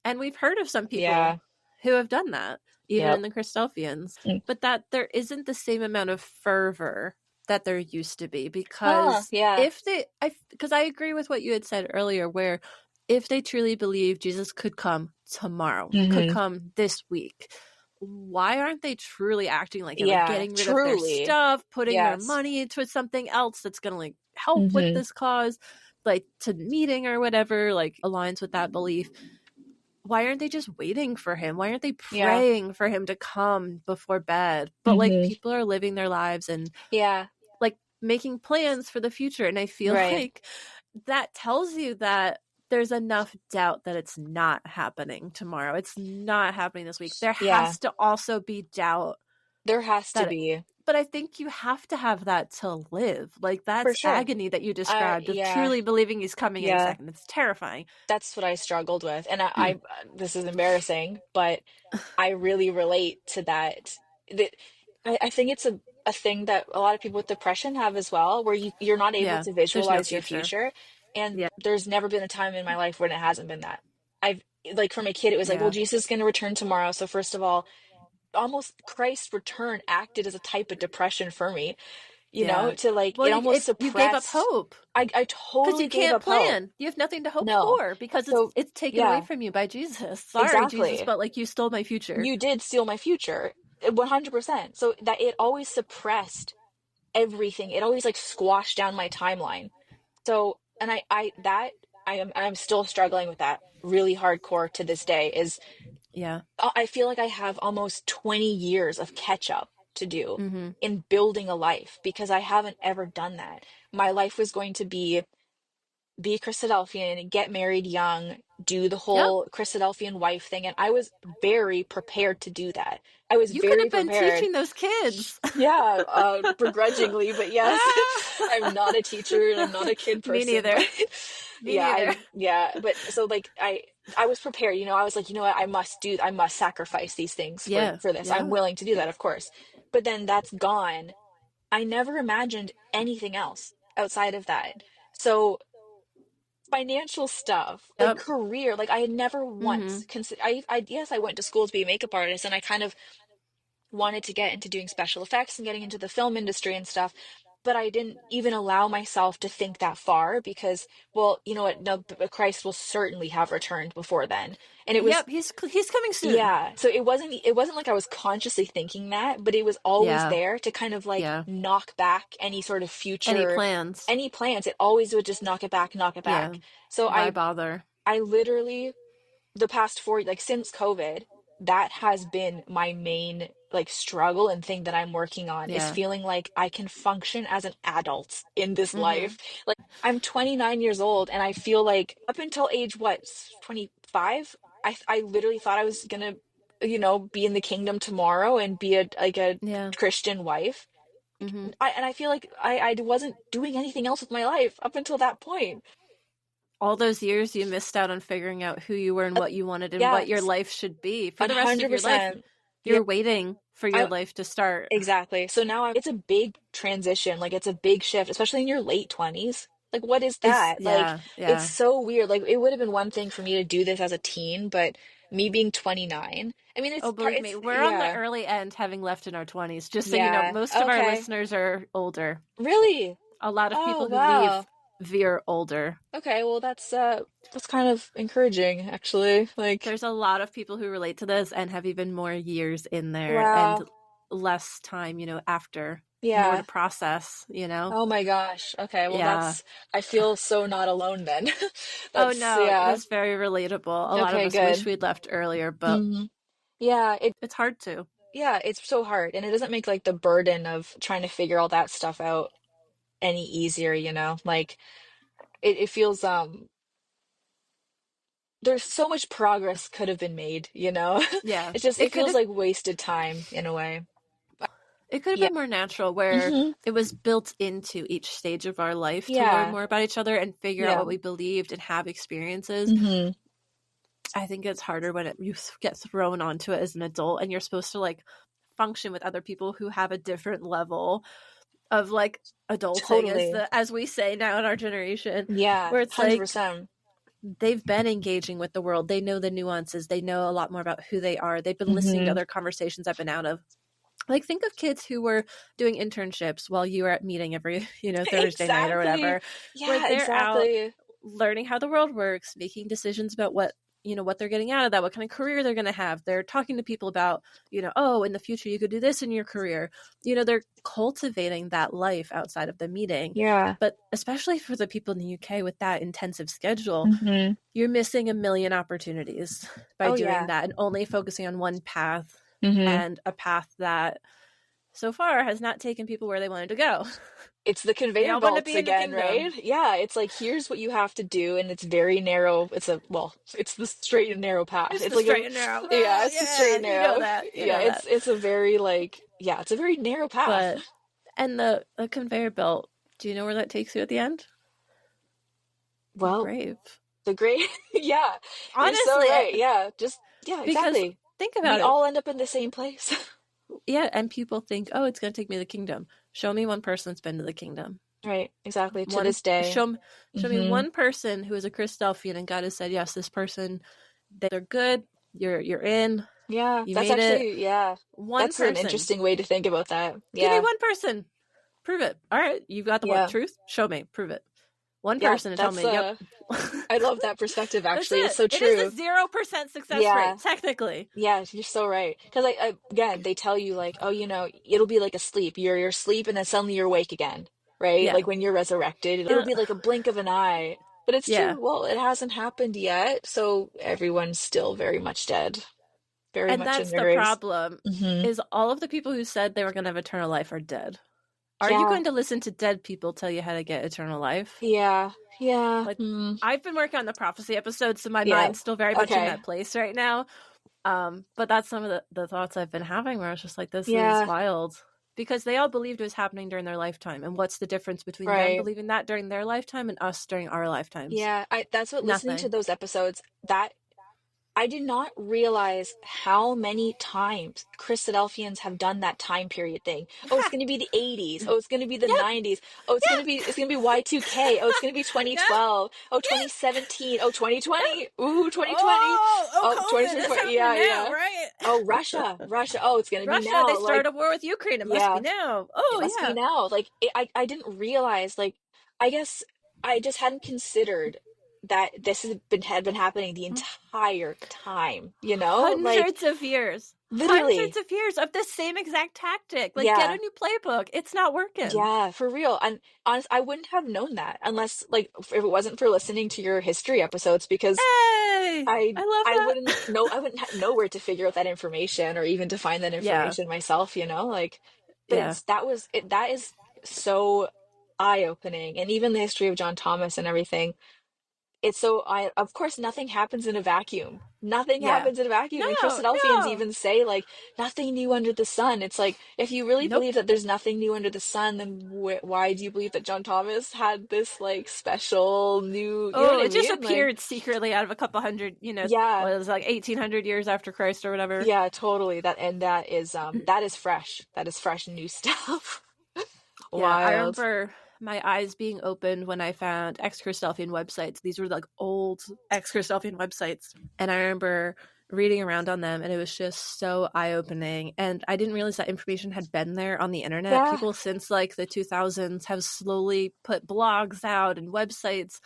And we've heard of some people who have done that, even in the Christadelphians, but that there isn't the same amount of fervor that there used to be because because I agree with what you had said earlier, where if they truly believe Jesus could come tomorrow, could come this week, why aren't they truly acting like it? Like getting rid of their stuff, putting their money into something else that's going to like help with this cause, like to meeting or whatever, like aligns with that belief. Why aren't they just waiting for him? Why aren't they praying for him to come before bed? But like people are living their lives and like making plans for the future. And I feel like that tells you that there's enough doubt that it's not happening tomorrow. It's not happening this week. There has to also be doubt. There has to be. But I think you have to have that to live. Like that's agony that you described of truly believing he's coming in a second. It's terrifying. That's what I struggled with. And I this is embarrassing, but I really relate to that that I think it's a thing that a lot of people with depression have as well, where you're not able Yeah. to There's no visualize your future. future. And Yeah. there's never been a time in my life when it hasn't been that. I've like from a kid, it was like, well, Yeah. Jesus is going to return tomorrow. So first of all, almost Christ's return acted as a type of depression for me, Yeah. to like Well, it almost you gave up suppressed. hope I because totally you gave can't up hope. plan. You have nothing to hope No. for because So it's taken away yeah, from you by Jesus. Sorry, Jesus, exactly. but like you stole my future. You did steal my future. 100%. So that it always suppressed everything. It always like squashed down my timeline. So, and I'm still struggling with that really hardcore to this day is Yeah. I feel like I have almost 20 years of catch up to do Mm-hmm. in building a life because I haven't ever done that. My life was going to be Christadelphian, get married young, do the Yep. whole Christadelphian wife thing. And I was very prepared to do that. I was You could very have been prepared. teaching those kids. Yeah, begrudgingly, but yes, I'm not a teacher and I'm not a kid Me person, but neither. Me yeah, neither. but so like I was prepared, I was like, you know what, I must sacrifice these things Yeah. for this. I'm Yeah. willing to do that, of course. But then that's gone. I never imagined anything else outside of that. So financial stuff, like Yep. career, like I had never Mm-hmm. once considered, I yes, I went to school to be a makeup artist and I kind of wanted to get into doing special effects and getting into the film industry and stuff, but I didn't even allow myself to think that far because, well, you know what? No, Christ will certainly have returned before then. And it was, Yep. He's coming soon. yeah. So it wasn't like I was consciously thinking that, but it was always Yeah. there to kind of like Yeah. knock back any sort of Any future, plans? any plans. It always would just knock it back, knock it Yeah. back. So Why I, bother? I literally the past four, like since COVID, that has been my main like struggle and thing that I'm working on is Yeah. feeling like I can function as an adult in this Mm-hmm. life. Like I'm 29 years old and I feel like up until age what, 25, I literally thought I was gonna, be in the kingdom tomorrow and be a Yeah. Christian wife. Mm-hmm. I feel like I wasn't doing anything else with my life up until that point. All those years you missed out on figuring out who you were and what you wanted and what your Yes, life should be for the rest of your life. 100%. Yeah. You're waiting for your life to start. Exactly. So now it's a big transition. Like it's a big shift, especially in your late 20s. Like what is that? Like Yeah, it's yeah. so weird. Like it would have been one thing for me to do this as a teen, but me being 29, I mean Oh, believe me, it's we're on the yeah. early end, having left in our 20s. Just so you know, Yeah. most of our Okay. listeners are older. Really? A lot of Oh, people who leave wow. veer older. Okay, well that's kind of encouraging actually. Like There's a lot of people who relate to this and have even more years in there and wow. less time, after. More to Yeah. process. Oh my gosh. Okay, well Yeah. I feel so not alone then. Oh That's no, yeah. it's very relatable. A lot of Okay, us wish good. we'd left earlier, but Hmm. Yeah, it's hard to. yeah, it's so hard. And it doesn't make like the burden of trying to figure all that stuff out any easier, you know? Like it feels there's so much progress could have been made, you know? Yeah. It's just It it could feels have like wasted time in a way. it could have Yeah. been more natural where Hmm. it was built into each stage of our life to learn Yeah. more about each other and figure out Yeah. what we believed and have experiences. Hmm. I think it's harder when you get thrown onto it as an adult and you're supposed to like function with other people who have a different level of like adulting Totally. as we say now in our generation, Yeah, where it's like 100%. they've been engaging with the world, they know the nuances, they know a lot more about who they are, they've been listening to Hmm. other conversations I've been out of. Like think of kids who were doing internships while you were at meeting every Thursday night or Exactly. whatever, where Yeah, they're out exactly. learning how the world works, making decisions about what they're getting out of that, what kind of career they're going to have. They're talking to people about, oh, in the future you could do this in your career. They're cultivating that life outside of the meeting. Yeah. But especially for the people in the UK with that intensive schedule, Hmm. you're missing a million opportunities by Oh doing yeah. that and only focusing on one path, Hmm. and a path that so far has not taken people where they wanted to go. It's the They conveyor all want to belts be in the again, right? kingdom. Yeah, it's like here's what you have to do, and it's very narrow. It's the straight and narrow path. It's It's the like straight and narrow. yeah, Oh, it's the straight yeah, and you know narrow. that. You Yeah, know that. it's a very like yeah, it's a very narrow path. But and the conveyor belt, do you know where that takes you at the end? Your Well, grave. the great yeah, you're so Honestly, right. Yeah, just yeah, because exactly. think We about it. all end up in the same place. Yeah, and people think, oh, it's going to take me to the kingdom. Show me one person that's been to the kingdom. Right, exactly. To One this day. show me Hmm. one person who is a Christadelphian and God has said, yes, this person, they're good. You're in. Yeah, You that's made it. actually, yeah. One That's an person. interesting way to think about that. Give me Yeah, one person. Prove it. All right, you've got the one yeah, truth. Show me. Prove it. One yeah. person to tell That's me, yep. I love that perspective. That's Actually, it's it. so It is true. a 0% success Yeah, rate, technically. yeah. You're so right. Because again, they tell you like, oh, it'll be like a sleep. You're asleep, and then suddenly you're awake again, right? Yeah. Like when you're resurrected, it'll be like a blink of an eye. But it's Yeah. true. Well, it hasn't happened yet, so everyone's still very much dead, very And much in that's their the graves. problem, Hmm. is all of the people who said they were going to have eternal life are dead. Are you Yeah, going to listen to dead people tell you how to get eternal life? yeah, yeah. Like, Mm, I've been working on the prophecy episode, so my yeah. mind's still very much in Okay. that place right now. But that's some of the thoughts I've been having where I was just like, this is Yeah, wild. Because they all believed it was happening during their lifetime. And what's the difference between them right. believing that during their lifetime and us during our lifetimes? Yeah, that's what listening to Nothing. those episodes, that I did not realize how many times Christadelphians have done that time period thing. Oh, it's going to be the 80s. Oh, it's going to be the Yep. 90s. Oh, it's going to be Y2K. Oh, it's going to be Yep. 2012. Oh, Yep. 2017. Oh, 2020. Ooh, 2020. Oh, Oh, COVID. It's 2024. happening Yeah, now, yeah. right? Oh, Russia. Oh, it's going to be Russia, they now. started Like, a war with Ukraine. It must be yeah. now. It Oh, must be yeah. now. Like I didn't realize. Like I guess I just hadn't considered that this had been happening the entire time. Like Hundreds of years. Hundreds literally. of years of the same exact tactic. Like, get a Yeah, new playbook. It's not working. yeah, for real. And honest, I wouldn't have known that unless like if it wasn't for listening to your history episodes because Hey, I love I that. wouldn't know I wouldn't know where to figure out that information or even to find that Yeah, information myself, like but yeah, that is so eye-opening. And even the history of John Thomas and everything, it's so I of course nothing happens in a vacuum. Nothing yeah. happens in a vacuum. And No, Christadelphians no. even say like nothing new under the sun. It's like if you really Nope. believe that there's nothing new under the sun, then why do you believe that John Thomas had this like special new, you know Oh, what I it just mean? Like appeared secretly out of a couple hundred, yeah. what it was like 1800 years after Christ or whatever. Yeah, totally. That is fresh. That is fresh new stuff. Yeah, I Wild. remember my eyes being opened when I found ex-Christadelphian websites. These were like old ex-Christadelphian websites. And I remember reading around on them and it was just so eye-opening. And I didn't realize that information had been there on the internet. Yeah. People since like the 2000s have slowly put blogs out and websites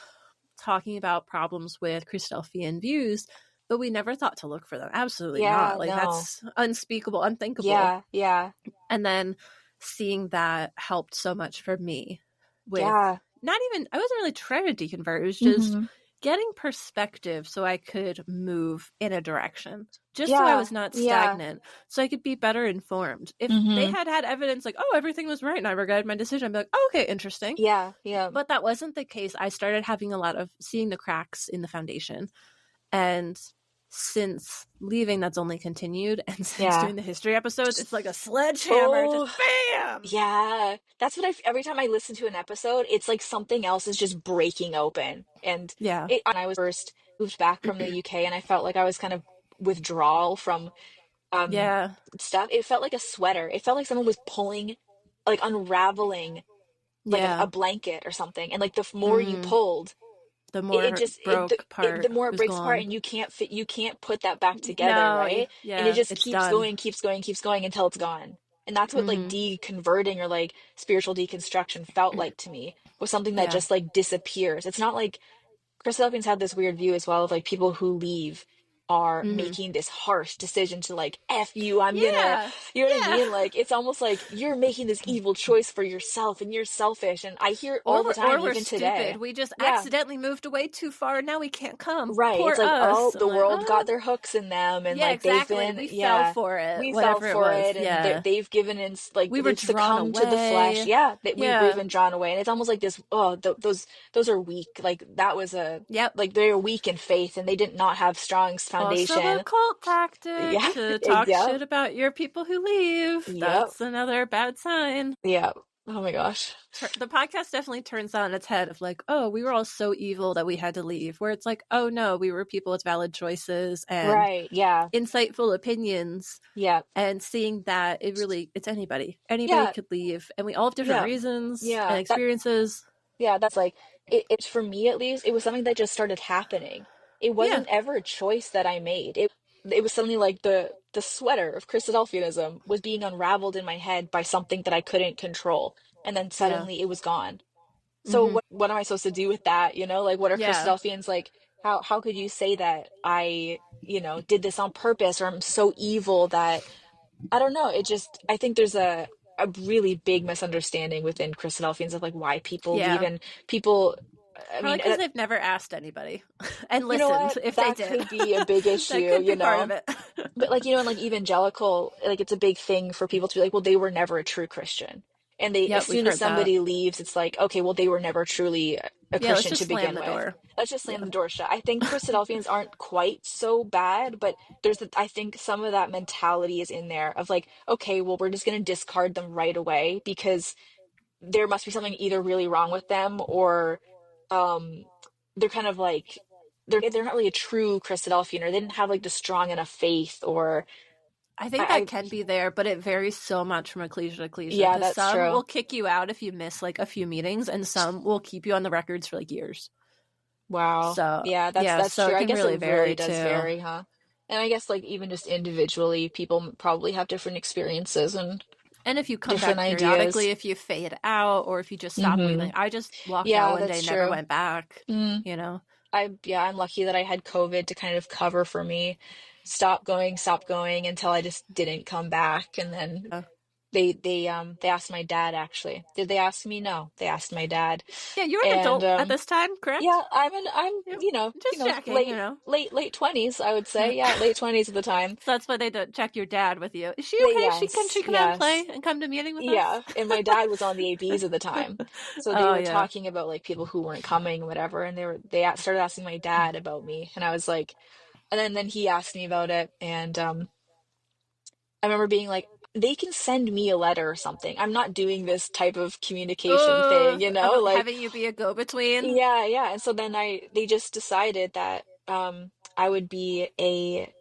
talking about problems with Christadelphian views, but we never thought to look for them. Absolutely Yeah, not. Like no. that's unspeakable, unthinkable. Yeah, yeah. And then seeing that helped so much for me with Yeah. not even, I wasn't really trying to deconvert. It was just Hmm. getting perspective so I could move in a direction, just so I Yeah. was not Yeah. stagnant, so I could be better informed. If they Hmm. had evidence like, oh, everything was right and I regretted my decision, I'd be like, oh, okay, interesting. Yeah, yeah. But that wasn't the case. I started having a lot of seeing the cracks in the foundation. And since leaving, that's only continued. And since Yeah. doing the history episodes, it's like a sledgehammer. Oh, Just bam! yeah. That's what every time I listen to an episode, it's like something else is just breaking open. And Yeah. when I was first moved back from the UK and I felt like I was kind of withdrawal from um Yeah. stuff, it felt like a sweater. It felt like someone was pulling, like unraveling like a Yeah. blanket or something. And like the more you Mm-hmm. pulled, The it more just broke the part more it was breaks apart gone. and you can't put that back together, No, right? And it yeah, just it's keeps done. going, keeps going until it's gone. And that's what like Mm-hmm. deconverting or like spiritual deconstruction felt like to me, was something that Yeah. just like disappears. It's not like Christadelphians have this weird view as well of like people who leave are Mm-hmm. making this harsh decision to like F you, I'm gonna, Yeah. you know what I Yeah. mean? Like it's almost like you're making this evil choice for yourself and you're selfish. And I hear it all the Or time, we're even today. stupid. We just Yeah. accidentally moved away too far. Now we can't come. Right. Poor It's like, oh, us. I'm the like, world got oh. their hooks in them and Yeah, like they've exactly. been, We fell yeah, for it. we fell Whatever it for was. it and Yeah. they've given in, like We were they've drawn succumbed to the flesh. away. Yeah. That we've Yeah. been drawn away. And it's almost like this, oh, those are weak. Like that was Yep. like they're weak in faith and they did not have strong Also a foundation. cult tactic Yeah. to talk Yep. shit about your people who leave. Yep. That's another bad sign. Yeah. Oh my gosh. The podcast definitely turns on its head of like, oh, we were all so evil that we had to leave. Where it's like, oh no, we were people with valid choices and Right. Yeah. insightful opinions. Yeah. And seeing that it's anybody. Anybody Yeah. could leave. And we all have different Yeah. reasons and Yeah. experiences. That's like it's for me at least, it was something that just started happening. It Yeah. wasn't ever a choice that I made. It was suddenly like the sweater of Christadelphianism was being unraveled in my head by something that I couldn't control. And then Yeah. suddenly it was gone. So Mm-hmm. what am I supposed to do with that? Like what are Yeah. Christadelphians like? How could you say that I, did this on purpose or I'm so evil that I don't know. I think there's a really big misunderstanding within Christadelphians of like why people leave Yeah. and people, I Probably mean, because they've never asked anybody and you know listened what? if they That did. could be a big That issue, could be part of it. But like, in like evangelical, like it's a big thing for people to be like, well, they were never a true Christian. And Yeah, as we've soon as heard that. somebody leaves, it's like, okay, well, they were never truly a Yeah, let's Christian just to slam begin the with. door. Let's just slam Yeah. the door shut. I think Christadelphians aren't quite so bad, but I think some of that mentality is in there of like, okay, well, we're just going to discard them right away because there must be something either really wrong with them or um they're kind of like they're not really a true Christadelphian or they didn't have like the strong enough faith or I think that I can be there, but it varies so much from ecclesia to ecclesia yeah, because that's some true. will kick you out if you miss like a few meetings and some will keep you on the records for like years. Wow. So, Yeah, yeah, that's so true. it I can guess really it really vary does too. vary, huh? And I guess like even just individually, people probably have different experiences and And if you come different back periodically, ideas. if you fade out or if you just stop Mm-hmm. leaving, I just walked out Yeah, one day, that's never true. went back, Mm. you know? I'm lucky that I had COVID to kind of cover for me. Stop going until I just didn't come back. And then Uh, they asked my dad actually. Did they ask me? No, they asked my dad. yeah, you're an And adult at this time, correct? yeah, I'm Yep. you Just know, checking, you know? late 20s, I would say. Yeah, late 20s at the time. So that's why they don't check your dad with you. Is she They okay? Can yes, she come out and yes. play and come to meeting with us? Yeah, and my dad was on the ABs at the time. So they Oh, were yeah. talking about like people who weren't coming, whatever, and started asking my dad about me, and I was like, and then he asked me about it, and I remember being like, they can send me a letter or something. I'm not doing this type of communication thing, Oh, like having you be a go-between. yeah, yeah. And so then they just decided that I would be a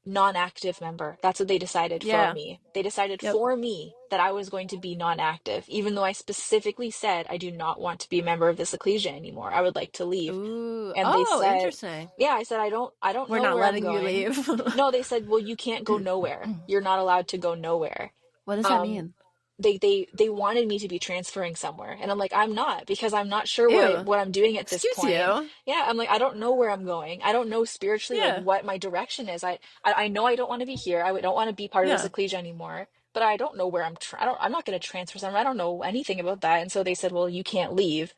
non-active member. That's what they decided for Yeah. me. They decided Yep. for me that I was going to be non-active, even though I specifically said I do not want to be a member of this ecclesia anymore. I would like to leave. Ooh. And they Oh, said, interesting. yeah, I said I don't We're know not where I'm letting you going. leave. No, they said, well, you can't go nowhere. You're not allowed to go nowhere. What does that Um, mean? they wanted me to be transferring somewhere, and I'm like, I'm not, because I'm not sure Ew. what I'm doing at this Excuse point. you. Yeah, I'm like, I don't know where I'm going. I don't know spiritually like Yeah. what my direction is. I know I don't want to be here. Don't want to be part of this Yeah. ecclesia anymore, but I don't know where I'm not going to transfer somewhere. I don't know anything about that. And so they said, well, you can't leave,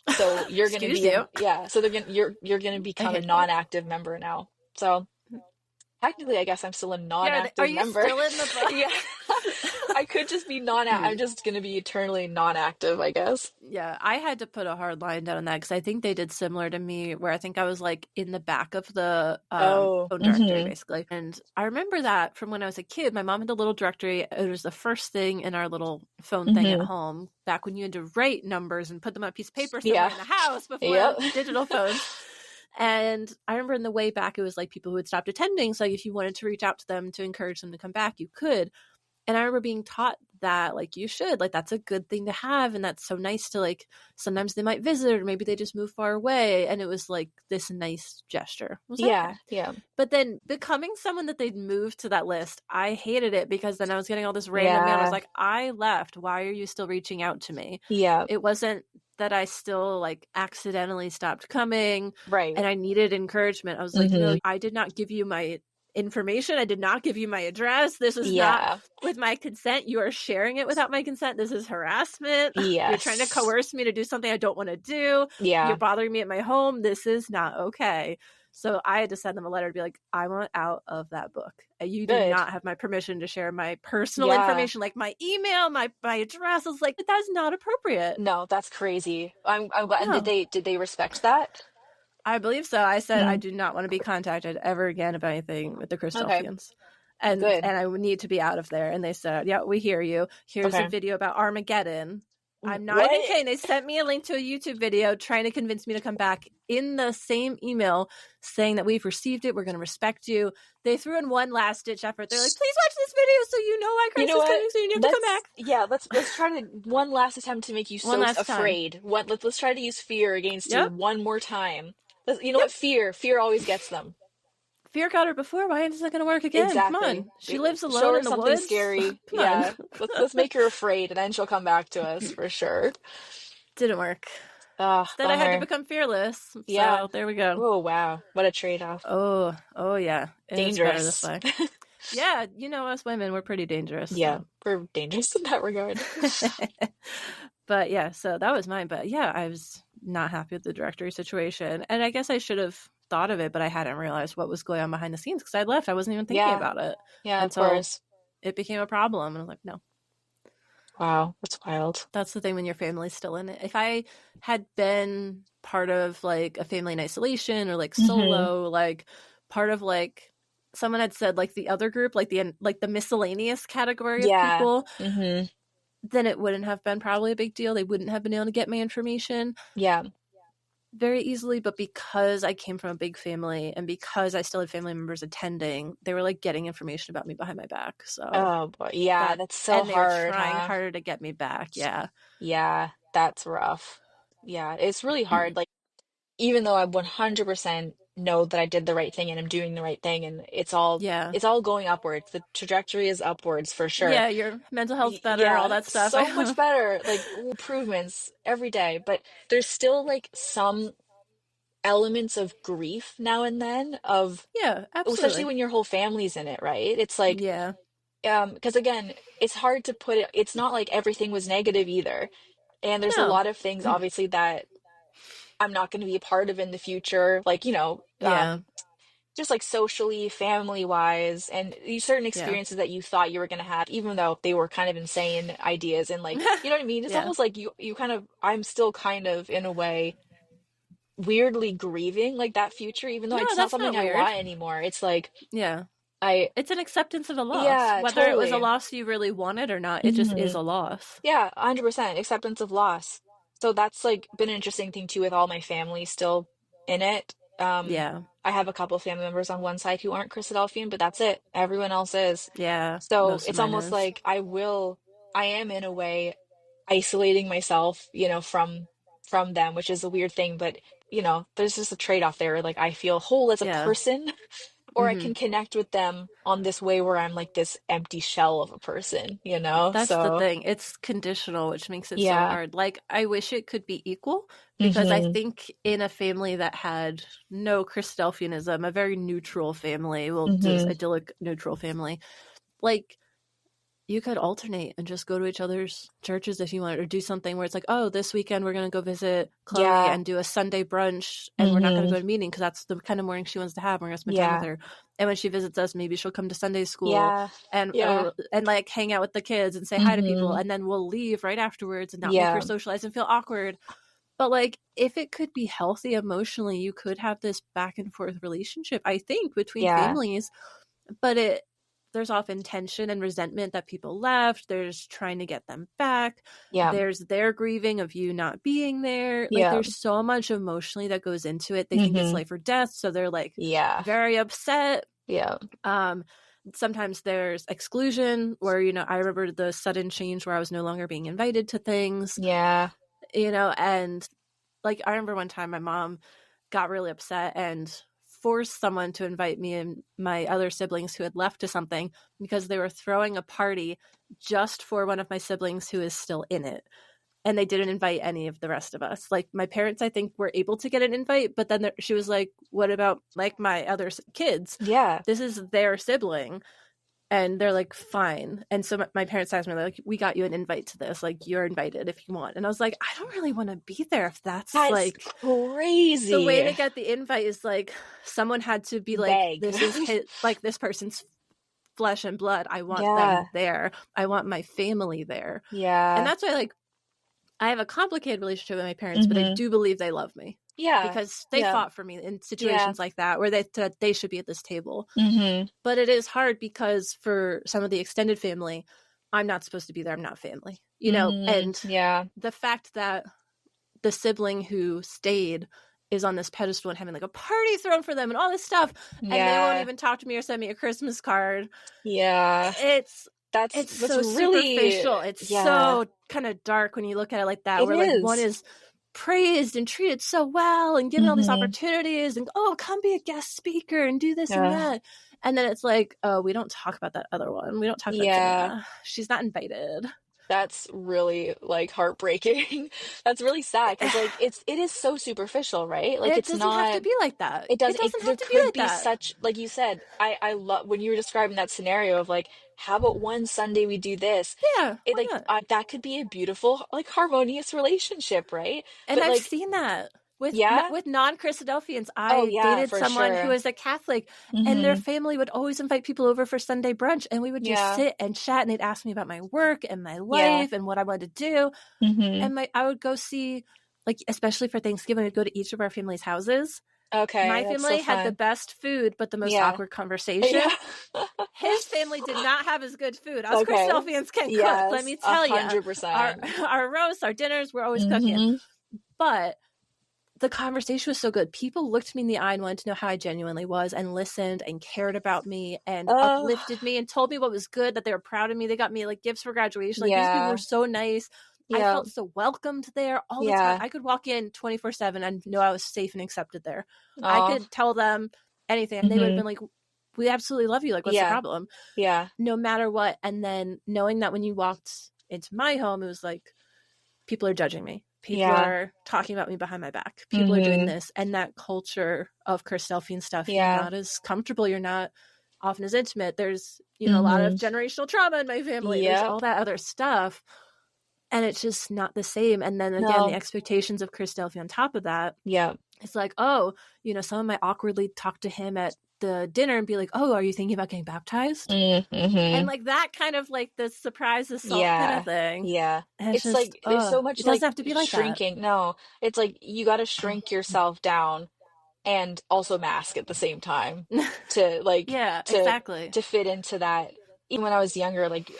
so you're going to Excuse be you. so you're going to I become a hate that. non-active member now. So technically, I guess I'm still a Yeah. Are non-active you member. still in the book? Yeah. I could just be I'm just gonna be eternally non-active, I guess. Yeah, I had to put a hard line down on that because I think they did similar to me, where I think I was like in the back of the Oh, phone directory, mm-hmm. basically. And I remember that from when I was a kid. My mom had the little directory. It was the first thing in our little phone thing at Mm-hmm. home, back when you had to write numbers and put them on a piece of paper somewhere Yeah. in the house before Yep. digital phones. And I remember in the way back, it was like people who had stopped attending. So if you wanted to reach out to them to encourage them to come back, you could. And I remember being taught that, like, you should, like, that's a good thing to have. And that's so nice to, like, sometimes they might visit or maybe they just move far away. And it was like this nice gesture. It was Yeah, okay. yeah. But then becoming someone that they'd moved to that list, I hated it because then I was getting all this random mail. I was like, I left. Why are you still reaching out to me? Yeah. It wasn't that I still, like, accidentally stopped coming Right. and I needed encouragement. I was like, Mm-hmm. no, I did not give you my information. I did not give you my address. This is not Yeah. with my consent. You are sharing it without my consent. This is harassment. You're trying to Yes. coerce me to do something I don't want to do. Yeah. You're bothering me at my home. This is not okay. So I had to send them a letter to be like, I want out of that book. You do Good. not have my permission to share my personal Yeah. information, like my email, my address. I was like, that's not appropriate. No, that's crazy. I'm glad. No. And did they respect that? I believe so. I said I Mm. do not want to be contacted ever again about anything with the Okay. Christadelphians. And Good. I would need to be out of there. And they said, yeah, we hear you. Here's Okay. a video about Armageddon. I'm not What? even kidding. They sent me a link to a YouTube video trying to convince me to come back in the same email saying that we've received it. We're going to respect you. They threw in one last ditch effort. They're like, please watch this video so you know why You Christ know is what? coming soon. You have to come back. Yeah, let's try to one last attempt to make you One so last time. afraid. Let's try to use fear against you Yep. one more time. You know Yep. what? Fear always gets them. Fear got her before. Why is it going to work again? Exactly. Come on. She lives Show alone her in the something woods. scary. Come Yeah. on. Let's make her afraid, and then she'll come back to us for sure. Didn't work. Ah, Then I had to bummer. become fearless. Yeah. So there we go. Oh wow, what a trade-off. Oh yeah. It's better this Dangerous. way. Yeah, us women, we're pretty dangerous. Yeah, So. we're dangerous in that regard. But yeah, so that was mine. But yeah, I was not happy with the directory situation. And I guess I should have thought of it, but I hadn't realized what was going on behind the scenes because I left. I wasn't even thinking about it Yeah, of until course. it became a problem. And I was like, no. Wow, that's wild. That's the thing when your family's still in it. If I had been part of like a family in isolation or like solo, like part of like someone had said like the other group, like the miscellaneous category of people, then it wouldn't have been probably a big deal. They wouldn't have been able to get my information very easily. But because I came from a big family and because I still had family members attending, they were like getting information about me behind my back. So Oh boy, yeah, that's so and they hard, were trying huh? harder to get me back. Yeah. Yeah, that's rough. Yeah, it's really hard. Like, even though I 100% know that I did the right thing and I'm doing the right thing, and Yeah. it's all going upwards. The trajectory is upwards for sure. Yeah, your mental health's better, Yeah, all that stuff. so much better, like improvements every day. But there's still like some elements of grief now and then Yeah, especially absolutely. when your whole family's in it, right? It's like, Yeah. because again, it's hard to put it, it's not like everything was negative either. And there's a No. lot of things obviously that I'm not going to be a part of in the future, like, Yeah. just like socially, family wise, and these certain Yeah. experiences that you thought you were going to have, even though they were kind of insane ideas. And like, you know what I mean? It's Yeah. almost like you kind of, I'm still kind of in a way weirdly grieving like that future, even though No, it's not that's something not I weird. want anymore. It's like, Yeah. it's an acceptance of a loss. yeah, Whether it was a totally. loss you really wanted or not, it just is a loss. Yeah, 100% acceptance of loss. So that's like been an interesting thing too with all my family still in it. Yeah. I have a couple of family members on one side who aren't Christadelphian, but that's it. Everyone else is. Yeah. So Most of it's mine almost is. like I am in a way isolating myself, from them, which is a weird thing, but there's just a trade-off there. Like I feel whole as a Yeah. person, or I can connect with them on this way where I'm like this empty shell of a person, That's the So thing. It's conditional, which makes it so yeah. hard. Like, I wish it could be equal because I think in a family that had no Christadelphianism, a very neutral family, well, just idyllic neutral family, like you could alternate and just go to each other's churches if you wanted, or do something where it's like, oh, this weekend we're going to go visit Chloe Yeah. and do a Sunday brunch, and we're not going to go to a meeting because that's the kind of morning she wants to have. We're going to spend time with her. And when she visits us, maybe she'll come to Sunday school and like hang out with the kids and say hi to people. And then we'll leave right afterwards and not make her socialize and feel awkward. But like, if it could be healthy emotionally, you could have this back and forth relationship, I think, between families. But there's often tension and resentment that people left. There's trying to get them back. Yeah. There's their grieving of you not being there. Like there's so much emotionally that goes into it. They think it's life or death. So they're like very upset. Yeah. Sometimes there's exclusion where, I remember the sudden change where I was no longer being invited to things. Yeah. And like I remember one time my mom got really upset and forced someone to invite me and my other siblings who had left to something because they were throwing a party just for one of my siblings who is still in it. And they didn't invite any of the rest of us. Like my parents, I think, were able to get an invite, but then she was like, what about like my other kids? Yeah. This is their sibling. And they're like, fine. And so my parents asked me, like, we got you an invite to this. Like, you're invited if you want. And I was like, I don't really want to be there if that's like crazy. The way to get the invite is like someone had to be like, this is like this person's flesh and blood. I want them there. I want my family there. Yeah. And that's why like I have a complicated relationship with my parents, but I do believe they love me. Yeah. Because they fought for me in situations like that where they thought they should be at this table. But it is hard because for some of the extended family, I'm not supposed to be there. I'm not family, you know? And Yeah. the fact that the sibling who stayed is on this pedestal and having like a party thrown for them and all this stuff, and they won't Yeah. even talk to me or send me a Christmas card. Yeah. It's That's so really, superficial. It's yeah, so kind of dark when you look at it like that, it where like one is. is praised and treated so well and given all these opportunities and, oh, come be a guest speaker and do this and that. And then it's like, oh, we don't talk about that other one. We don't talk about Yeah. Dana. She's not invited. That's really like heartbreaking. That's really sad because like it is so superficial, right? Like It it's doesn't have to not, be like that. it It doesn't, doesn't there have to be could like be that. such, like you said, I love when you were describing that scenario of like, how about one Sunday we do this? Yeah, It why like, not? that could be a beautiful, like harmonious relationship, right? And But I've like, seen that with yeah, non-Christadelphians. oh I yeah, dated for someone who sure. is a Catholic, and their family would always invite people over for Sunday brunch, and we would just Yeah, sit and chat, and they'd ask me about my work and my yeah. life and what I wanted to do. And I would go see, like, especially for Thanksgiving, I'd go to each of our family's houses. Okay, My that's so family had the fun. best food, but the most Yeah. awkward conversation. Yeah. His family did not have as good food. Us Okay. Christadelphians can cook, let Yes, me a tell you. hundred Our percent. our roasts, our dinners, we're always cooking. But the conversation was so good. People looked me in the eye and wanted to know how I genuinely was and listened and cared about me and Oh, uplifted me and told me what was good, that they were proud of me. They got me like gifts for graduation. Like, these people were yeah. so nice. I Yeah. felt so welcomed there all the time. Yeah. I could walk in 24/7 and know I was safe and accepted there. I Oh. could tell them anything and they would have been like, we absolutely love you. Like, what's the Yeah. problem? Yeah. No matter what. And then knowing that when you walked into my home, it was like, people are judging me. People Yeah. are talking about me behind my back. People are doing this. And that culture of Christadelphian stuff, you're Yeah. not as comfortable. You're not often as intimate. There's, you know, a lot of generational trauma in my family. There's Yep. all that other stuff. And it's just not the same. And then again, No. the expectations of Christadelphian on top of that, Yeah. it's like, oh, you know, someone might awkwardly talk to him at the dinner and be like, oh, are you thinking about getting baptized? And like that kind of like the surprise assault kind of thing. Yeah. And It's just, like there's so much it doesn't like have to be like shrinking. No, it's like you got to shrink yourself down and also mask at the same time that. to like Yeah, to exactly. to fit into that. Even when I was younger, like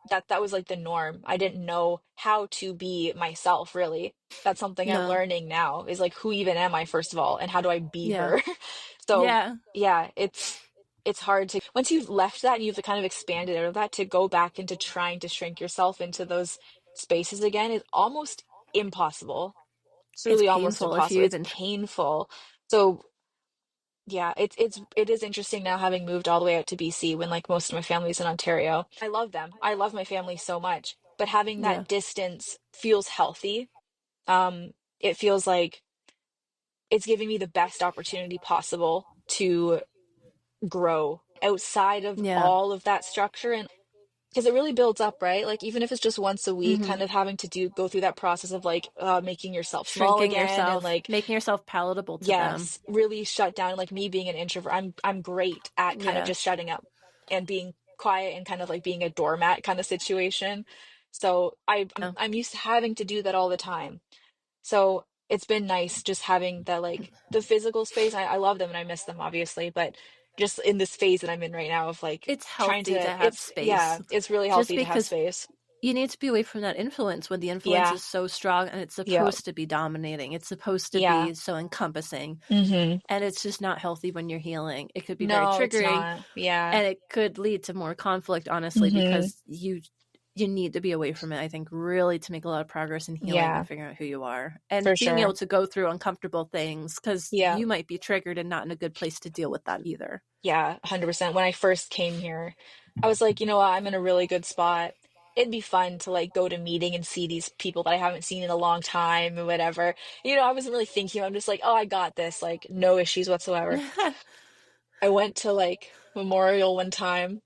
that was like the norm. I didn't know how to be myself, really. That's something I'm No. learning now is like who even am I first of all and how do I be Yeah. her? So, Yeah. yeah, it's hard to once you've left that and you've kind of expanded out of that to go back into trying to shrink yourself into those spaces again is almost impossible. It's Truly almost painful if impossible. you It's even painful. So yeah, it is interesting now having moved all the way out to BC when like most of my family's in Ontario. I love them. I love my family so much, but having Yeah. that distance feels healthy. It feels like it's giving me the best opportunity possible to grow outside of Yeah. all of that structure and because it really builds up, right? Like even if it's just once a week, kind of having to do go through that process of like making yourself small Shrinking again and yourself, like making yourself palatable to them. yes, really shut down. Like me being an introvert, I'm great at kind of Yeah. just shutting up and being quiet and kind of like being a doormat kind of situation. So Yeah. I'm used to having to do that all the time. So it's been nice just having that like the physical space. I love them and I miss them obviously, but just in this phase that I'm in right now of like It's trying healthy to to have space. it's really Just healthy to have because space. you need to be away from that influence when the influence Yeah. is so strong and it's Yeah. supposed to be dominating. It's supposed to Yeah. be so encompassing. Mm-hmm. And it's just not healthy when you're healing. It could be very No, it's triggering not. Yeah. and it could lead to more conflict, honestly, Mm-hmm. because you need to be away from it, I think, really to make a lot of progress in healing Yeah, and figuring out who you are and for being able sure. to go through uncomfortable things because Yeah. you might be triggered and not in a good place to deal with that either. Yeah, 100%. When I first came here, I was like, you know what, I'm in a really good spot. It'd be fun to like go to meeting and see these people that I haven't seen in a long time and whatever. You know, I wasn't really thinking, I'm just like, oh, I got this, like no issues whatsoever. I went to like Memorial one time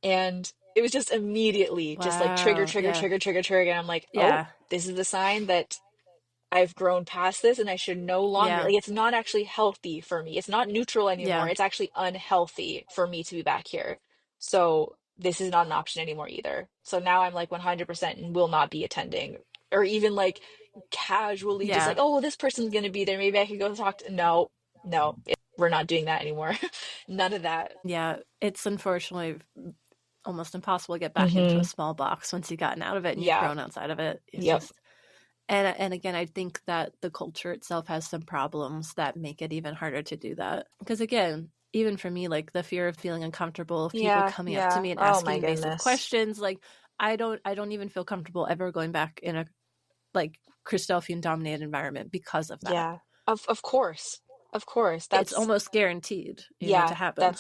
and it was just immediately just like trigger, Wow. trigger, Yeah. trigger, trigger, trigger. And I'm like, oh, Yeah. this is the sign that I've grown past this and I should no longer, Yeah. like, it's not actually healthy for me. It's not neutral anymore. Yeah. It's actually unhealthy for me to be back here. So this is not an option anymore either. So now I'm like 100% and will not be attending or even like casually just like, Yeah. oh, well, this person's going to be there. Maybe I could go talk to, no, no, we're not doing that anymore. None of that. Yeah. It's unfortunately almost impossible to get back into a small box once you've gotten out of it and you've Yeah. grown outside of it. It's Yep. just, and again, I think that the culture itself has some problems that make it even harder to do that. Because again, even for me, like the fear of feeling uncomfortable, of people Yeah. coming up Yeah. to me and Oh my asking invasive goodness. questions, like I don't even feel comfortable ever going back in a like Christadelphian dominated environment because of that. Yeah. Of course. Of course. It's almost guaranteed, to yeah, happen.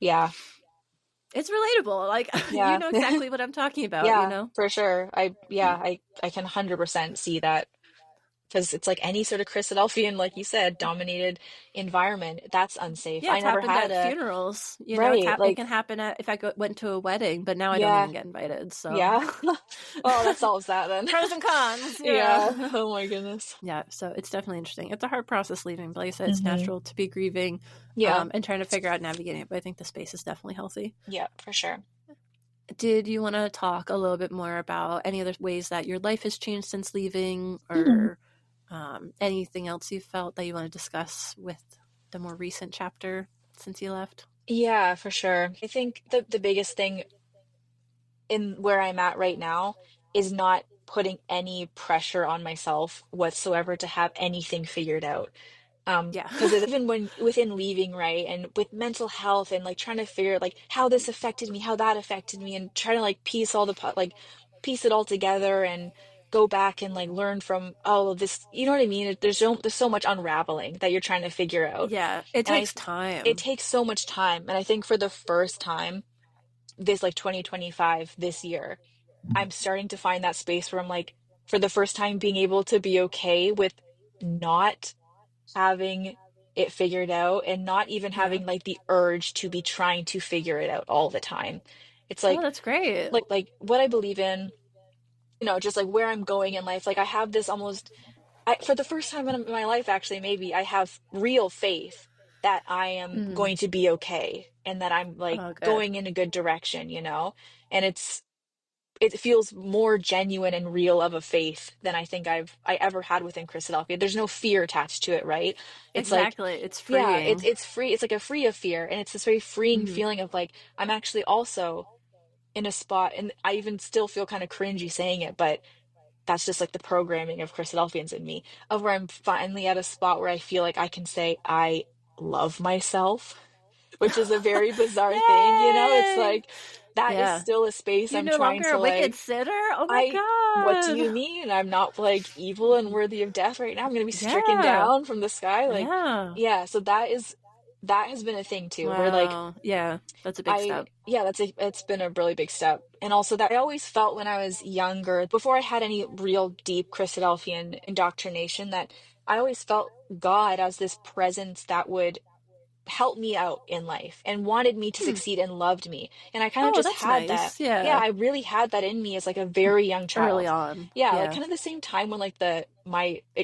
yeah. It's relatable. Like Yeah. you know exactly what I'm talking about, Yeah, for sure. I can 100% see that, because it's like any sort of Christadelphian, like you said, dominated environment, that's unsafe. Yeah, I it's never happened had at a funerals. right, It like can happen if I went to a wedding, but now I don't yeah, even get invited. So yeah. Oh, that solves that then. pros and cons. Yeah. Yeah. Oh my goodness. Yeah. So it's definitely interesting. It's a hard process leaving, but like I said, it's Mm-hmm. natural to be grieving, Yeah. and trying to figure out navigating it. But I think the space is definitely healthy. Yeah, for sure. Did you want to talk a little bit more about any other ways that your life has changed since leaving, Mm-hmm. or anything else you felt that you want to discuss with the more recent chapter since you left? Yeah, for sure. I think the biggest thing in where I'm at right now is not putting any pressure on myself whatsoever to have anything figured out. Yeah. Because even when within leaving, right, and with mental health and like trying to figure out like how this affected me, how that affected me, and trying to like piece it all together and go back and like learn from all of this, you know what I mean? There's so much unraveling that you're trying to figure out. Yeah. It And takes it time. takes so much time. And I think for the first time, this like 2025, this year, I'm starting to find that space where I'm like, for the first time, being able to be okay with not having it figured out and not even Yeah. having like the urge to be trying to figure it out all the time. It's Oh, that's great. like what I believe in, just like where I'm going in life. Like I have this almost for the first time in my life, actually, maybe I have real faith that I am Mm. going to be okay and that I'm like Oh, good. going in a good direction, and it feels more genuine and real of a faith than I think I ever had within Christadelphia. There's no fear attached to it, right? It's like, Exactly. It's yeah, freeing. it's free. It's like a free of fear, and it's this very freeing Mhm. feeling of like I'm actually also in a spot, and I even still feel kind of cringy saying it, but that's just like the programming of Christadelphians in me, of where I'm finally at a spot where I feel like I can say I love myself, which is a very bizarre thing, It's Yay! like that is Yeah. still a space You're I'm no trying longer to a wicked like sitter? Oh my what do God. you mean? I'm not like evil and worthy of death right now. I'm gonna be stricken Yeah. down from the sky. Like, Yeah. yeah, so that has been a thing too, where like Wow. Yeah. That's a big step. it's been a really big step. And also that I always felt when I was younger, before I had any real deep Christadelphian indoctrination, that I always felt God as this presence that would helped me out in life and wanted me to Hmm. succeed and loved me. And I kind of Oh, just that's had that. nice. Yeah, Yeah. I really had that in me as like a very young Early child. on. Yeah, like Yeah. kind of the same time when like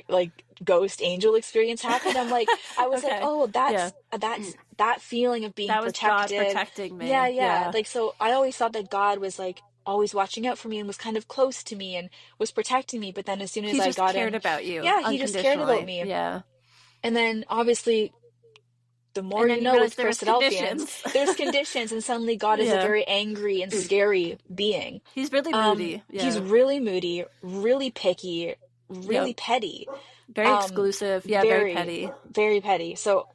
like ghost angel experience happened. I was like, Okay. "Oh, Yeah. that's that feeling of being That was God protected." protecting Yeah, me. yeah. Yeah. Like so I always thought that God was like always watching out for me and was kind of close to me and was protecting me, but then as soon as He I just got cared in, about you yeah, he just cared about unconditionally. me. Yeah. And then obviously the more And you then you know realize with there was Christadelphians, conditions. there's conditions, and suddenly God is a Yeah. very angry and scary being. He's really moody. He's Yeah. really moody, really picky, Yep. really petty. Very exclusive. Yeah. Very Very, petty. very petty. So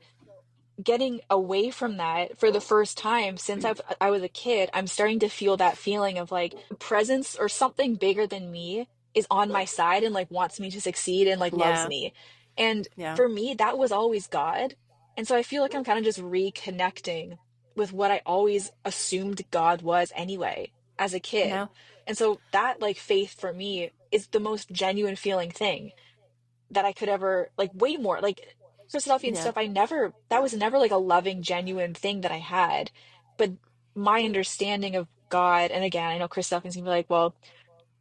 getting away from that for the first time since I was a kid, I'm starting to feel that feeling of like presence or something bigger than me is on my side and like wants me to succeed and like loves Yeah. me. And Yeah. for me, that was always God. And so I feel like I'm kind of just reconnecting with what I always assumed God was anyway as a kid. No. And so that like faith for me is the most genuine feeling thing that I could ever like way more like Philadelphia and Yeah. stuff. That was never like a loving, genuine thing that I had. But my understanding of God, and again, I know Christadelphians can be like, well,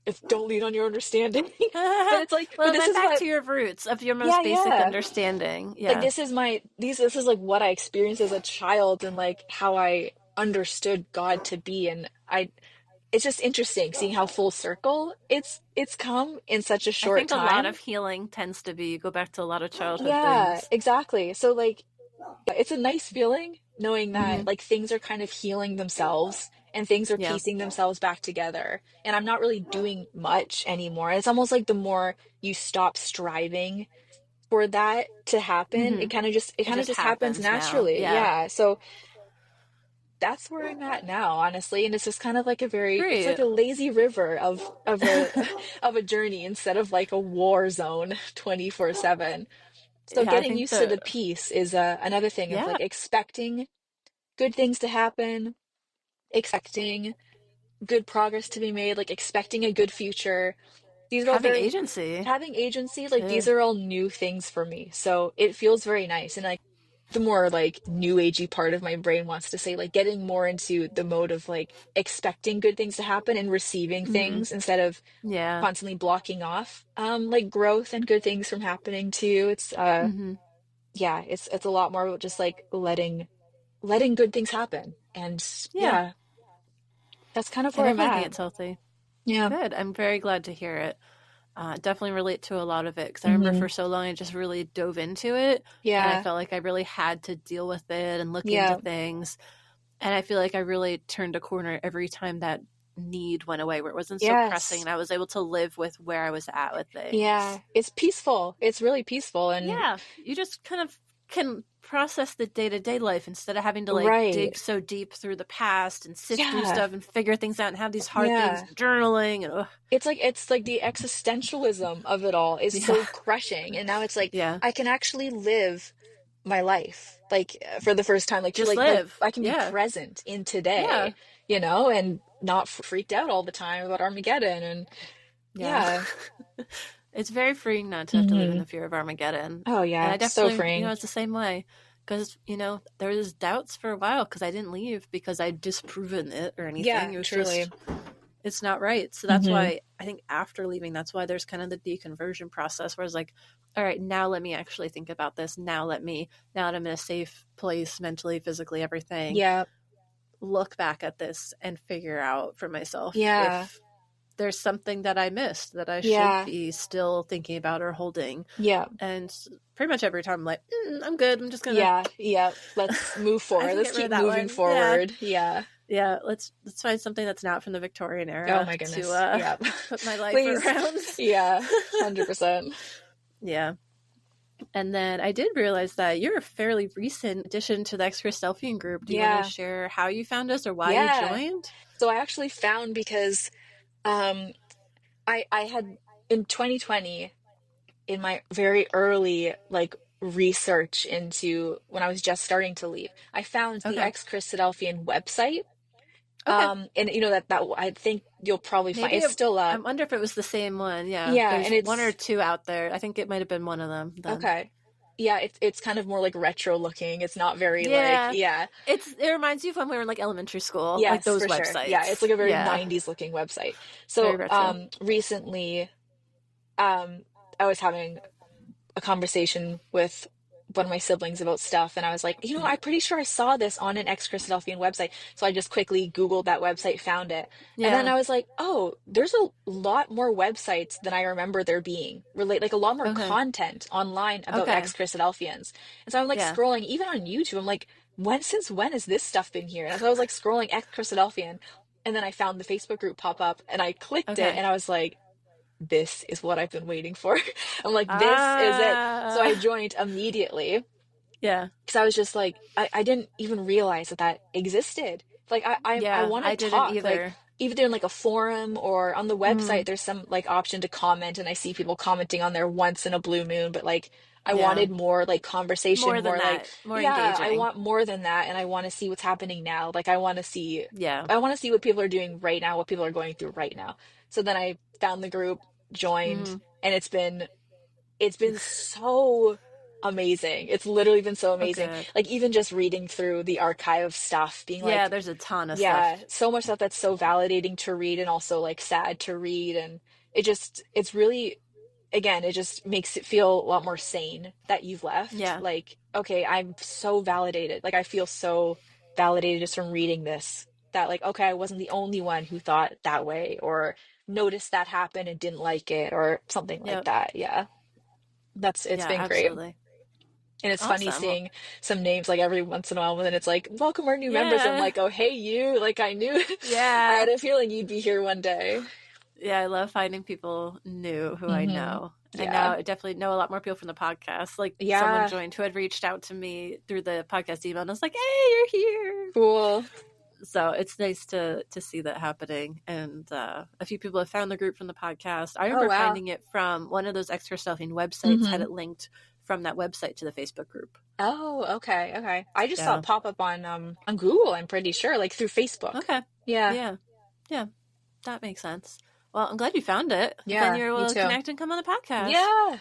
if don't lean on your understanding. But it's like, but Well, this then is back what, to your roots of your yeah, most basic yeah. understanding. Like Yeah. this is like what I experienced as a child and like how I understood God to be. And it's just interesting seeing how full circle it's come in such a I short think a lot time. of healing tends to be you go back to a lot of childhood Yeah, things. exactly. So like it's a nice feeling, knowing that Hmm. like things are kind of healing themselves and things are Yeah. piecing themselves back together. And I'm not really doing much anymore. It's almost like the more you stop striving for that to happen, Hmm. it It kind of just just happens happens now. naturally. Yeah. Yeah. So that's where I'm at now, honestly. And it's just kind of like it's like Great. a lazy river of a of a journey instead of like a war zone 24/7. So Yeah, I getting think used to the the peace is another thing of yeah, like expecting good things to happen, expecting good progress to be made, like expecting a good future. These are all having very agency having agency, like these too. are all new things for me. So it feels very nice. And like the more like new agey part of my brain wants to say, like getting more into the mode of like expecting good things to happen and receiving Hmm. things instead of Yeah. constantly blocking off like growth and good things from happening too. It's Hmm. yeah, it's a lot more about just like letting good things happen. And Yeah. yeah, that's kind of I where I'm definitely think at. it's healthy. Yeah. Good. I'm very glad to hear it. Definitely relate to a lot of it because I remember Hmm. for so long I just really dove into it and I Yeah. felt like I really had to deal with it and look into Yeah. things. And I feel like I really turned a corner every time that need went away, where it wasn't so pressing Yes. and I was able to live with where I was at with Yeah. things. It's peaceful. It's really peaceful and Yeah, you just kind of can process the day to day life instead of having to like right. dig so deep through the past and sift through Yeah. stuff and figure things out and have these hard things Yeah. and journaling and ugh. It's like the existentialism of it all is Yeah, so crushing. And now it's like yeah, I can actually live my life like for the first time, like just truly like live. I can be Yeah, present in yeah, today, and not freaked out all the time about Armageddon and yeah. yeah. It's very freeing not to have to live in Hmm. the fear of Armageddon. Oh And yeah, I so definitely, freeing. it's the same way. Because, there was doubts for a while because I didn't leave because I'd disproven it or anything. Yeah, It was just, truly. it's not right. So that's Hmm. why I think after leaving, that's why there's kind of the deconversion process where it's like, all right, now let me actually think about this. Now that I'm in a safe place mentally, physically, everything, Yeah. look back at this and figure out for myself Yeah. if there's something that I missed that I should Yeah. be still thinking about or holding. Yeah. And pretty much every time I'm like, I'm good. I'm just gonna, Yeah. Yeah. Let's move I forward. can Let's get rid keep of that moving one. Yeah, forward. Yeah. yeah. Let's find something that's not from the Victorian Oh era my to goodness. Yeah. put my life Please. around. Yeah. 100%. Yeah. And then I did realize that you're a fairly recent addition to the ex Christadelphian group. Do you want to Yeah. share how you found us or why you Yeah. joined? So I actually found because um I had in 2020 in my very early like research into when I was just starting to leave, I found the Okay. ex Christadelphian website. Okay. And that I think you'll probably find Maybe it's still I up. wonder if it was the same one. Yeah. Yeah, There's and one or it's two out there. I think it might have been one of them then. okay. Yeah, it's kind of more like retro looking. It's not very like Yeah. yeah. It reminds you of when we were in like elementary school, like Yes, those for sure. Yeah, it's like websites. a very Yeah. 90s looking website. Very So, retro. recently I was having a conversation with one of my siblings about stuff, and I was like, I'm pretty sure I saw this on an ex-Christadelphian website. So I just quickly Googled that website, found it. And then Yeah. I was like, oh, there's a lot more websites than I remember there being. Like a lot more Okay. content online about Okay. ex-Christadelphians. And so I'm like Yeah. scrolling, even on YouTube, I'm like, since when has this stuff been here? And so I was like scrolling ex-Christadelphian, and then I found the Facebook group pop up and I clicked it Okay. and I was like, this is what I've been waiting for. I'm like, this is it. So I Ah. joined immediately Yeah. because I was just like, I didn't even realize that existed. Like, I Yeah. want to I didn't talk, like, either. either in like a forum or on the Mm. website, there's some like option to comment, and I see people commenting on there once in a blue moon, but like, I Yeah. wanted more like conversation, More than more like, that. More yeah, I engaging. want more than that, and I want to see what's happening now. Like, Yeah. I want to see what people are doing right now, what people are going through right now. So then I found the group, joined, Mm. and it's been so amazing. It's literally been so Oh, amazing. good. Like even just reading through the archive of stuff, being Yeah. like, There's a ton of yeah, stuff. so much stuff that's so validating to read and also like sad to read. And it's really, again, it just makes it feel a lot more sane that you've left. Yeah. Like, okay, I'm so validated. Like I feel so validated just from reading this, that like, okay, I wasn't the only one who thought that way or noticed that happen and didn't like it or something like Yep. that. Yeah. It's Yeah. been great. Absolutely. And it's funny Awesome. Well, seeing some names like every once in a while, and then it's like, welcome our new members. I'm yeah. like, oh, hey, you. Like, I knew, I Yeah. had a feeling you'd be here one day. Yeah, I love finding people new who I Hmm. know. And now Yeah. I definitely know a lot more people from the podcast. Like someone Yeah. joined who had reached out to me through the podcast email and I was like, hey, you're here. Cool. So it's nice to see that happening. And a few people have found the group from the podcast. I Oh, remember wow. finding it from one of those extra Christadelphian websites had Hmm. it linked from that website to the Facebook group. Oh, okay. Okay. I just saw Yeah. it pop up on Google, I'm pretty sure, like through Facebook. Okay. Yeah. Yeah. Yeah. That makes sense. Well, I'm glad you found it. Then Yeah, you're me able to too. connect and come on the podcast. Yeah.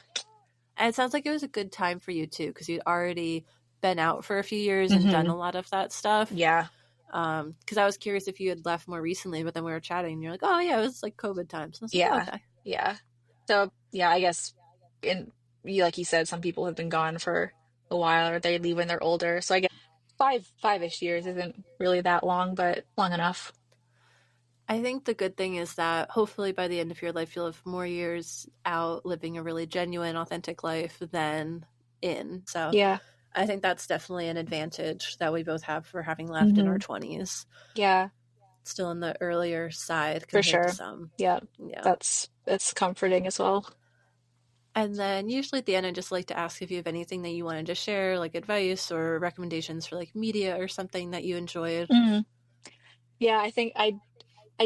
And it sounds like it was a good time for you too, because you'd already been out for a few years and done Hmm. a lot of that stuff. Yeah. Because I was curious if you had left more recently, but then we were chatting and you're like, oh yeah, it was like COVID times. And I was like, oh, Yeah. okay. Yeah. So, yeah, I guess in like you said, some people have been gone for a while or they leave when they're older. So I guess five-ish years isn't really that long, but long enough. I think the good thing is that hopefully by the end of your life, you'll have more years out living a really genuine, authentic life than in. So Yeah. I think that's definitely an advantage that we both have for having left in Hmm. our 20s. Yeah, Still in the earlier side for compared to sure. some. Yeah. Yeah. That's comforting as well. And then usually at the end, I just like to ask if you have anything that you wanted to share, like advice or recommendations for like media or something that you enjoyed. Hmm. Yeah, I think I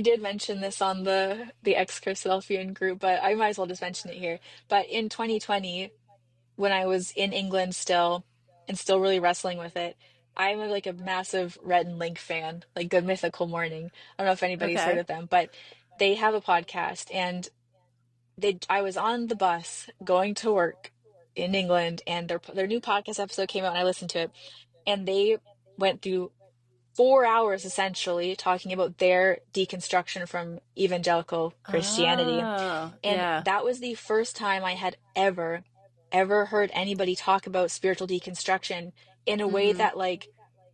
did mention this on the ex-Christadelphian group, but I might as well just mention it here. But in 2020, when I was in England still and still really wrestling with it, like a massive Rhett and Link fan, like Good Mythical Morning. I don't know if anybody's heard Okay. of them, but they have a podcast and they I was on the bus going to work in England and their new podcast episode came out and I listened to it and they went through 4 hours essentially talking about their deconstruction from evangelical Christianity. Oh, And yeah. that was the first time I had ever heard anybody talk about spiritual deconstruction in a way Mm-hmm. that like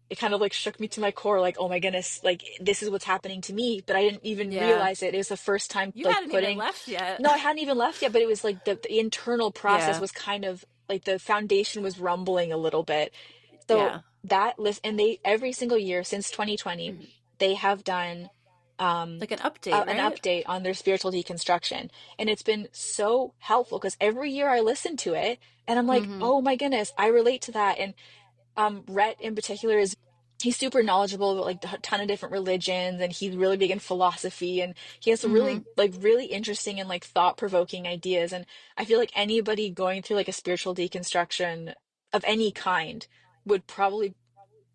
it kind of like shook me to my core, like, oh my goodness, like this is what's happening to me, but I didn't even Yeah. realize it. It was the first time You like hadn't even putting, left yet. no, I hadn't even left yet, but it was like the internal process Yeah. was kind of like the foundation was rumbling a little bit. So Yeah. that list, and they every single year since 2020, they have done Like an update, an right? update on their spiritual deconstruction. And it's been so helpful because every year I listen to it and I'm like, Mm-hmm. oh my goodness, I relate to that. And Rhett in particular is he's super knowledgeable about like a ton of different religions and he's really big in philosophy and he has some Mm-hmm. really interesting and like thought-provoking ideas. And I feel like anybody going through like a spiritual deconstruction of any kind would probably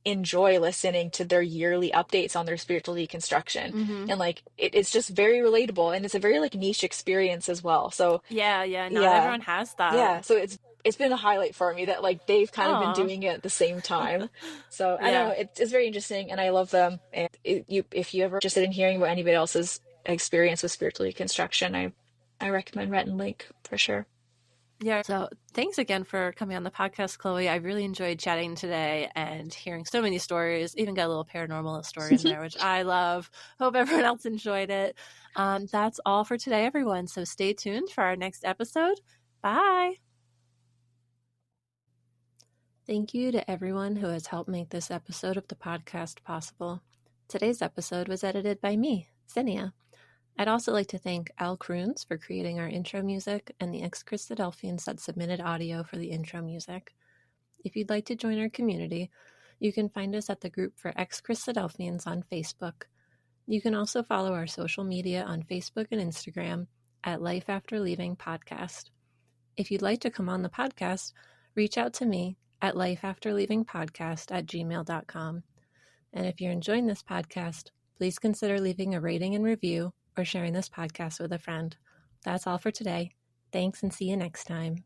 enjoy listening to their yearly updates on their spiritual deconstruction. Mm-hmm. And like it's just very relatable and it's a very like niche experience as well. So Yeah, yeah. Not yeah. everyone has Yeah. that. So it's been a highlight for me that like they've kind of been Oh. doing it at the same time. So I don't Yeah. know, it's very interesting and I love them. And if you ever interested in hearing about anybody else's experience with spiritual deconstruction, I recommend Rhett and Link for sure. Yeah. So thanks again for coming on the podcast, Chloe. I really enjoyed chatting today and hearing so many stories, even got a little paranormal story in there, which I love. Hope everyone else enjoyed it. That's all for today, everyone. So stay tuned for our next episode. Bye. Thank you to everyone who has helped make this episode of the podcast possible. Today's episode was edited by me, Zinnia. I'd also like to thank Al Kroons for creating our intro music and the ex-Christadelphians that submitted audio for the intro music. If you'd like to join our community, you can find us at the group for ex-Christadelphians on Facebook. You can also follow our social media on Facebook and Instagram at Life After Leaving Podcast. If you'd like to come on the podcast, reach out to me at lifeafterleavingpodcast@gmail.com. And if you're enjoying this podcast, please consider leaving a rating and review or sharing this podcast with a friend. That's all for today. Thanks and see you next time.